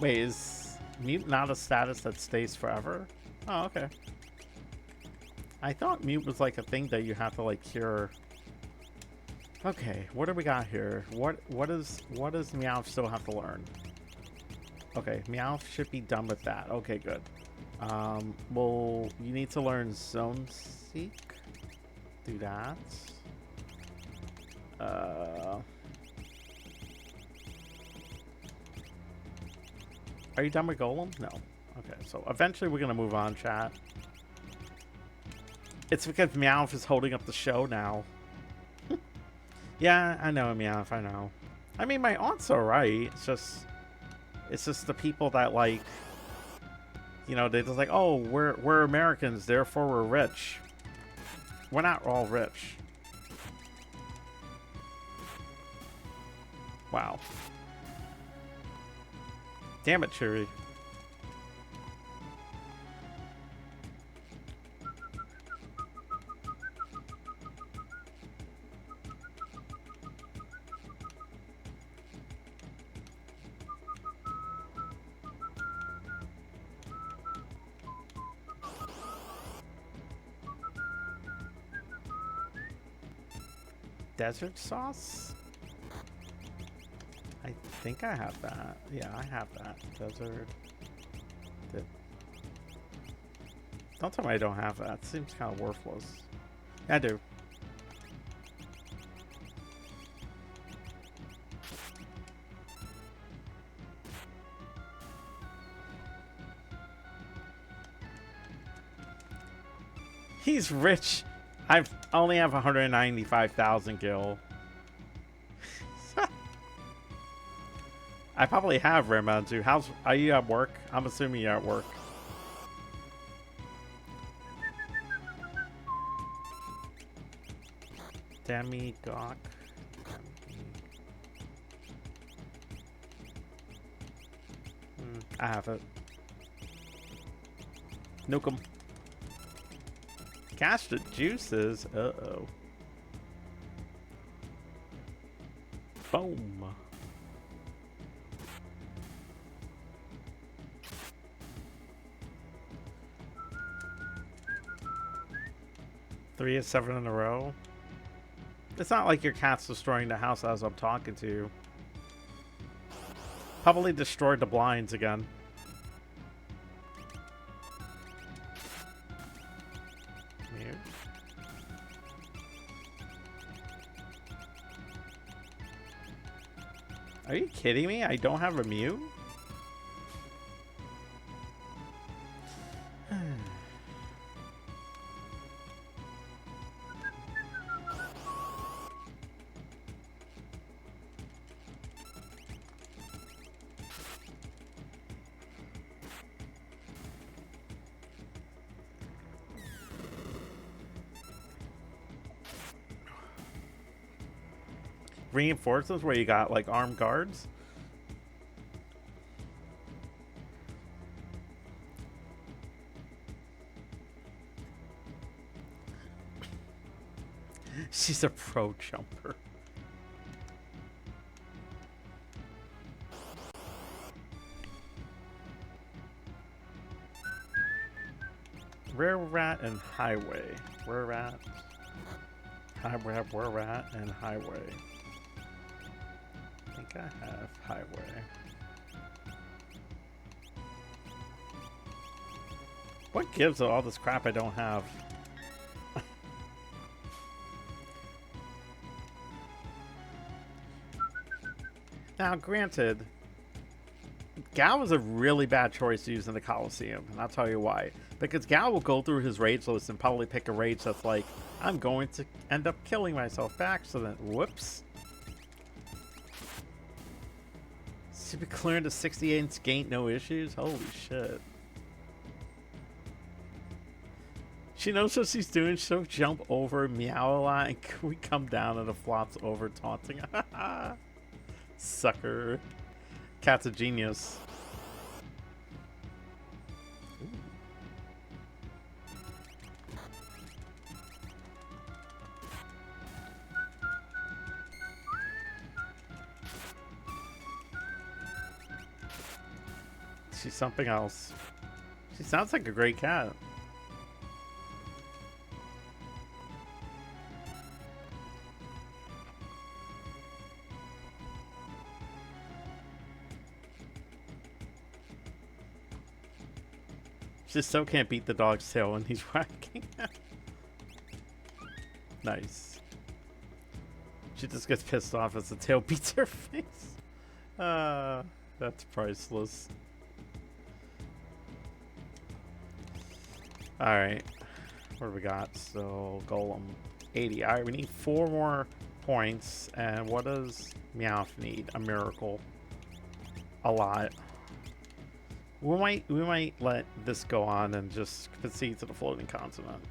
Wait, is mute not a status that stays forever? Oh, okay. I thought mute was like a thing that you have to like cure. Okay, what do we got here? What does Meowth still have to learn? Okay, Meowth should be done with that. Okay, good. Well, you need to learn Zone Seek. Do that. Are you done with Golem? No. Okay, so eventually we're gonna move on, chat. It's because Meowth is holding up the show now. Yeah, I know, Meowth, I know. I mean, my aunt's alright. It's just the people that, like, you know, they're just like, oh, we're Americans, therefore we're rich. We're not all rich. Wow. Damn it, Cheery. Desert sauce? I think I have that. Yeah, I have that. Desert. Don't tell me I don't have that. Seems kind of worthless. I do. He's rich. I only have 195,000 gil. I probably have Rayman too. Are you at work? I'm assuming you're at work. Demigod. I have it. Nuke 'em. Catch the juices. Uh-oh. Boom. Three of 7 in a row. It's not like your cat's destroying the house as I'm talking to you. Probably destroyed the blinds again. Mute. Are you kidding me? I don't have a mute? Reinforcements where you got like armed guards. She's a pro jumper. Rare rat and highway. Rare rat. Rare rat and highway. I think I have highway. What gives all this crap I don't have? Now, granted, Gal was a really bad choice to use in the Coliseum, and I'll tell you why. Because Gal will go through his rage list and probably pick a rage that's like, I'm going to end up killing myself by accident. Whoops. Super clearing the 68-inch gate, no issues? Holy shit. She knows what she's doing. She'll jump over, meow a lot, and we come down and it flops over, taunting. Sucker. Cat's a genius. Ooh. She's something else. She sounds like a great cat. Just so can't beat the dog's tail when he's whacking. Nice. She just gets pissed off as the tail beats her face. That's priceless. Alright. What do we got? So, Golem. 80. Alright, we need 4 more points. And what does Meowth need? A miracle. A lot. We might let this go on and just concede to the floating continent.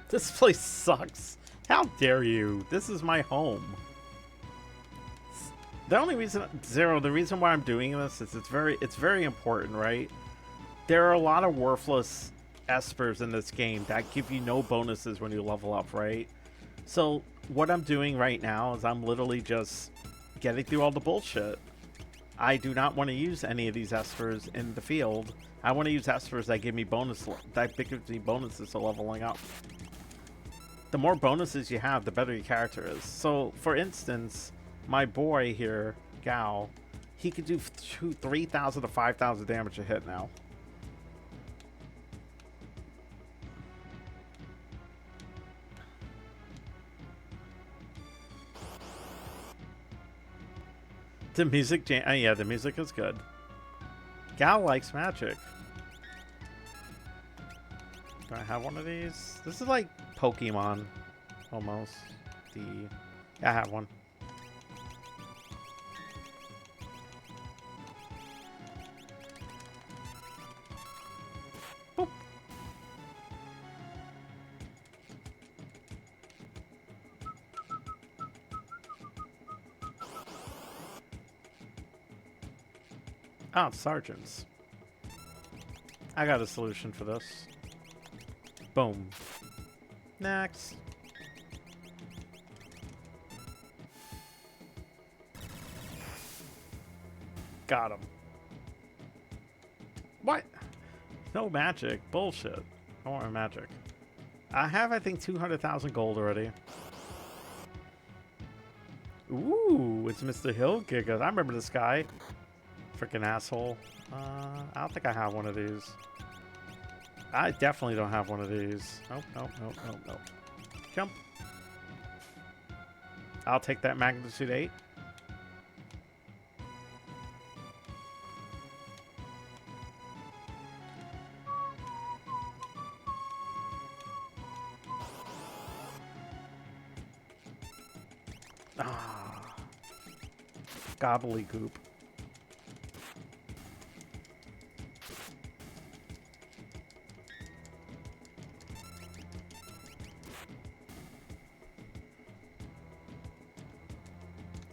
This place sucks. How dare you? This is my home. The only reason, Zero, the reason why I'm doing this is it's very important, right? There are a lot of worthless espers in this game that give you no bonuses when you level up, right? So what I'm doing right now is I'm literally just getting through all the bullshit. I do not want to use any of these espers in the field. I want to use espers that give me that gives me bonuses to leveling up. The more bonuses you have, the better your character is. So, for instance, my boy here, Gao, he could do 3,000 to 5,000 damage a hit now. The music, yeah, the music is good. Gal likes magic. Do I have one of these? This is like Pokemon, almost. Yeah, I have one. Boop. Oh, sergeants. I got a solution for this. Boom. Next. Got him. What? No magic. Bullshit. I want my magic. I have, I think, 200,000 gold already. Ooh, it's Mr. Hill Giga. I remember this guy. Freaking asshole. I don't think I have one of these. I definitely don't have one of these. Nope, nope, nope, nope, nope. Jump. I'll take that magnitude 8. Ah. Gobbledygook.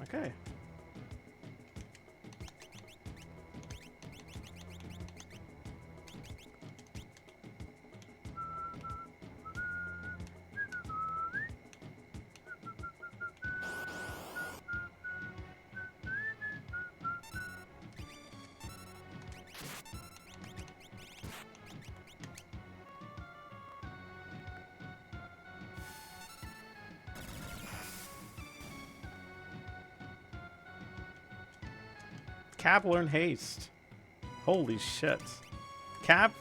Okay. Cap learn haste. Holy shit. Cap,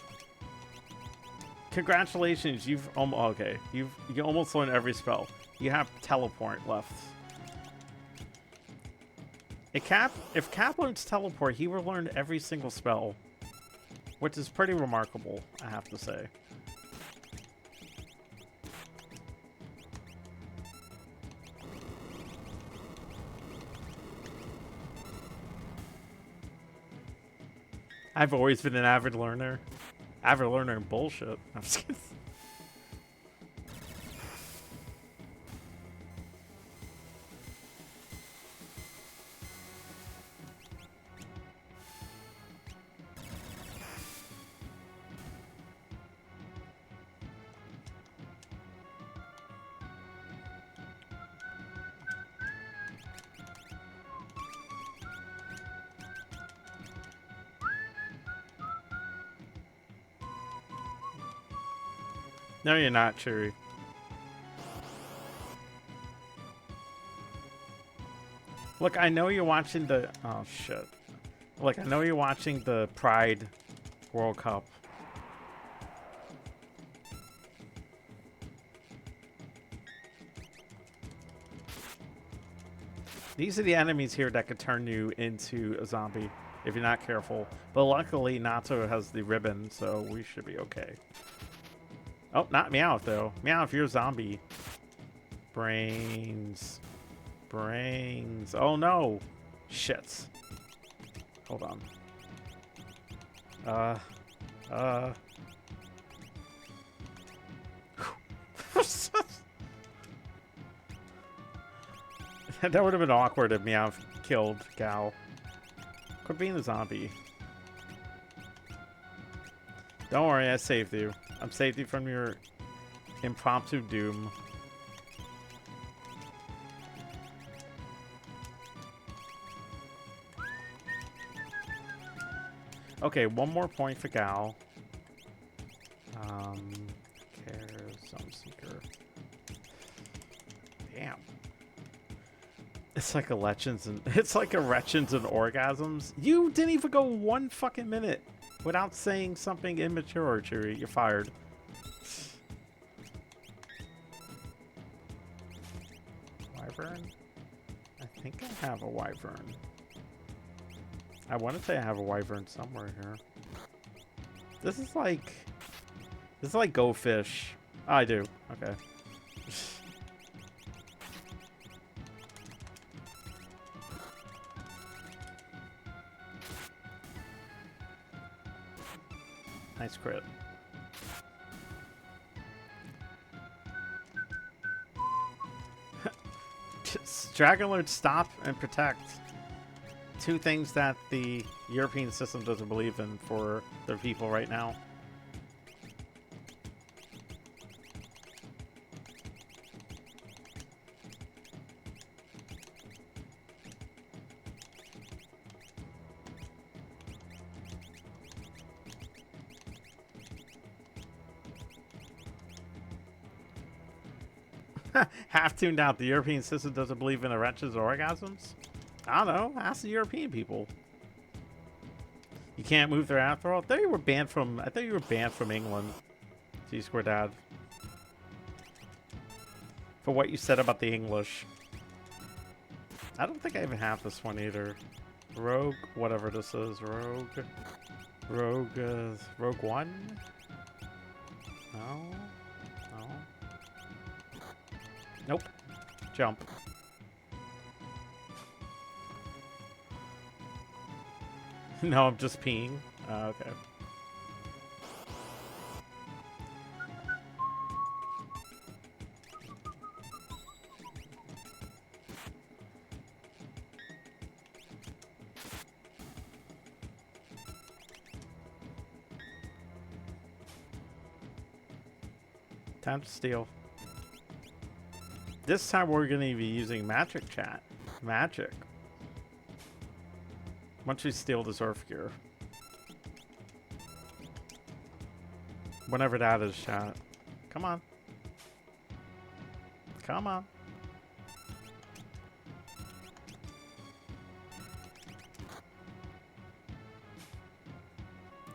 congratulations, you've okay. You almost learned every spell. You have teleport left. If Cap learns teleport, he will learn every single spell, which is pretty remarkable, I have to say. I've always been an avid learner. Avid learner and bullshit. I'm just kidding. No, you're not, Cherry. Look, I know you're watching the... Oh, shit. Look, I know you're watching the Pride World Cup. These are the enemies here that could turn you into a zombie if you're not careful. But luckily, Naoto has the ribbon, so we should be okay. Oh, not Meowth, though. Meowth, you're a zombie. Brains. Brains. Oh, no. Shit. Hold on. That would have been awkward if Meowth killed Gao. Quit being a zombie. Don't worry, I saved you. I'm saved you from your impromptu doom. Okay, one more point for Gal. Care Zone Seeker. Damn. It's like a Legends and Erections and Orgasms. You didn't even go 1 fucking minute without saying something immature, Chewy. You're fired. Wyvern? I think I have a Wyvern. I want to say I have a Wyvern somewhere here. This is like Go Fish. Oh, I do. Okay. Nice crit. Dragon Lord, stop and protect. 2 things that the European system doesn't believe in for their people right now. Half tuned out. The European system doesn't believe in erections or orgasms? I don't know. Ask the European people. You can't move there after all? I thought you were banned from England. G-Square Dad. For what you said about the English. I don't think I even have this one either. Rogue, whatever this is. Rogue One? No. No. Nope. Jump. No, I'm just peeing. Okay. Time to steal. This time we're going to be using magic chat. Magic. Once we steal this Earth Gear. Whenever that is, chat. Come on. Come on.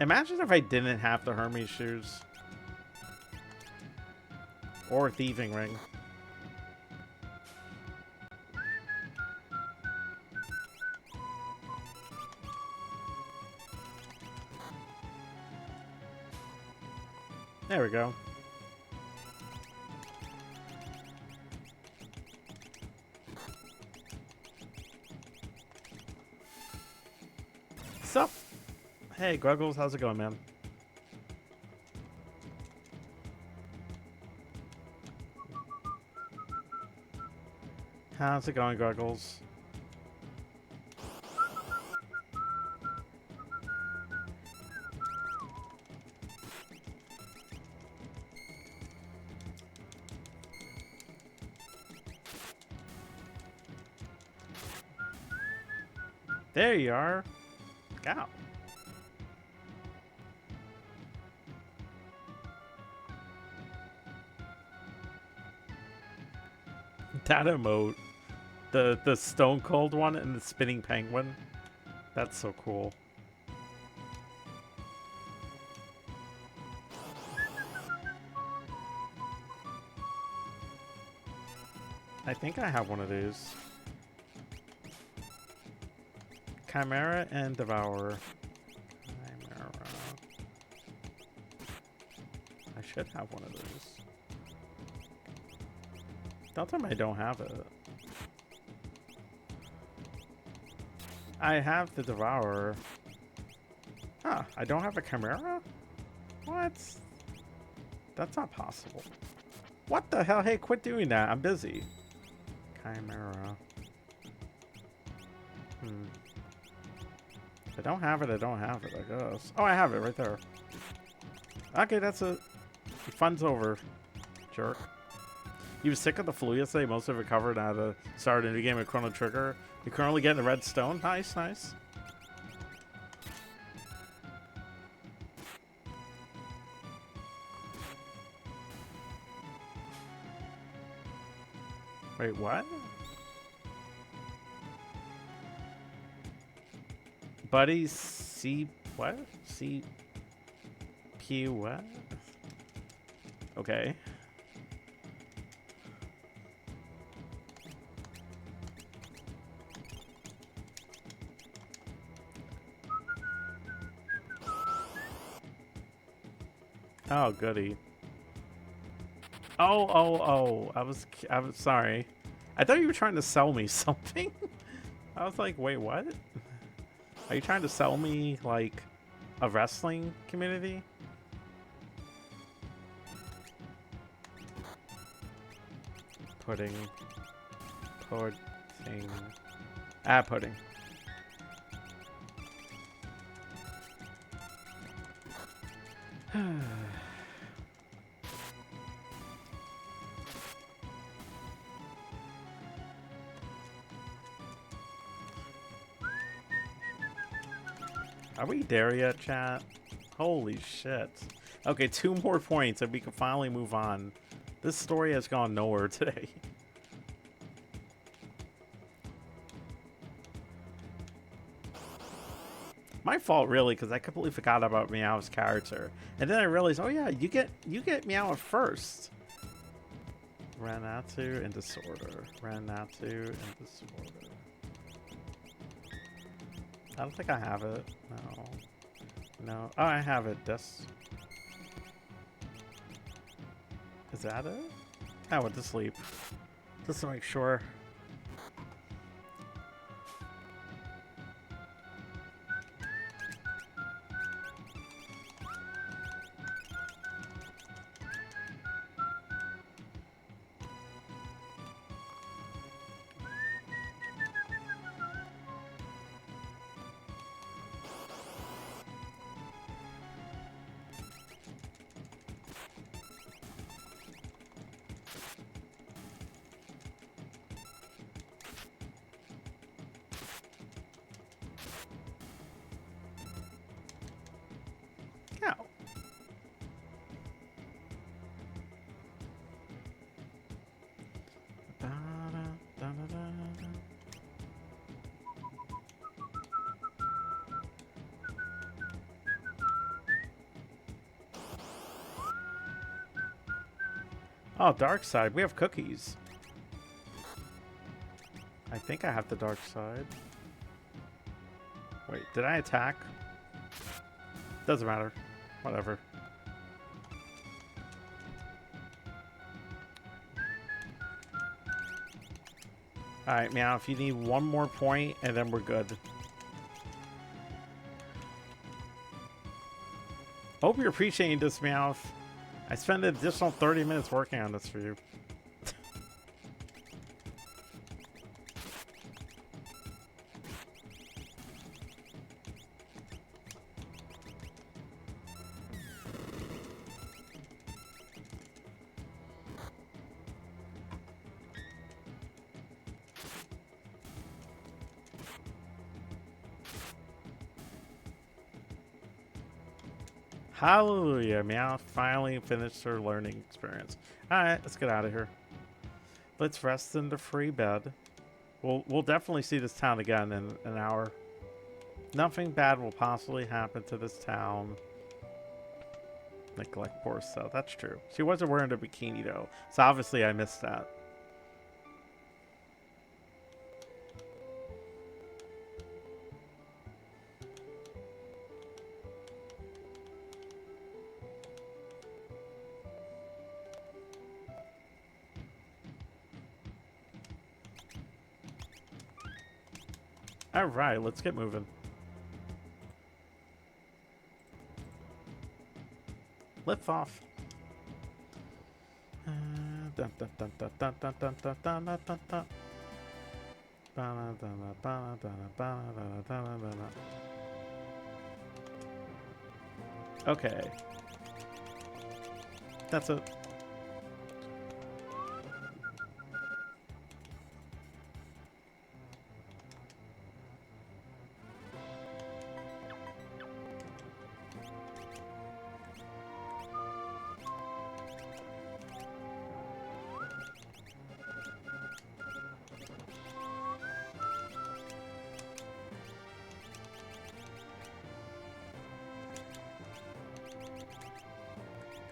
Imagine if I didn't have the Hermes shoes. Or a thieving ring. There we go. Sup? Hey, Gruggles, how's it going, man? How's it going, Gruggles? There you are. Go. That emote. The Stone Cold one and the spinning penguin. That's so cool. I think I have one of these. Chimera and Devourer. Chimera. I should have one of those. Don't tell me I don't have it. I have the Devourer. Huh, I don't have a Chimera? What? That's not possible. What the hell? Hey, quit doing that. I'm busy. Chimera. If I don't have it, I don't have it, I guess. Oh, I have it right there. Okay, that's it. The fun's over. Jerk. He was sick of the flu yesterday, mostly recovered and had to start a new game with Chrono Trigger. You're currently getting a red stone. Nice, nice. Wait, what? Buddy C what? C P what? Okay. Oh, goody. Oh. I was sorry. I thought you were trying to sell me something. I was like, wait, what? Are you trying to sell me, like, a wrestling community? Pudding. Pudding. Are we there yet, chat? Holy shit. Okay, 2 more points and we can finally move on. This story has gone nowhere today. My fault, really, because I completely forgot about Meow's character. And then I realized, oh yeah, you get Meow first. Ranatu and Disorder. Ranatu and Disorder. I don't think I have it. No. Oh, I have it. Is that it? I went to sleep. Just to make sure. Oh, dark side. We have cookies. I think I have the dark side. Wait, did I attack? Doesn't matter. Whatever. Alright, Meow, if you need 1 more point, and then we're good. Hope you're appreciating this, Meow. I spent an additional 30 minutes working on this for you. Hallelujah, Meow finally finished her learning experience. Alright, let's get out of here. Let's rest in the free bed. We'll definitely see this town again in an hour. Nothing bad will possibly happen to this town. Neglect poor Cell. That's true. She wasn't wearing a bikini though, so obviously I missed that. Alright, let's get moving. Lift off. Okay. That's it.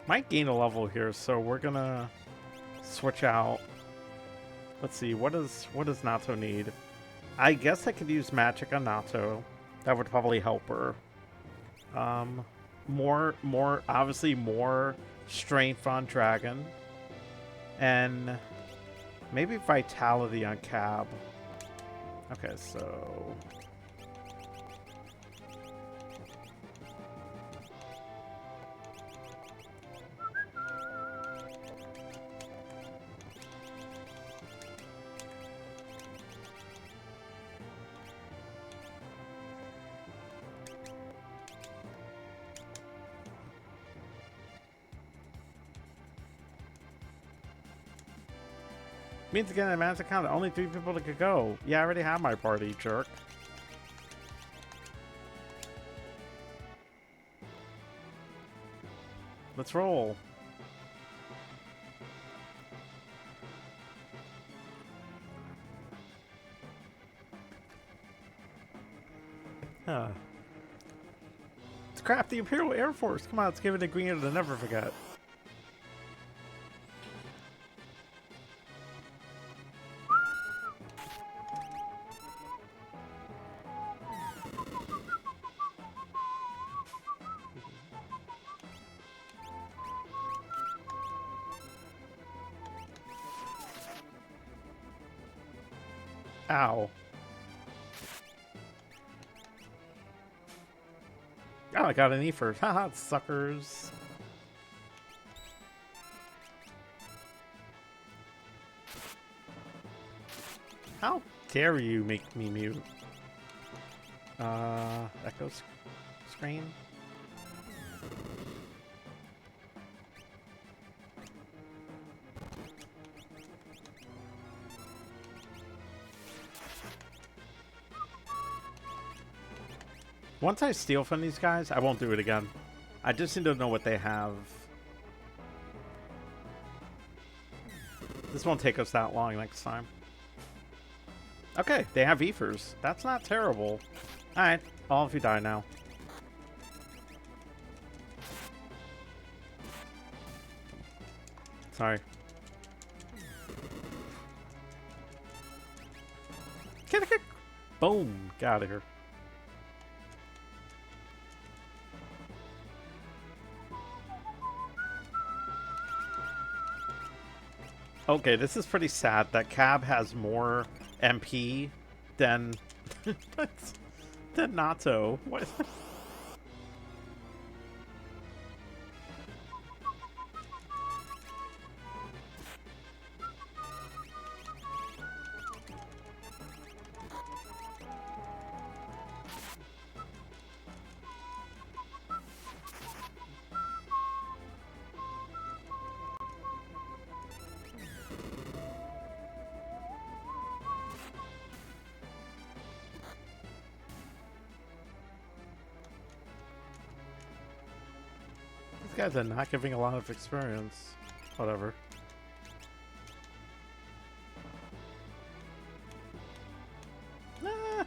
Might gain a level here, so we're gonna switch out. Let's see, what does Naoto need? I guess I could use magic on Naoto. That would probably help her. Obviously more strength on Dragon. And maybe vitality on Cab. Okay, so... Means again, a man's account, only 3 people could go. Yeah, I already have my party, jerk. Let's roll. Huh. Let's craft the Imperial Air Force. Come on, let's give it a green to never forget. Ow. Oh, I got an E first. Haha, suckers. How dare you make me mute? Echo screen? Once I steal from these guys, I won't do it again. I just need to know what they have. This won't take us that long next time. Okay, they have Ephers. That's not terrible. Alright, all of you die now. Sorry. Kick. Boom, get out of here. Okay, this is pretty sad that Cab has more MP than than Naoto. What? These guys are not giving a lot of experience. Whatever. Ah.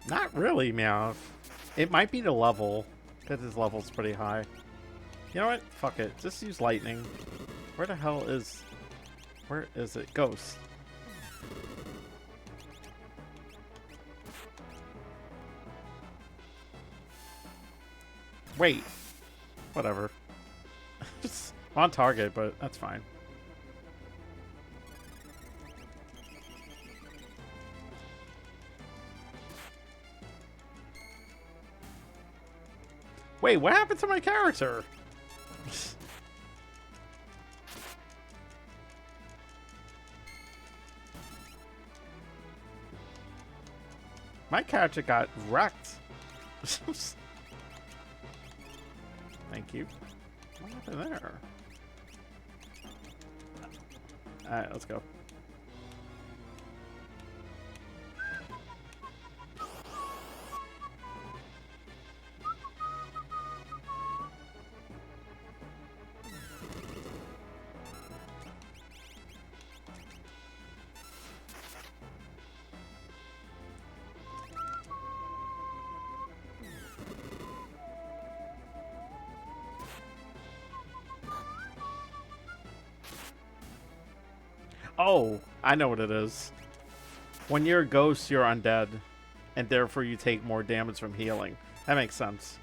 Not really, Meow. It might be the level, because his level's pretty high. You know what? Fuck it. Just use lightning. Where the hell is... Where is it? Ghost. Wait. Whatever. Just on target, but that's fine. Wait, what happened to my character? My character got wrecked. Thank you. What happened there? Alright, let's go. Oh, I know what it is. When you're a ghost, you're undead, and therefore you take more damage from healing. That makes sense.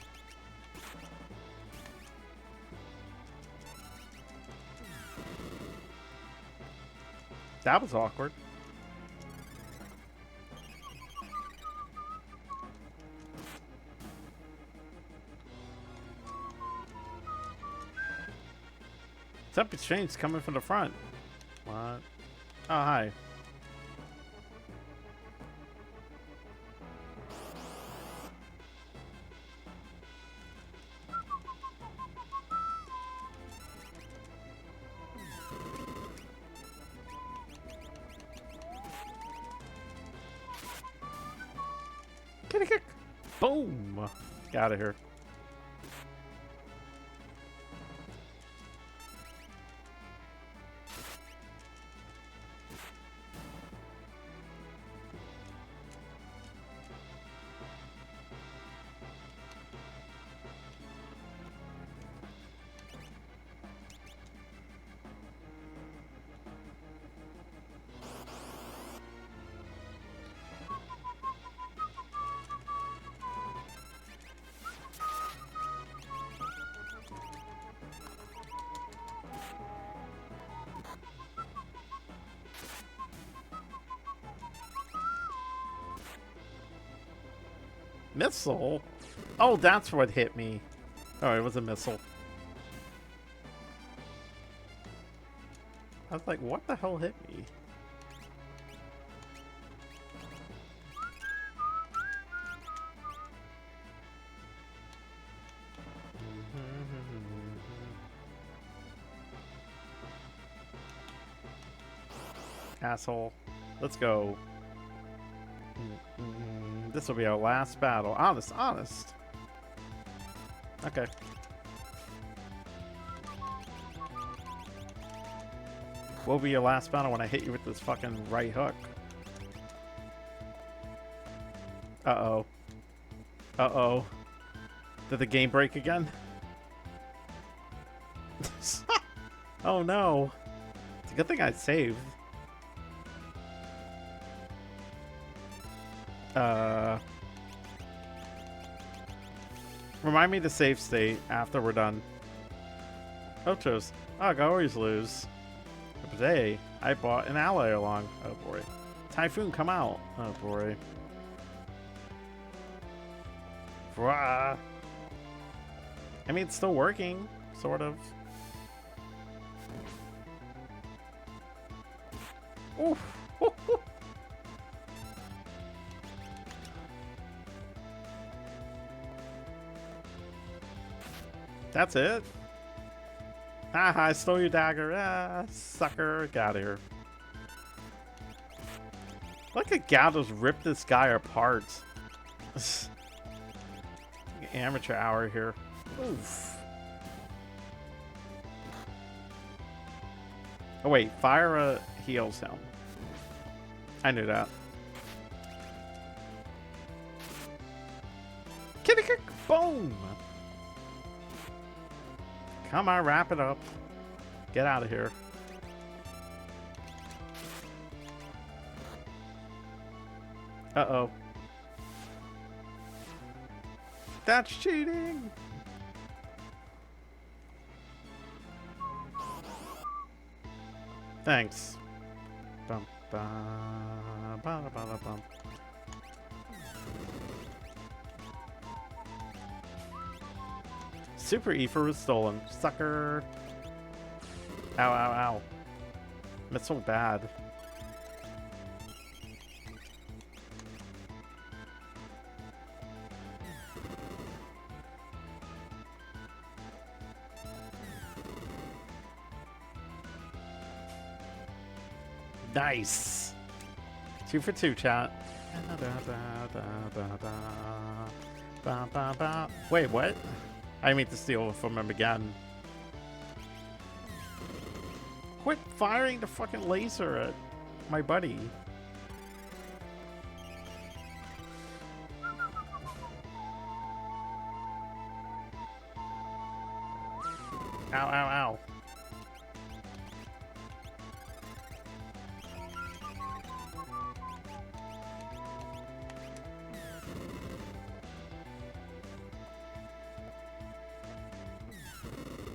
That was awkward. Something strange coming from the front. What? Oh, hi. Kitty kick. Boom. Get out of here. Missile? Oh, that's what hit me. Oh, it was a missile. I was like, what the hell hit me? Asshole. Let's go. This will be our last battle. Honest. Okay. Will be your last battle when I hit you with this fucking right hook. Uh-oh. Uh-oh. Did the game break again? Oh no. It's a good thing I saved. Remind me to save state after we're done. Ultros. Oh, I always lose. But today, I bought an ally along. Oh boy. Typhoon, come out. Oh boy. Rah. I mean, it's still working. Sort of. Oof. That's it? Haha, I stole your dagger. Ah, sucker. Get out of here. Look at Galdos rip this guy apart. Amateur hour here. Oof. Oh wait, fire heals him. I knew that. Kitty kick! Boom! Come on, wrap it up. Get out of here. Uh-oh. That's cheating! Thanks. Bum, ba, ba, ba, ba, bum. Super Ether was stolen. Sucker. Ow, ow, ow. That's so bad. Nice. 2 for 2, chat. Wait, what? I mean to steal from him again. Quit firing the fucking laser at my buddy. Ow, ow, ow.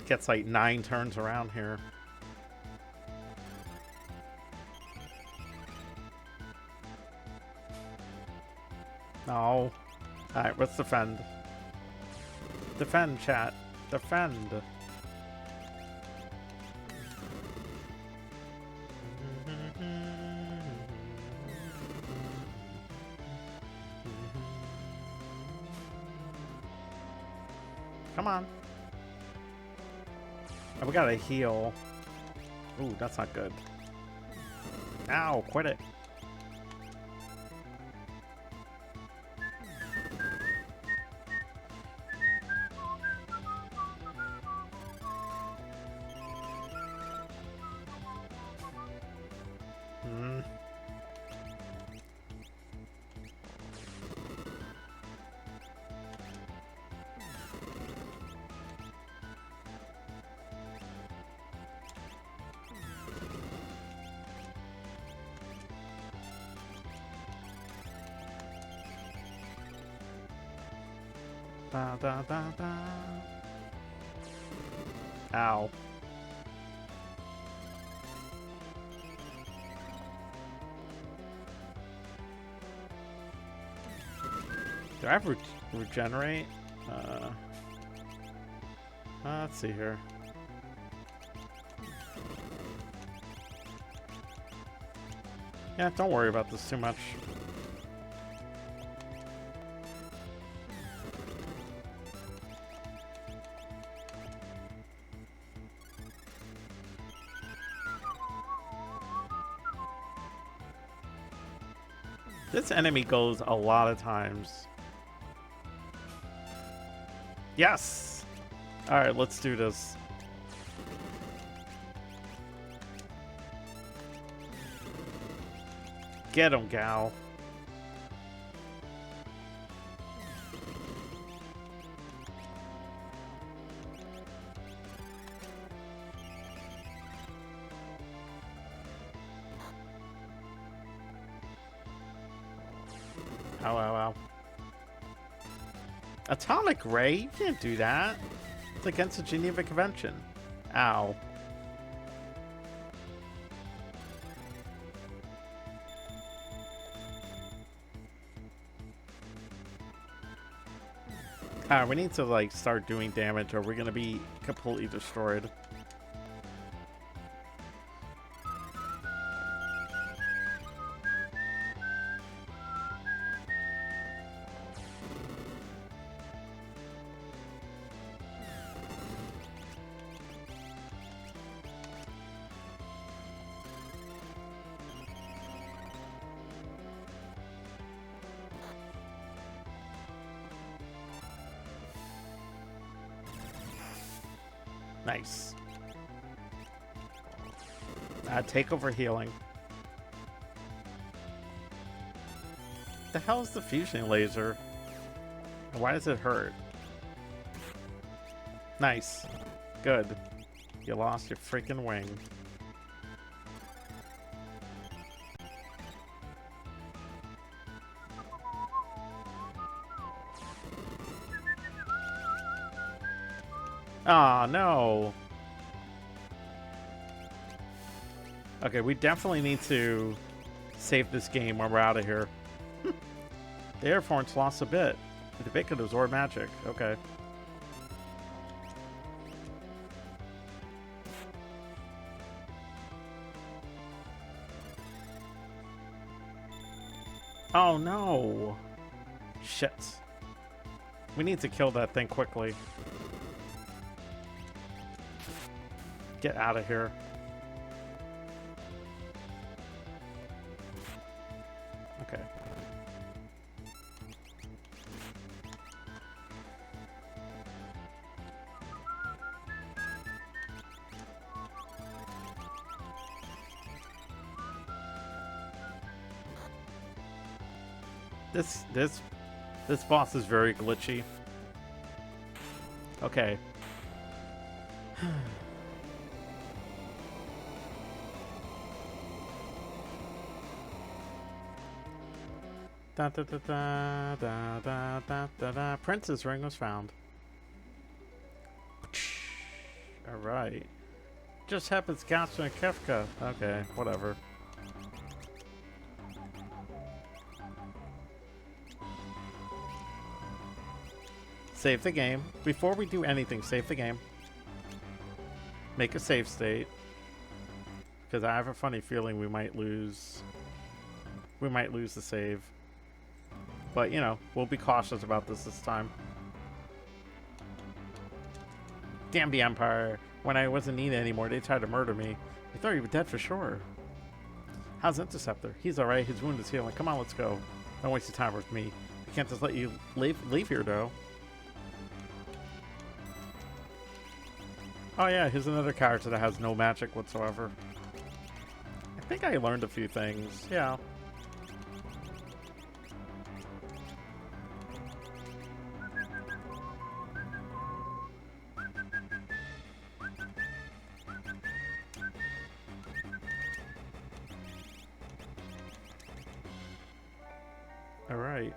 Gets like 9 turns around here. No. Alright, let's defend. Defend, chat. Defend. Come on. Oh, we gotta heal. Ooh, that's not good. Ow, quit it. Da, da, da, da. Ow. Do I have regenerate? Let's see here. Yeah, don't worry about this too much. This enemy goes a lot of times. Yes! Alright, let's do this. Get him, gal. Ow, ow, ow. Atomic Ray? You can't do that. It's against the Geneva Convention. Ow. Alright, we need to, like, start doing damage or we're gonna be completely destroyed. Nice. Take over healing. The hell is the fusion laser? Why does it hurt? Nice. Good. You lost your freaking wing. Aw, no. Okay, we definitely need to save this game when we're out of here. The Air Force lost a bit. The bit could absorb magic. Okay. Oh, no. Shit. We need to kill that thing quickly. Get out of here. Okay. This boss is very glitchy. Okay. Da, da, da, da, da, da, da, da, da. Prince's ring was found. Alright. Just happens Gatsby and Kefka. Okay, whatever. Save the game. Before we do anything, save the game. Make a save state. Because I have a funny feeling we might lose. We might lose the save. But, you know, we'll be cautious about this time. Damn the Empire. When I wasn't needed anymore, they tried to murder me. I thought you were dead for sure. How's Interceptor? He's alright. His wound is healing. Come on, let's go. Don't waste your time with me. I can't just let you leave here, though. Oh yeah, here's another character that has no magic whatsoever. I think I learned a few things. Yeah. All right.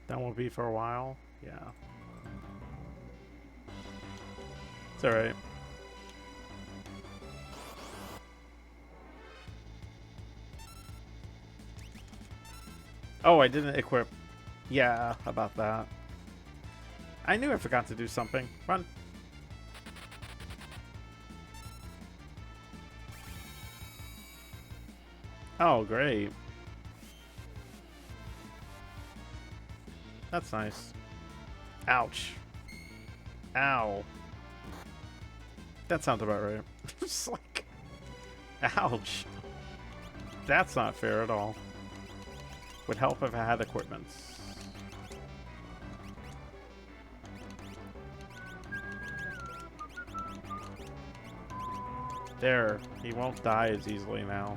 That won't be for a while. Yeah. It's alright. Oh, I didn't equip. Yeah, about that. I knew I forgot to do something. Run. Oh, great. That's nice. Ouch. Ow. That sounds about right. Just like... Ouch. That's not fair at all. Would help if I had equipment. There. He won't die as easily now.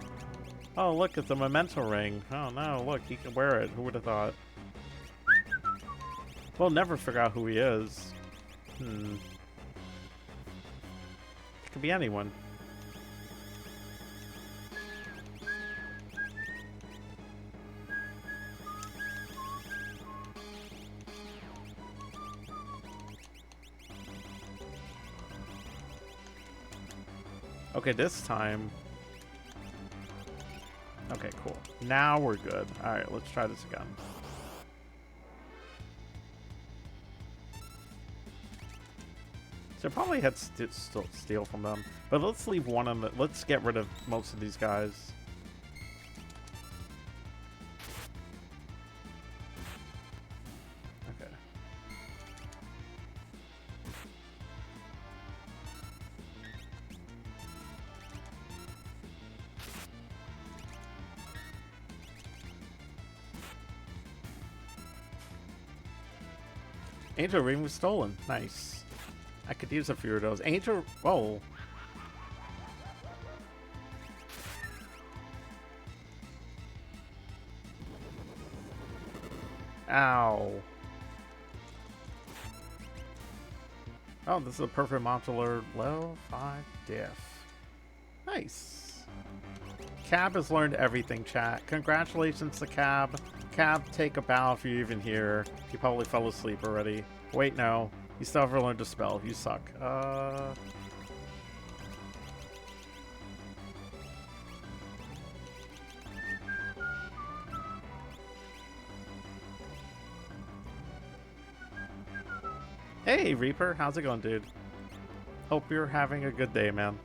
Oh, look, it's a memento ring. Oh no, look, he can wear it. Who would have thought? We'll never figure out who he is. It could be anyone. Okay, this time. Okay, cool. Now we're good. Alright, let's try this again. So probably had still steal from them, but let's leave one of them. Let's get rid of most of these guys. Okay. Angel ring was stolen. Nice. I could use a few of those. Angel... Whoa. Ow. Oh, this is a perfect modular level 5 diff. Nice. Cab has learned everything, chat. Congratulations to Cab. Cab, take a bow if you're even here. You probably fell asleep already. Wait, no. You still haven't learned to spell. You suck. Hey, Reaper. How's it going, dude? Hope you're having a good day, man.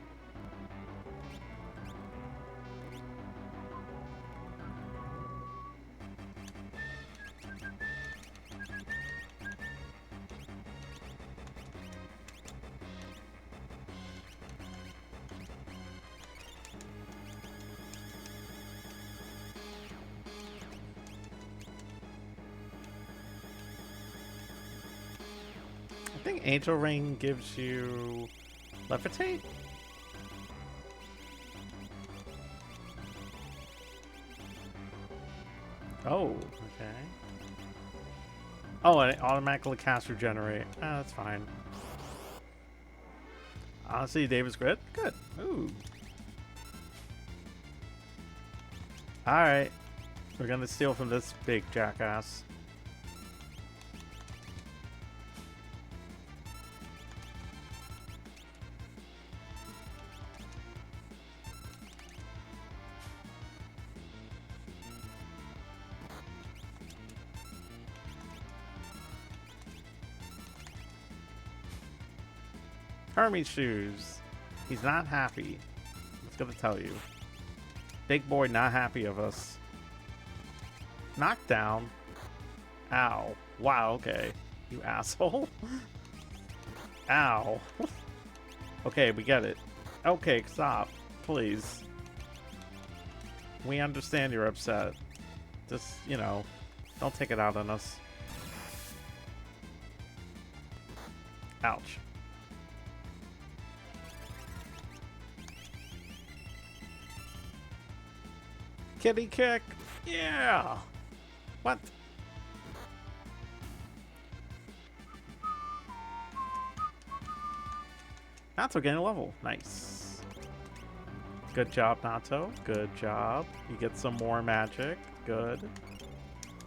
think Angel Ring gives you Levitate? Oh, okay. Oh, and it automatically casts Regenerate. Ah, that's fine. Honestly, David's good? Good. Ooh. Alright. We're gonna steal from this big jackass. Hermes shoes. He's not happy. I was gonna tell you. Big boy not happy of us. Knockdown. Ow. Wow, okay. You asshole. Ow. Okay, we get it. Okay, stop. Please. We understand you're upset. Just, you know, don't take it out on us. Ouch. Kitty kick. Yeah. What? Naoto getting a level. Nice. Good job, Naoto. Good job. You get some more magic. Good.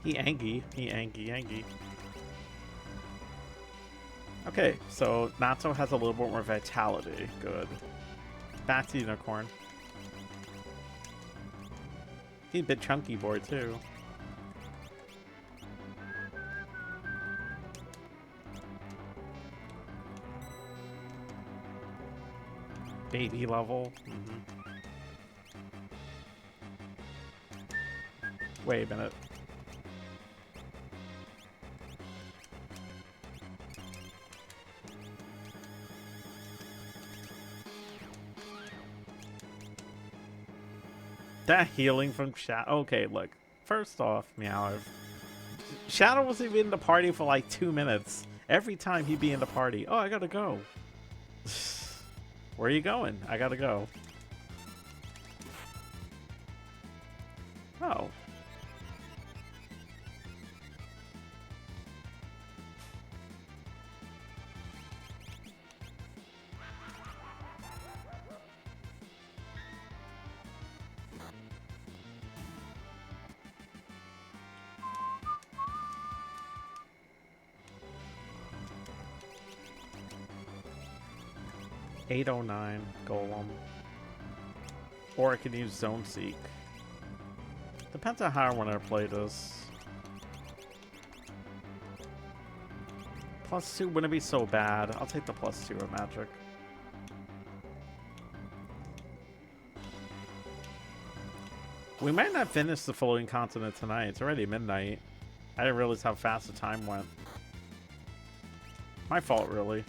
He angy. He angy. Okay, so Naoto has a little bit more vitality. Good. Back to Unicorn. He's a bit chunky boy too. Baby level. Wait a minute. That healing from Shadow. Okay, look. First off, Meow. Shadow wasn't even in the party for like 2 minutes. Every time he'd be in the party. Oh, I gotta go. Where are you going? I gotta go. Oh. $809 Golem. Or I can use Zone Seek. Depends on how I want to play this. +2 wouldn't be so bad. I'll take the +2 of magic. We might not finish the floating continent tonight. It's already midnight. I didn't realize how fast the time went. My fault, really.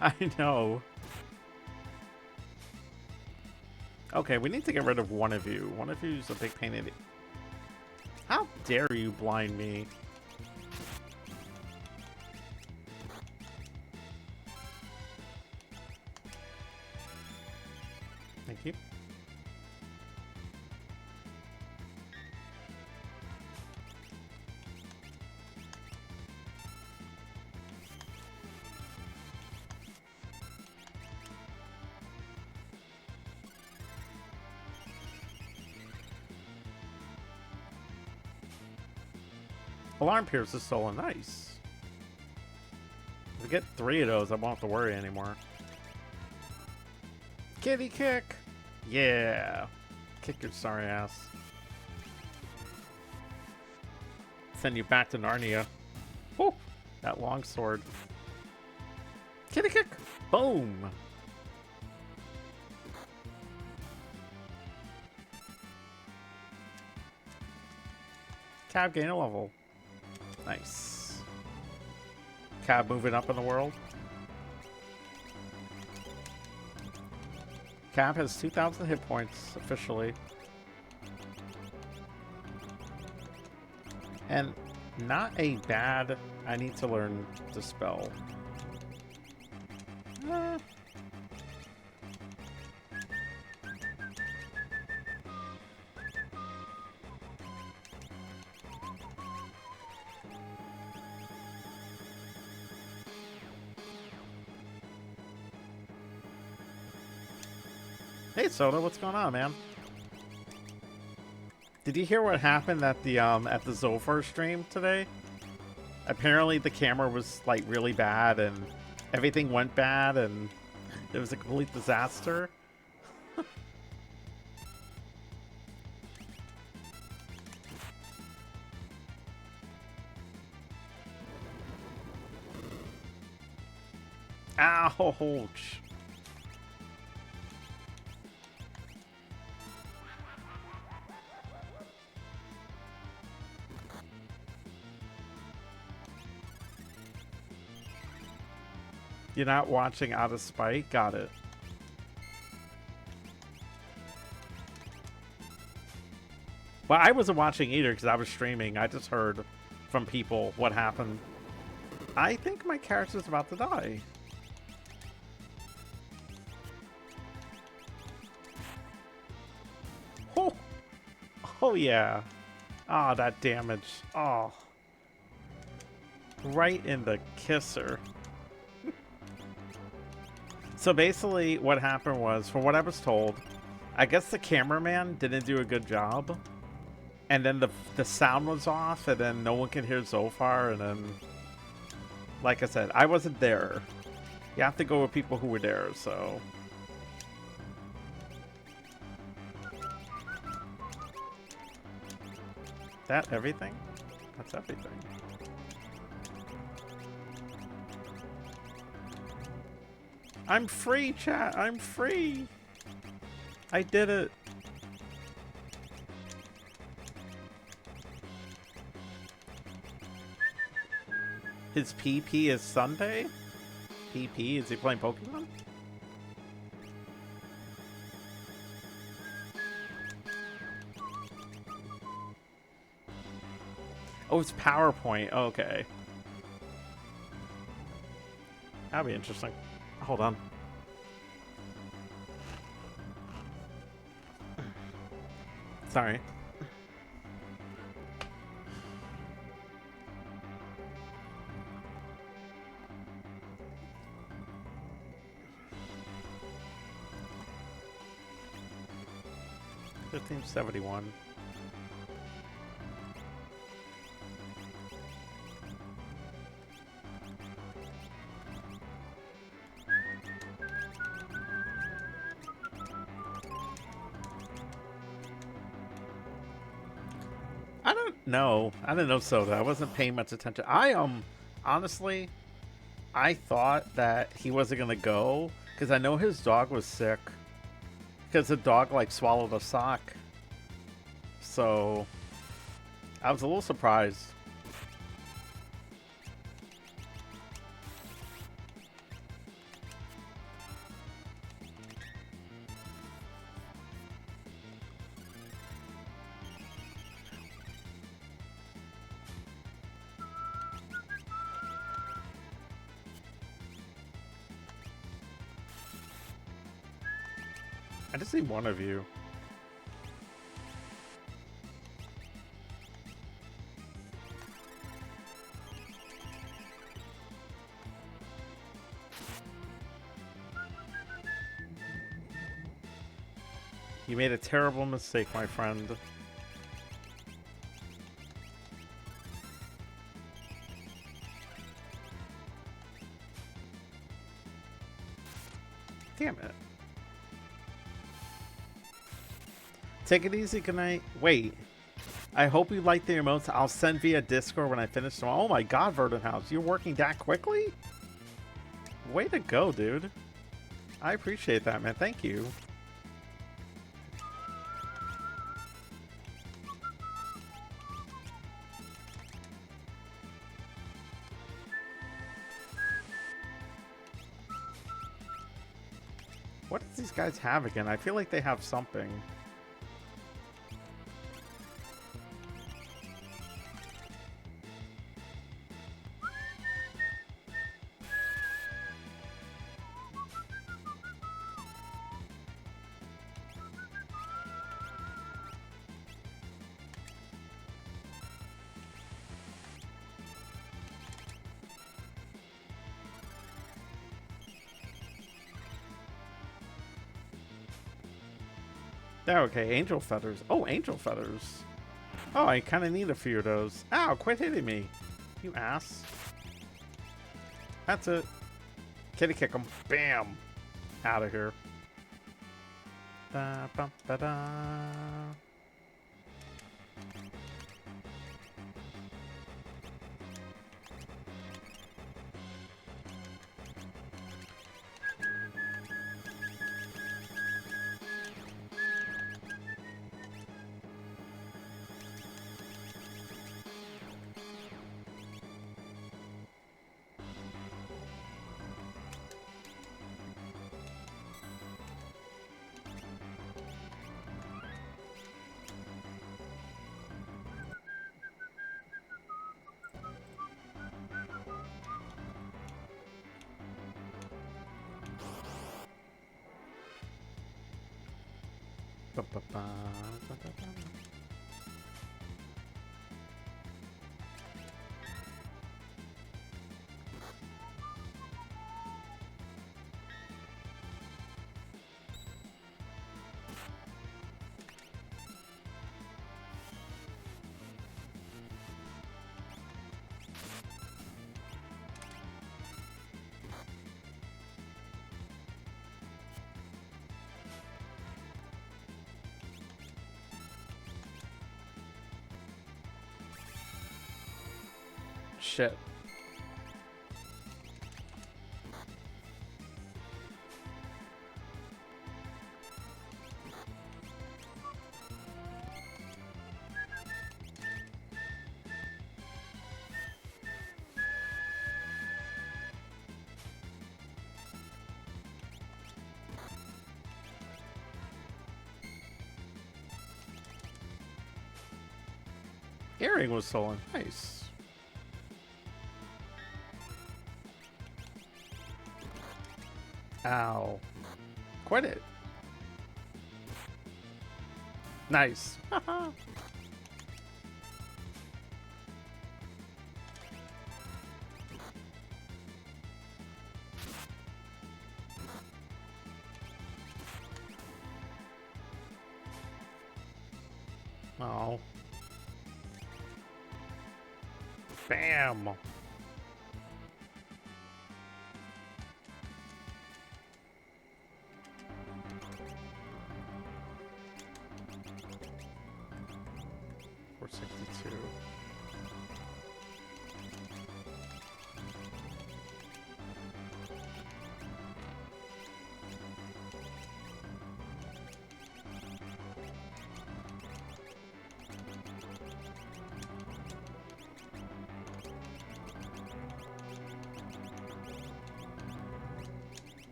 I know. Okay, we need to get rid of one of you. One of you's a big pain in the... How dare you blind me? Thank you. Alarm Pierce is so nice. If we get 3 of those, I won't have to worry anymore. Kitty kick! Yeah! Kick your sorry ass. Send you back to Narnia. Woo! That long sword. Kitty kick! Boom! Cab gain a level. Nice. Cab moving up in the world. Cab has 2,000 hit points officially. And not a bad... I need to learn Dispel. Hey Soda, what's going on, man? Did you hear what happened at the Zofar stream today? Apparently the camera was like really bad and everything went bad and it was a complete disaster. Ouch. You're not watching out of spite? Got it. Well, I wasn't watching either because I was streaming. I just heard from people what happened. I think my character's about to die. Oh, oh yeah. Ah, oh, that damage. Oh. Right in the kisser. So basically what happened was, from what I was told, I guess the cameraman didn't do a good job. And then the sound was off, and then no one could hear Zofar, and then... Like I said, I wasn't there. You have to go with people who were there, so... That everything? That's everything. I'm free, chat. I'm free. I did it. His PP is Sunday? PP? Is he playing Pokemon? Oh, it's PowerPoint. Okay. That'd be interesting. Hold on. Sorry. $15.71. No, I didn't know Soda. I wasn't paying much attention. Honestly, I thought that he wasn't gonna go because I know his dog was sick because the dog like swallowed a sock. So I was a little surprised. I just see one of you. You made a terrible mistake, my friend. Damn it. Take it easy, good night. Wait. I hope you like the emotes. I'll send via Discord when I finish them. Oh my god, Verdant House, you're working that quickly? Way to go, dude. I appreciate that, man. Thank you. What does these guys have again? I feel like they have something. There, okay, angel feathers. Oh, angel feathers. Oh, I kind of need a few of those. Ow, quit hitting me. You ass. That's it. Kitty kick him. Bam. Out of here. Da, ba, ba, da. Ba, ba, ba, ba, ba, ba. Shit. Earring was stolen. Nice. Ow. Quit it. Nice. Oh. Bam. $462.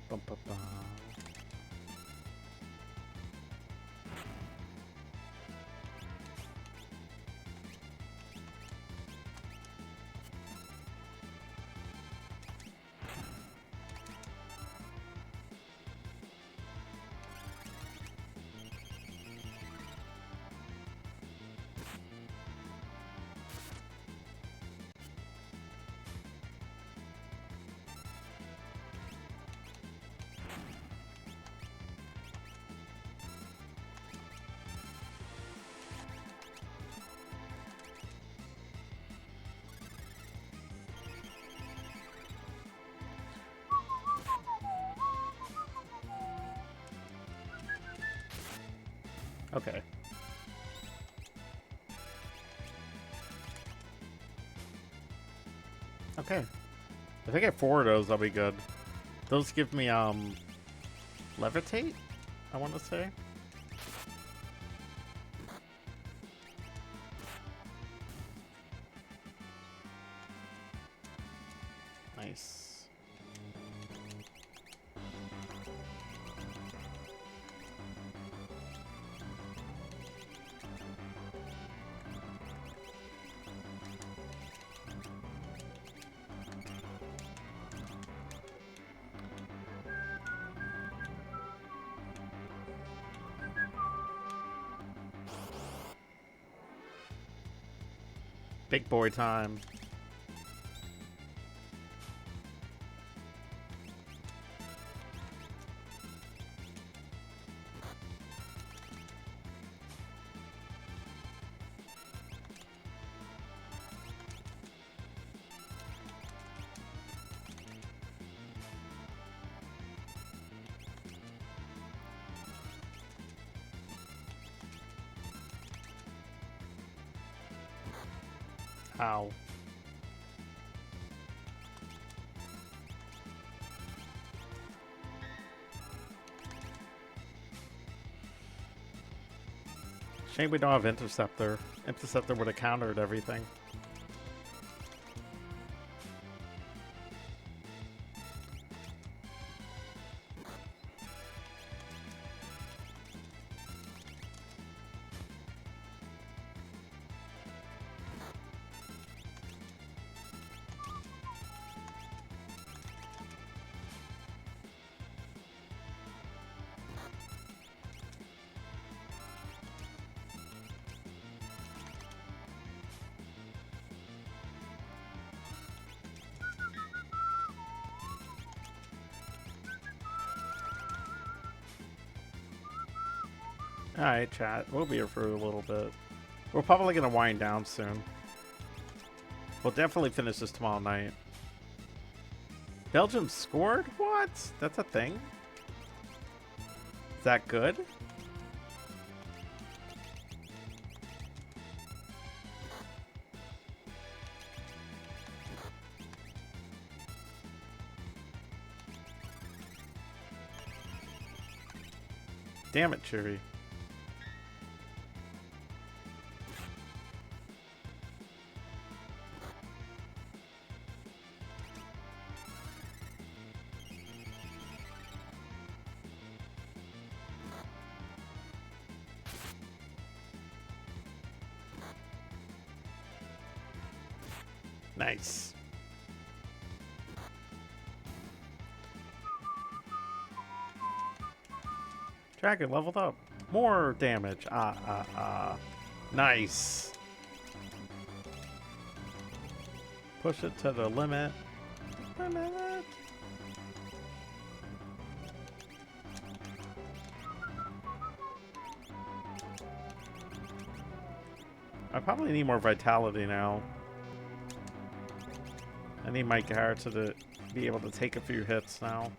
Bum, bum, bum. Okay. Okay. If I get 4 of those, I'll be good. Those give me, levitate, I want to say. Nice. Big boy time. Ow. Shame we don't have Interceptor. Interceptor would have countered everything. Alright, chat. We'll be here for a little bit. We're probably going to wind down soon. We'll definitely finish this tomorrow night. Belgium scored? What? That's a thing? Is that good? Damn it, Cheery. Nice. Dragon leveled up. More damage. Nice. Push it to the limit. I probably need more vitality now. I need my Garrett to be able to take a few hits now.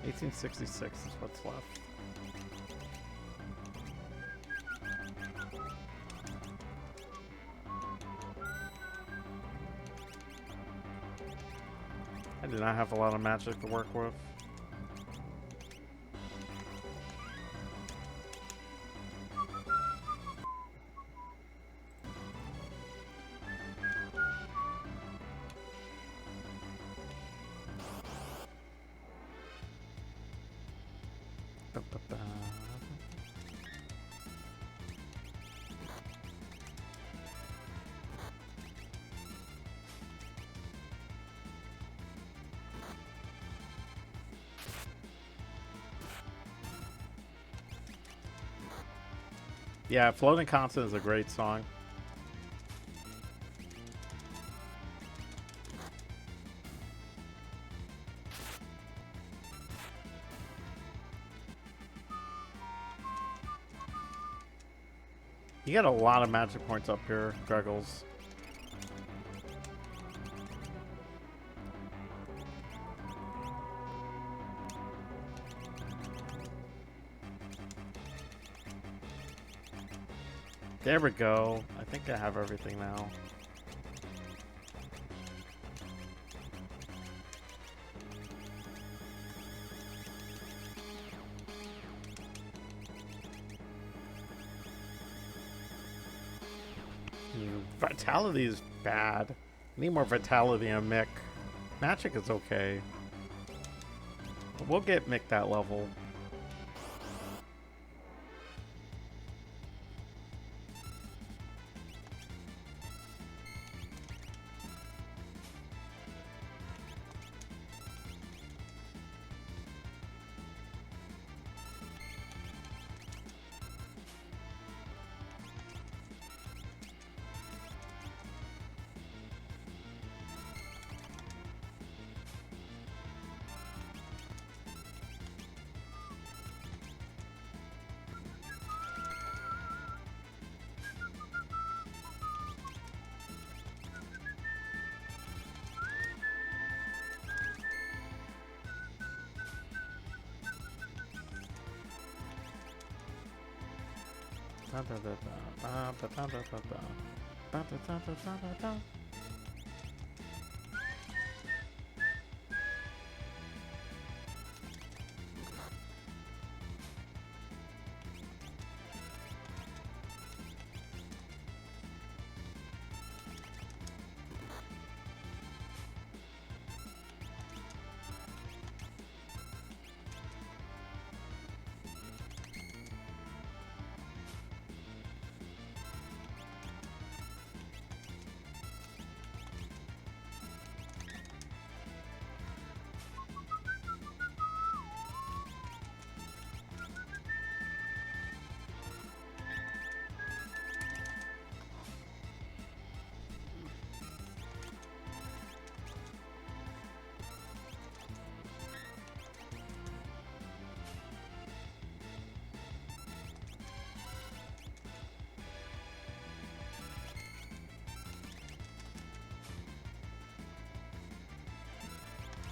$18.66 is what's left. I do not have a lot of magic to work with. Yeah, Floating Constant is a great song. You got a lot of magic points up here, Greggles. There we go. I think I have everything now. Vitality is bad. Need more vitality on Mick. Magic is okay. We'll get Mick that level.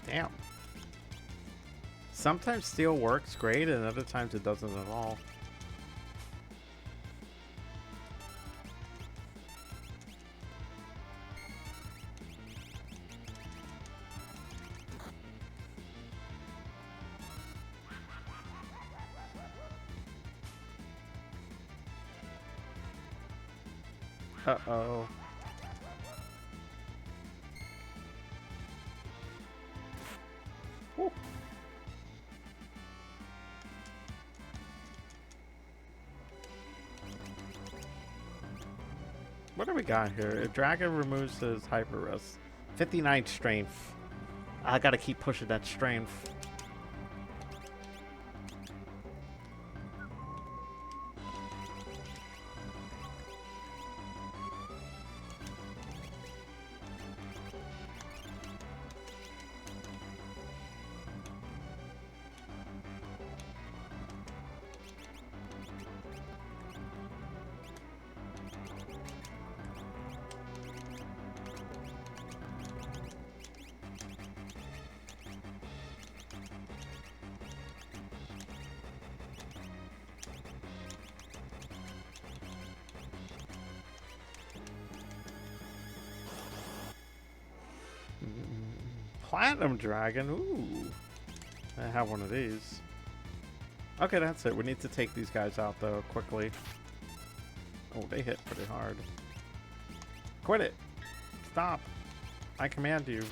Damn. Sometimes steel works great, and other times it doesn't at all. Uh-oh. Woo. What do we got here? A dragon removes his hyper risk. 59 strength. I gotta keep pushing that strength. Platinum dragon. Ooh. I have one of these. Okay, that's it. We need to take these guys out, though, quickly. Oh, they hit pretty hard. Quit it. Stop. I command you.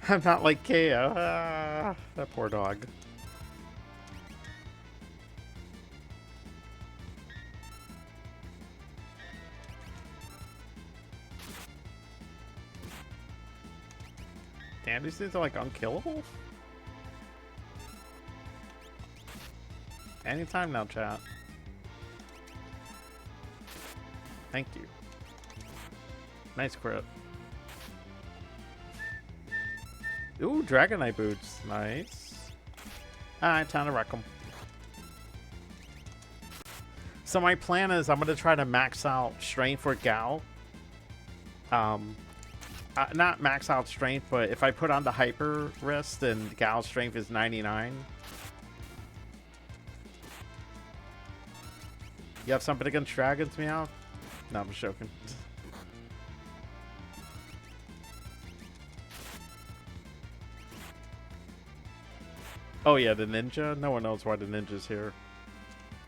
I'm not like KO. Ah, that poor dog. Damn, these things are like unkillable? Anytime now, chat. Thank you. Nice crit. Ooh, Dragonite boots. Nice. Alright, time to wreck them. So my plan is I'm going to try to max out strength for Gal. Not max out strength, but if I put on the hyper wrist and Gal's strength is 99. You have something against dragons, Meow? No, I'm just joking. Oh yeah, the ninja? No one knows why the ninja's here.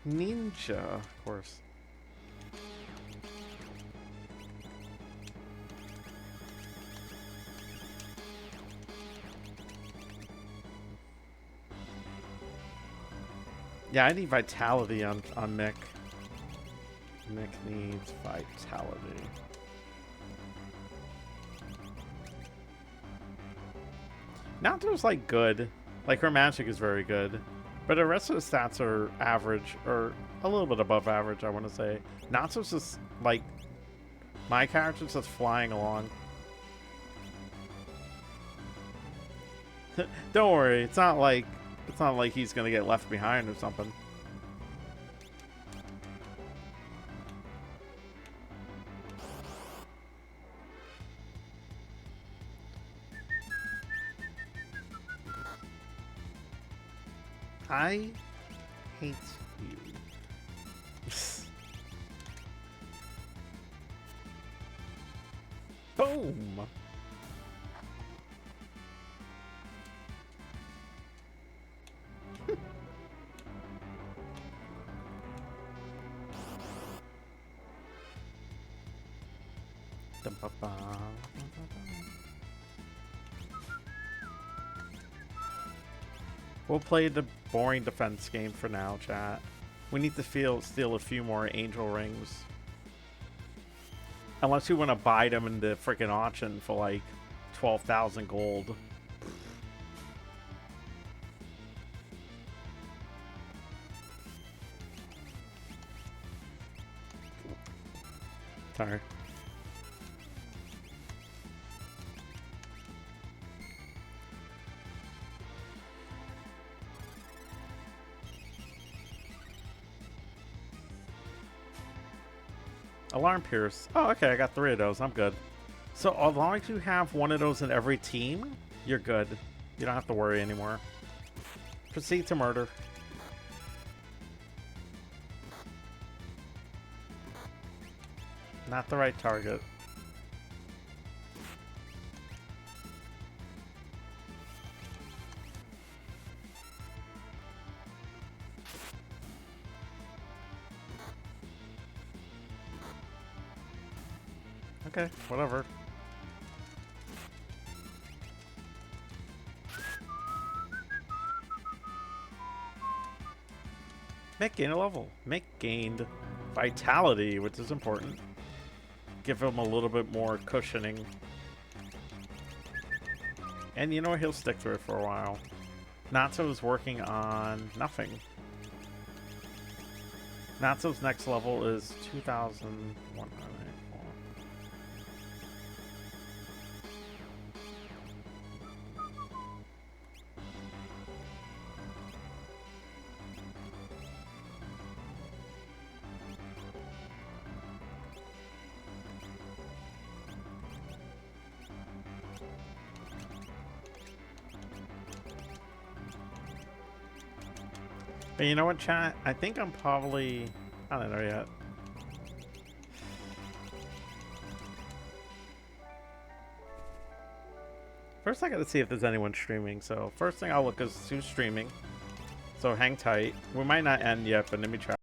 Ninja, of course. Yeah, I need vitality on Mick. Mick needs vitality. Naoto's like good. Like her magic is very good. But the rest of the stats are average, or a little bit above average, I want to say. Naoto's just like my character's just flying along. Don't worry, it's not like he's gonna get left behind or something. I hate you. Boom! We'll play the boring defense game for now, chat. We need to steal a few more angel rings. Unless you want to buy them in the freaking auction for like 12,000 gold. Sorry. Alarm Pierce. Oh, okay, I got 3 of those. I'm good. So as long as you have 1 of those in every team, you're good. You don't have to worry anymore. Proceed to murder. Not the right target. Okay, whatever. Mick gained a level. Mick gained vitality, which is important. Give him a little bit more cushioning. And you know what? He'll stick to it for a while. Natsu's working on nothing. Natsu's next level is 2,194. But you know what, chat? I think I'm probably... I don't know yet. First I gotta see if there's anyone streaming. So first thing I'll look is who's streaming. So hang tight. We might not end yet, but let me try.